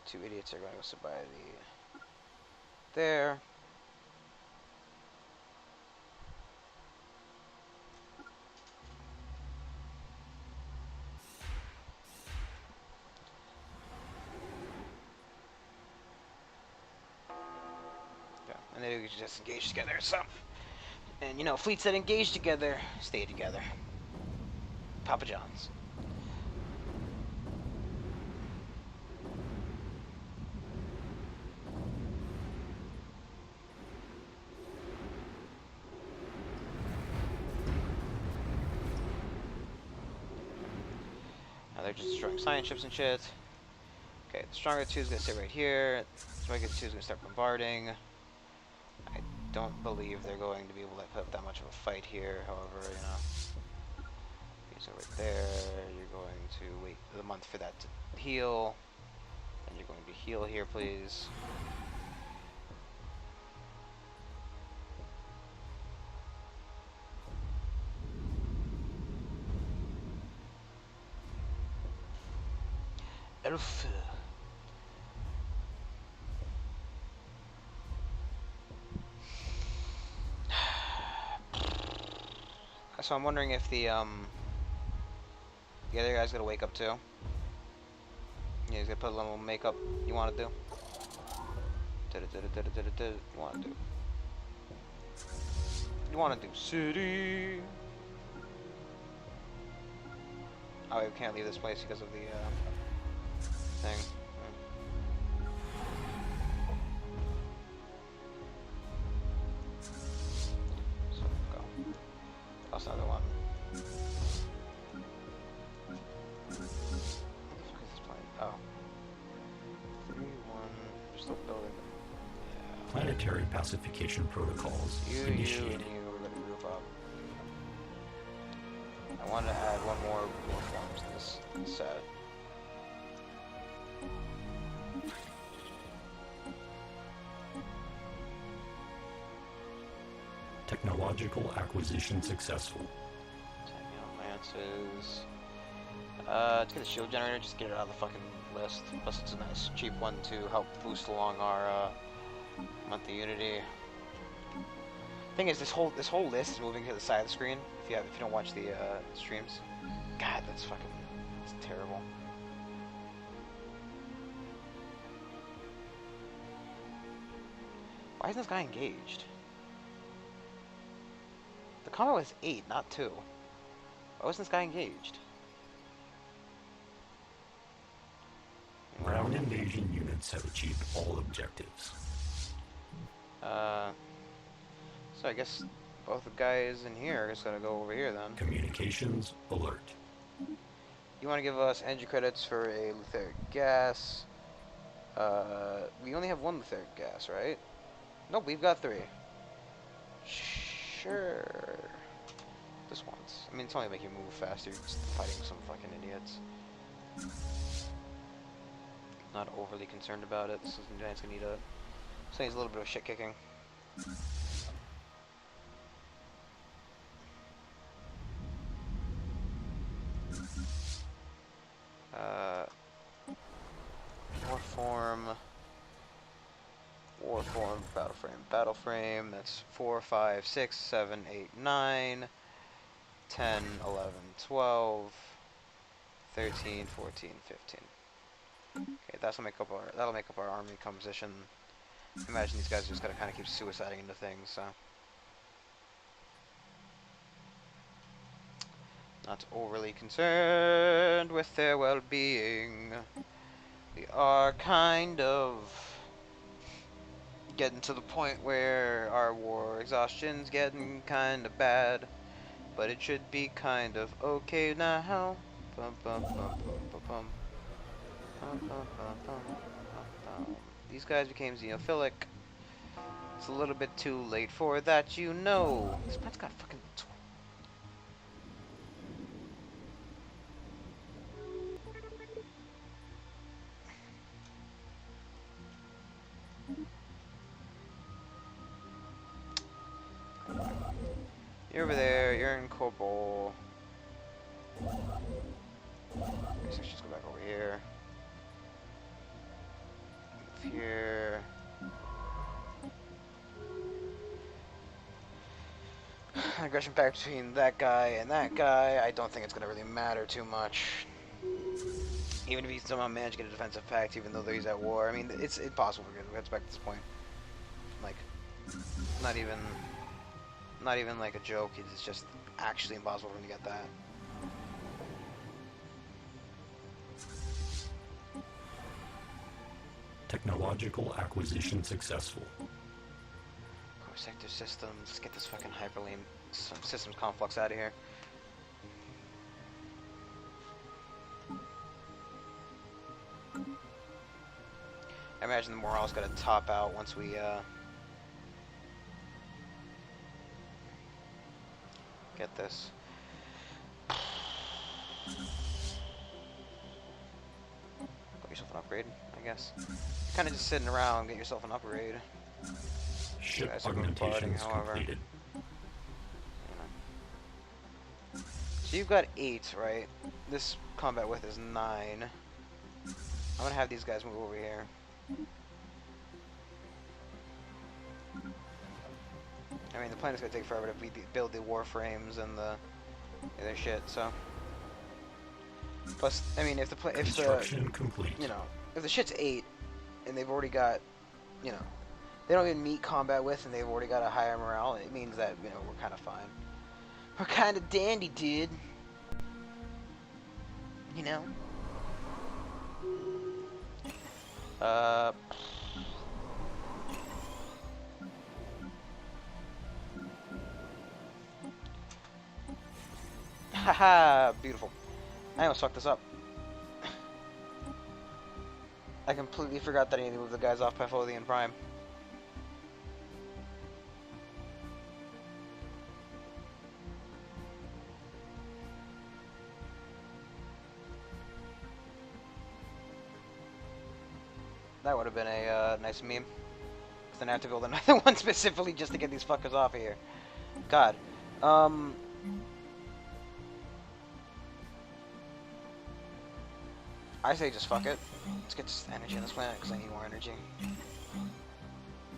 Two idiots are going to go sit by the... there. Yeah, and they just engage together, so... And, you know, fleets that engage together, stay together. Papa John's. Now they're just destroying science ships and shit. Okay, the stronger 2 is going to sit right here. The weaker 2 is going to start bombarding. I don't believe they're going to be able to put up that much of a fight here, however, you know. So right there, you're going to wait a month for that to heal. And you're going to heal here, please. Elf. So I'm wondering if the other guy's gonna wake up too. Yeah, he's gonna put a little makeup. You want to do? You want to do? You want to do city? Oh, we can't leave this place because of the thing. So go. That's another one. What the fuck is this plane? Oh. 3-1. We're still building. Yeah. Planetary pacification protocols initiated. You, we're gonna group up. I want to add one more forms to this set. Technological acquisition successful. Lances. Let's get the shield generator, just get it out of the fucking list. Plus it's a nice cheap one to help boost along our month of Unity. Thing is, this whole list is moving to the side of the screen. If you don't watch the streams, God, that's terrible. Why isn't this guy engaged? The combo is 8, not 2. Why wasn't this guy engaged? Ground invasion units have achieved all objectives. So I guess both the guys in here are just gonna go over here then. Communications alert. You want to give us energy credits for a Lutheric gas? We only have 1 Lutheric gas, right? Nope, we've got 3. Sure. This once. I mean, it's only make you move faster. You're just fighting some fucking idiots. Not overly concerned about it. This is gonna need a little bit of shit kicking. Warform, battle frame, that's 4, 5, 6, 7, 8, 9, 10, 11, 12, 13, 14, 15. Okay, that'll make up our army composition. Imagine these guys are just gonna kind of keep suiciding into things, so. Not overly concerned with their well-being. We are kind of getting to the point where our war exhaustion's getting kind of bad, but it should be kind of okay now. Bum, bum, bum, bum, bum, bum. Bum, bum, bum, bum, bum, bum. These guys became xenophilic. It's a little bit too late for that, you know. This man's got fucking You're over there. You're in Corporal. Let's just go back over here. Move here. Aggression back between that guy and that guy. I don't think it's going to really matter too much. Even if he somehow managed to get a defensive pact, even though he's at war. I mean, it's impossible for him to get back to this point. Like, not even like a joke. It's just actually impossible for him to get that. Technological acquisition successful. Core sector systems. Let's get this fucking hyperlane systems complex out of here. I imagine the morale's gonna top out once we get this. Got yourself an upgrade, I guess. You're kind of just sitting around, get yourself an upgrade. Ship augmentations completed. So you've got 8, right? This combat width is 9. I'm gonna have these guys move over here. I mean, the plan is gonna take forever to build the warframes and the other shit. So, plus, I mean, if the complete. You know, if the shit's 8 and they've already got, you know, they don't even meet combat width and they've already got a higher morale, it means that, you know, we're kind of fine. We're kind of dandy, dude. You know. Haha, beautiful. I almost fucked this up. I completely forgot that I need to move the guys off Pytholian Prime. That would have been a nice meme. Because then I have to build another one specifically just to get these fuckers off of here. God. I say just fuck it. Let's get this energy on this planet because I need more energy.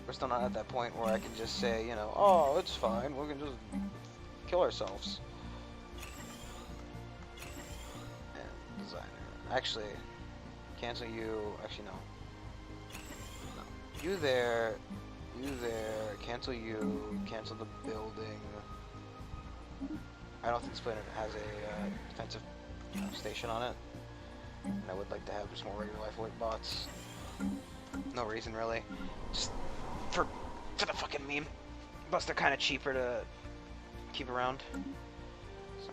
We're still not at that point where I can just say, you know, oh, it's fine. We can just kill ourselves. And designer. Actually, cancel you. Actually, no. You there, cancel you, cancel the building. I don't think this planet has a defensive station on it. And I would like to have just more regular life weight bots. No reason really. Just for the fucking meme. Plus they're kind of cheaper to keep around. So.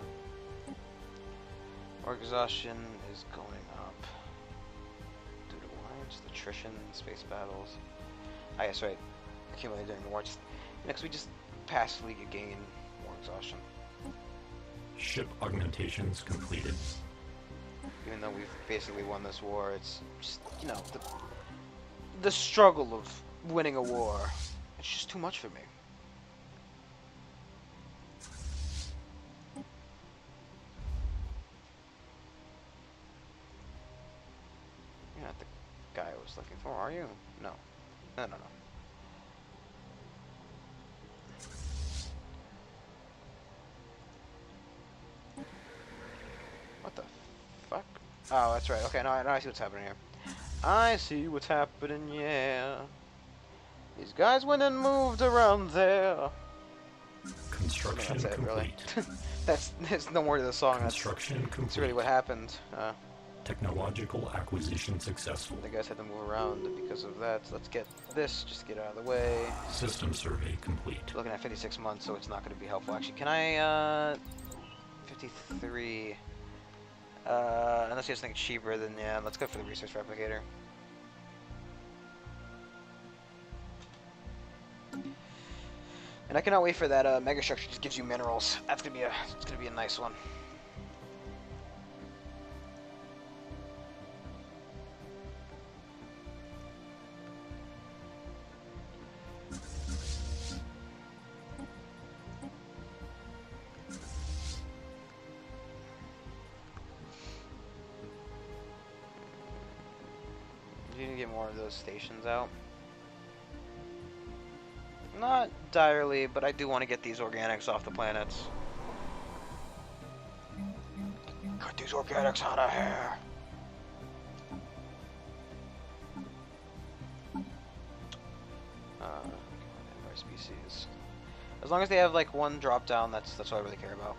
Our exhaustion is going up. Due to alliance, attrition, space battles. Ah, yes, right. Accumulated during the war. Next, we just passively gain more exhaustion. Ship augmentations completed. Even though we've basically won this war, it's just, you know, the struggle of winning a war. It's just too much for me. You're not the guy I was looking for, are you? No. No. What the fuck? Oh, that's right. Okay, now I see what's happening here. I see what's happening, yeah. These guys went and moved around there. Construction that's it, complete. Really. There's no more to the song. Construction complete. That's really what happened. Technological acquisition successful. The guys had to move around because of that. So let's get this, just get out of the way. System survey complete. Looking at 56 months, so it's not going to be helpful. Actually, can I, 53. Unless you just think cheaper, then yeah, let's go for the resource replicator. And I cannot wait for that mega structure. Just gives you minerals. That's gonna be a nice one. get more of those stations out. Not direly, but I do want to get these organics off the planets. Get these organics out of here! Empire species. As long as they have like one drop down, that's all I really care about.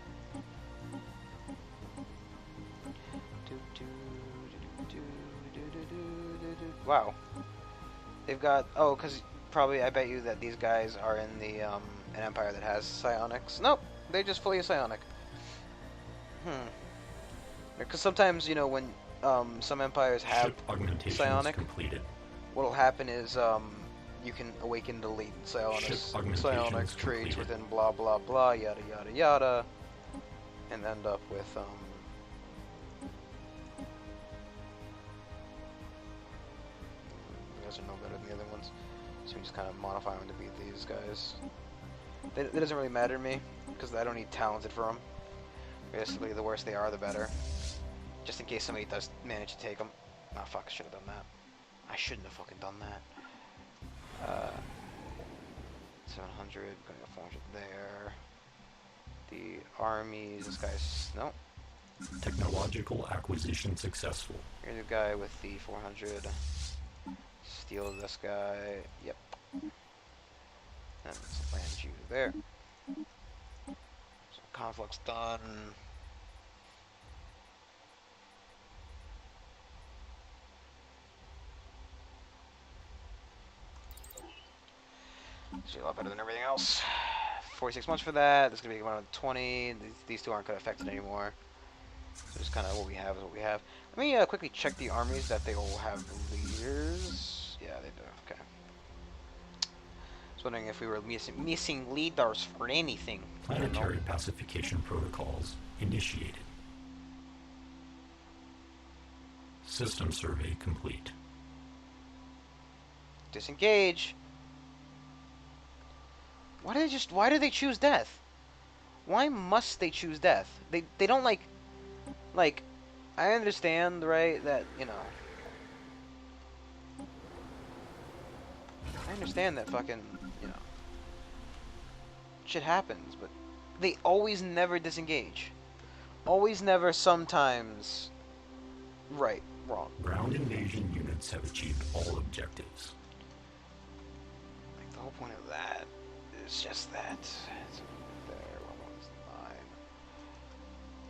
Wow. They've got, oh, because probably I bet you that these guys are in the an empire that has psionics. Nope, they're just fully psionic. Because sometimes, you know, when some empires have psionic, what'll happen is you can awaken the latent psionic traits within blah blah blah yada yada yada, and end up with you guys are no better than the other ones, so we just kind of modify them to beat these guys. That doesn't really matter to me because I don't need talented for them. Basically, the worse they are, the better. Just in case somebody does manage to take them. Ah, fuck, I should have done that. I shouldn't have fucking done that. 700, going to 400 there. The armies, this guy's, no. Technological acquisition successful. Here's the guy with the 400. Steal this guy, yep. And let's land you there. So conflict's done. So a lot better than everything else. 46 months for that. This is gonna be around 20. These two aren't gonna affect it anymore. So just kind of what we have is what we have. Let me quickly check the armies that they all have leaders. Yeah, they do. Okay. I was wondering if we were missing leaders for anything. Planetary pacification protocols initiated. System survey complete. Disengage. Why do they choose death? Why must they choose death? They don't like I understand, right, that, you know, I understand that fucking, you know, shit happens, but they always never disengage. Always never, sometimes right, wrong. Ground invasion units have achieved all objectives. Like, the whole point of that is just that. It's there,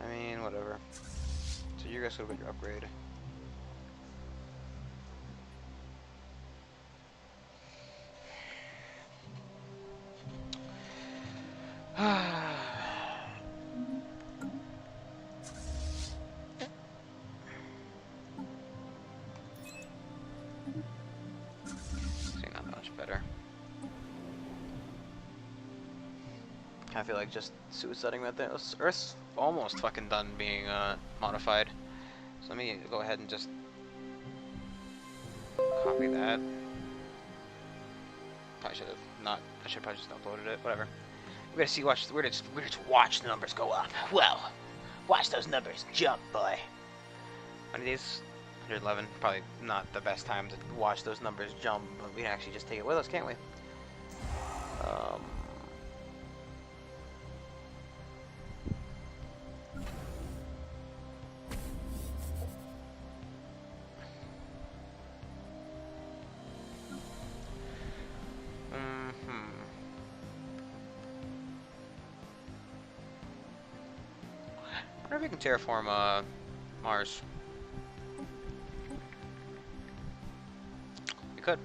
119. I mean, whatever. So you guys go get your upgrade. See, not much better. I feel like just suiciding that there. Earth's almost fucking done being modified. So let me go ahead and just copy that. Probably should have not. I should probably just uploaded it. Whatever. We're gonna see. We're just watch the numbers go up. Well, watch those numbers jump, boy. One of these, 111. Probably not the best time to watch those numbers jump, but we can actually just take it with us, can't we? I wonder if we can terraform Mars. We could.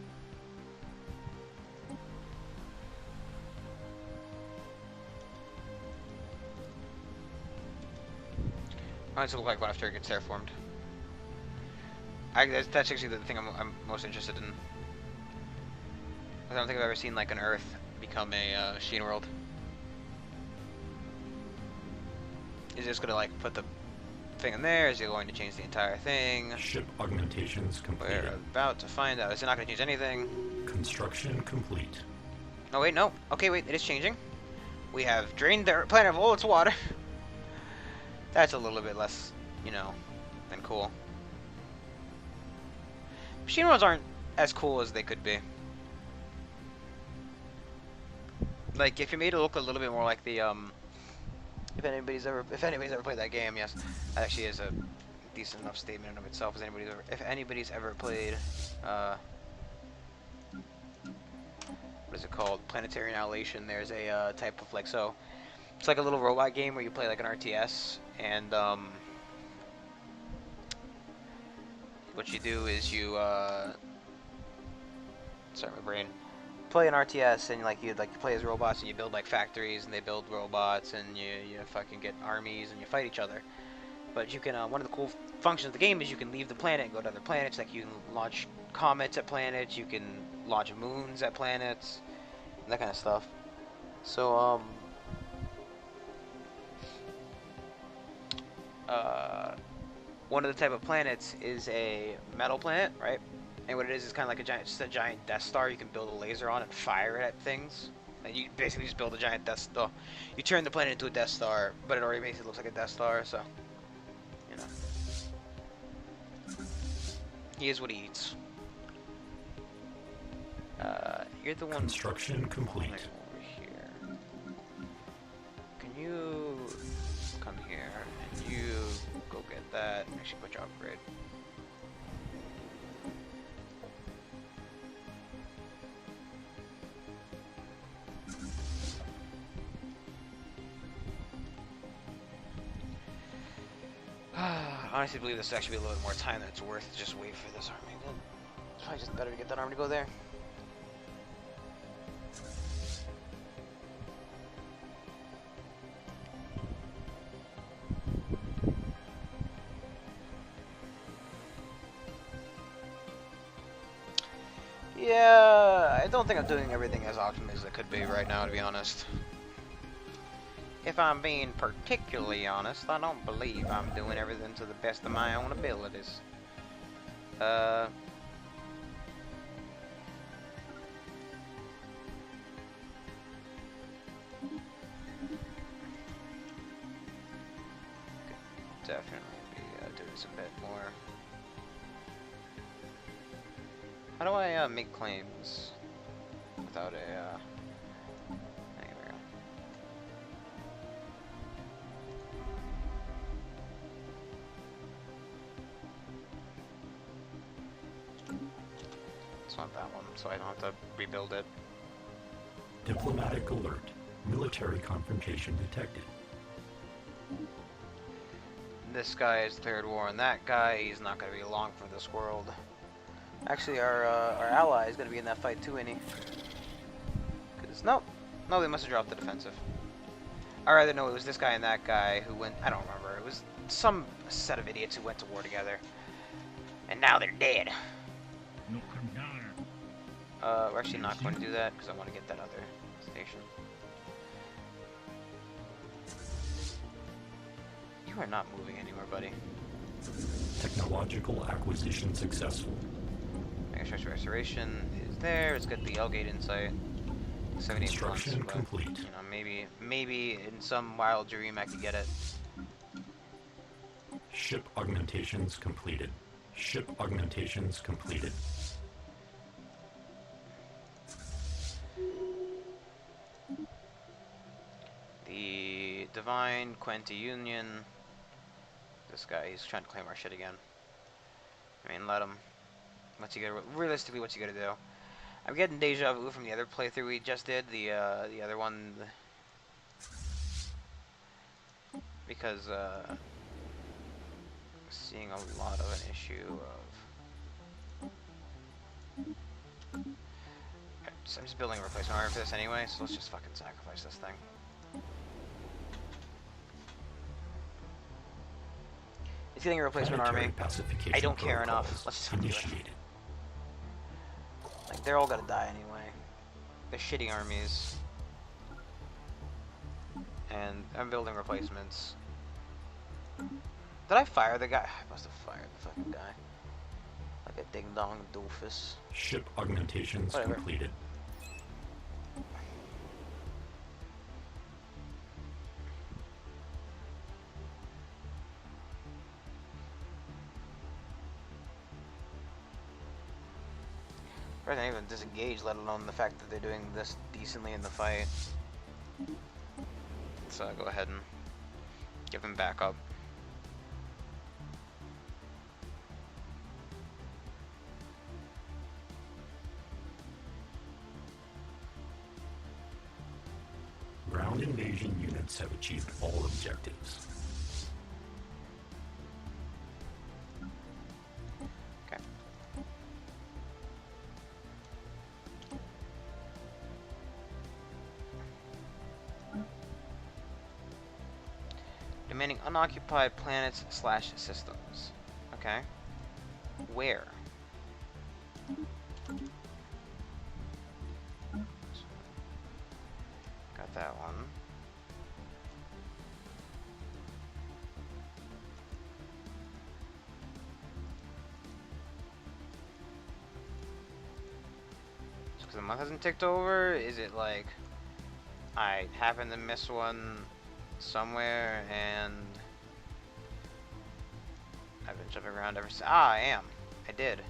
How does it look like after it gets terraformed? That's actually the thing I'm most interested in. I don't think I've ever seen like an Earth become a Sheen world. Is it just gonna like put the thing in there? Is it going to change the entire thing? Ship augmentations completed. We're about to find out. Is it not gonna change anything? Construction complete. Oh wait, no. Okay, wait, it is changing. We have drained the planet of all its water. That's a little bit less, you know, than cool. Machine worlds aren't as cool as they could be. Like if you made it look a little bit more like the if anybody's ever played that game, yes, that actually is a decent enough statement in of itself. If anybody's ever played what is it called? Planetary Annihilation. There's a type of like, so it's like a little robot game where you play like an RTS, and what you do is you sorry, my brain. Play an RTS and you play as robots and you build like factories and they build robots and you fucking get armies and you fight each other. But you can one of the cool functions of the game is you can leave the planet and go to other planets. Like you can launch comets at planets, you can launch moons at planets, and that kind of stuff. So one of the type of planets is a metal planet, right? And what it is kind of like just a giant Death Star you can build a laser on and fire it at things. And you basically just build a giant Death Star. You turn the planet into a Death Star, but it already makes it look like a Death Star, so, you know. He is what he eats. You're the one... Construction complete. Over here. Can you come here and you go get that? Actually, put your upgrade. I honestly believe this will actually be a little bit more time than it's worth to just wait for this army. It's probably just better to get that army to go there. Yeah, I don't think I'm doing everything as optimal as it could be right now, to be honest. If I'm being particularly honest, I don't believe I'm doing everything to the best of my own abilities. Could definitely be doing some bit more. How do I make claims without a there we go. It's not that one, so I don't have to rebuild it. Diplomatic alert. Military confrontation detected. This guy is declared war on that guy. He's not going to be long for this world. Actually, our ally is going to be in that fight too, ain't he? Cause no, they must have dropped the defensive. Or rather, no, it was this guy and that guy who went. I don't remember. It was some set of idiots who went to war together, and now they're dead. We're actually not going to do that because I want to get that other station. You are not moving anywhere, buddy. Technological acquisition successful. Infrastructure restoration is there. It's got the L-gate insight. 78 Construction months, complete. But, you know, maybe in some wild dream I could get it. Ship augmentations completed. Ship augmentations completed. The Divine Quenta Union. This guy, he's trying to claim our shit again. I mean, let him. Realistically, what's he gonna do? I'm getting deja vu from the other playthrough we just did. The other one, because seeing a lot of an issue of. Okay, so I'm just building a replacement army for this anyway, so let's just fucking sacrifice this thing. It's getting a replacement army. I don't care enough. Let's just fucking do it. Like, they're all gonna die anyway. They're shitty armies. And I'm building replacements. Did I fire the guy? I must have fired the fucking guy. Like a ding-dong doofus. Ship augmentations completed. Rather than even disengage, let alone the fact that they're doing this decently in the fight. Let's go ahead and give him backup. Ground invasion units have achieved all objectives. Okay. Demanding unoccupied planets / systems. Okay. Where? Got that one. Just because the month hasn't ticked over, is it like I happen to miss one somewhere and I've been jumping around ever since? Ah, I am. I did.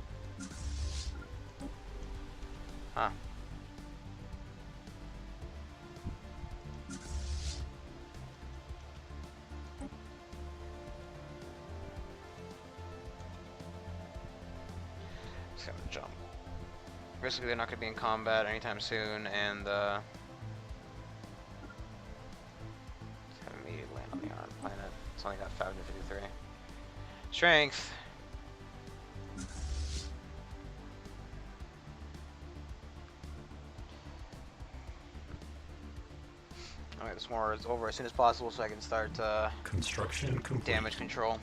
Huh. Just gonna jump. Basically, they're not gonna be in combat anytime soon, and have immediate land on the arm planet. It's only got 553. Strength. Alright, this war is over as soon as possible so I can start Construction complete. damage control.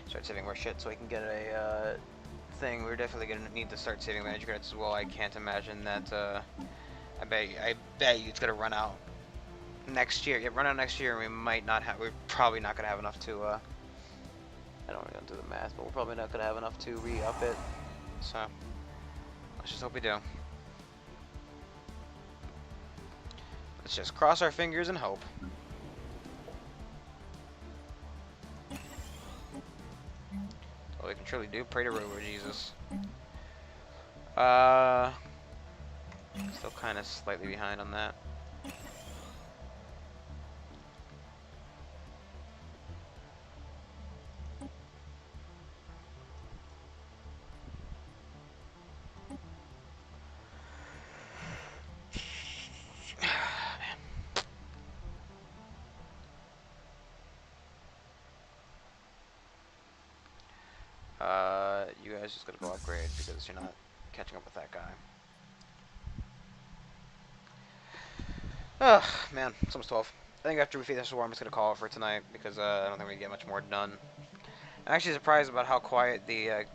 Start saving more shit so I can get a thing. We're definitely gonna need to start saving manager credits as well. I can't imagine that. I bet you it's gonna run out next year. Yeah, run out next year, and we might not have. We're probably not gonna have enough to. I don't want to do the math, but we're probably not gonna have enough to re-up it. So let's just hope we do. Let's just cross our fingers and hope. All we can truly do, pray to Rover Jesus. Still kind of slightly behind on that. You guys just gotta go upgrade because you're not catching up with that guy. Ugh, man, it's almost 12. I think after we feed this war, I'm just gonna call it for tonight because I don't think we can get much more done. I'm actually surprised about how quiet the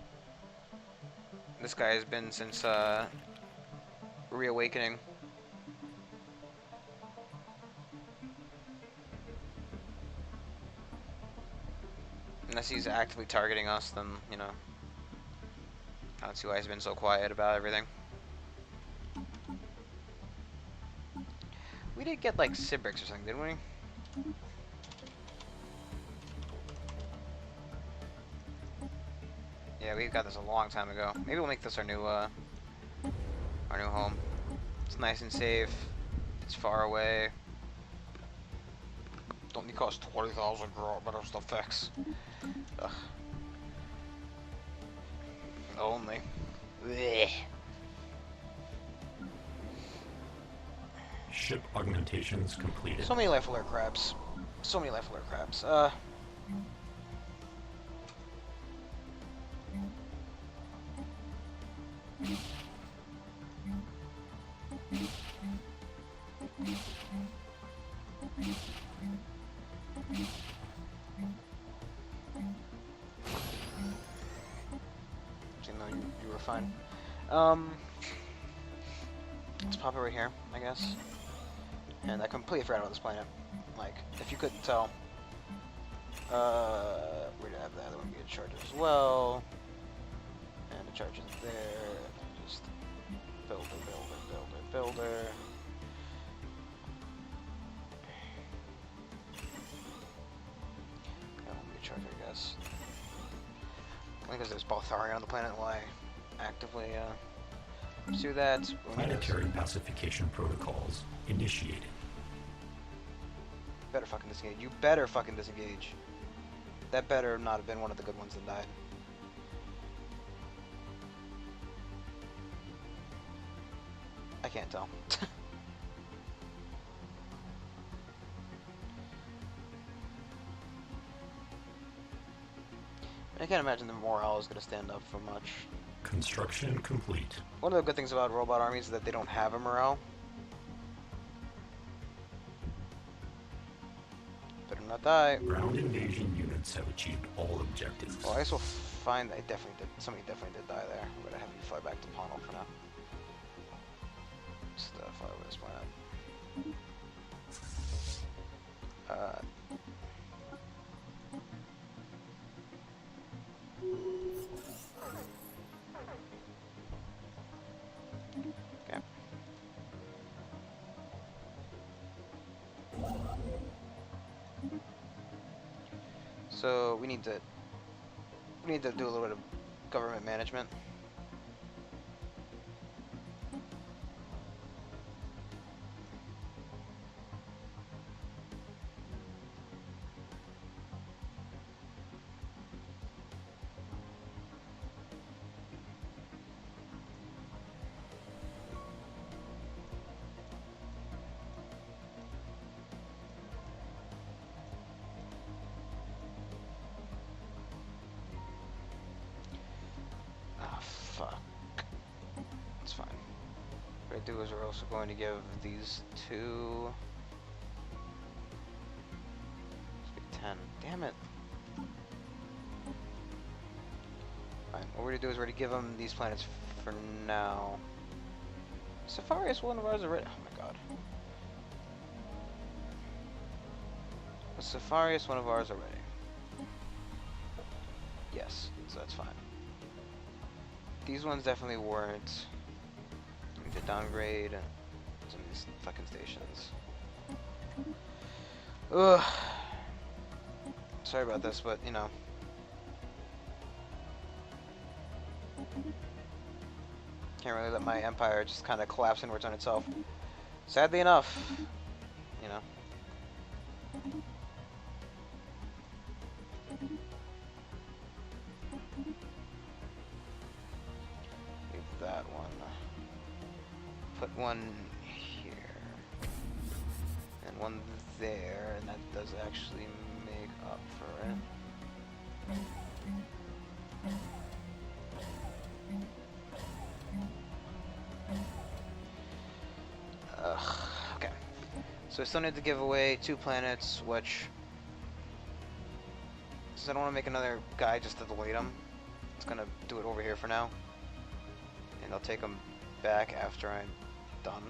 this guy has been since reawakening. Unless he's actively targeting us, then, you know, I don't see why he's been so quiet about everything. We did get, like, Cibrix or something, didn't we? Yeah, we got this a long time ago. Maybe we'll make this our new home. It's nice and safe. It's far away. Don't need cost 20,000 for better stuff fix. Ugh. Only. Blech. Ship augmentations completed. So many life alert crabs. So many life alert crabs. No, you were fine. Let's pop it right here, I guess. And I completely forgot about this planet. Like, if you couldn't tell, we're gonna have the other one get charged as well. And the charge is there. Just builder, builder, builder, builder. That won't be a charger, I guess. Because there's Baltharion on the planet while I actively pursue that. Planetary pacification protocols initiated. Better fucking disengage. You better fucking disengage. That better not have been one of the good ones that died. I can't tell. I can't imagine the morale is going to stand up for much. Construction complete. One of the good things about robot armies is that they don't have a morale. Better not die. Ground invasion units have achieved all objectives. Well, I guess we'll find that somebody definitely did die there. I'm going to have you fly back to Pownell for now. Just fly over this planet. Okay. So we need to do a little bit of government management. Fuck. It's fine. What I do is we're also going to give these two... Let's be 10. Damn it. Fine. What we're going to do is we're going to give them these planets for now. Stellaris, one of ours already. Oh my god. Was Stellaris one of ours already? Yes, so that's fine. These ones definitely weren't. I need to downgrade some of these fucking stations. Ugh. Sorry about this, but you know. Can't really let my empire just kind of collapse inwards on itself. Sadly enough, you know. That one. Put one here. And one there, and that does actually make up for it. Okay. So I still need to give away 2 planets, which... Since I don't want to make another guy just to delete them, it's gonna do it over here for now. And I'll take them back after I'm done.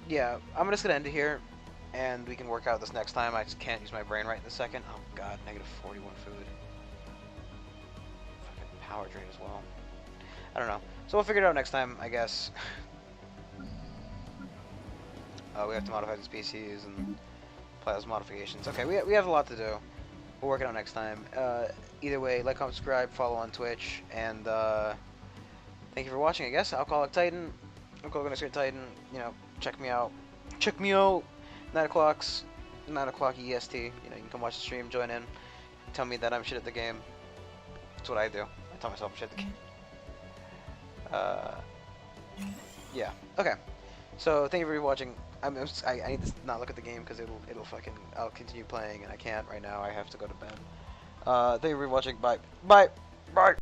Yeah, I'm just gonna end it here, and we can work out this next time. I just can't use my brain right in a second. Oh god, negative 41 food. Fucking power drain as well. I don't know. So we'll figure it out next time, I guess. We have to modify the species and plasma modifications. Okay, we have a lot to do. We'll work it out next time. Either way, like, comment, subscribe, follow on Twitch, and thank you for watching, I guess. Alcoholic Titan, Alcoholic Titan, you know, check me out. Check me out! 9 o'clock EST. You know, you can come watch the stream, join in, tell me that I'm shit at the game. That's what I do. I tell myself I'm shit at the game. Yeah, okay. So, thank you for watching. I need to not look at the game because it'll fucking... I'll continue playing and I can't right now. I have to go to bed. Thank you for watching. Bye. Bye. Bye.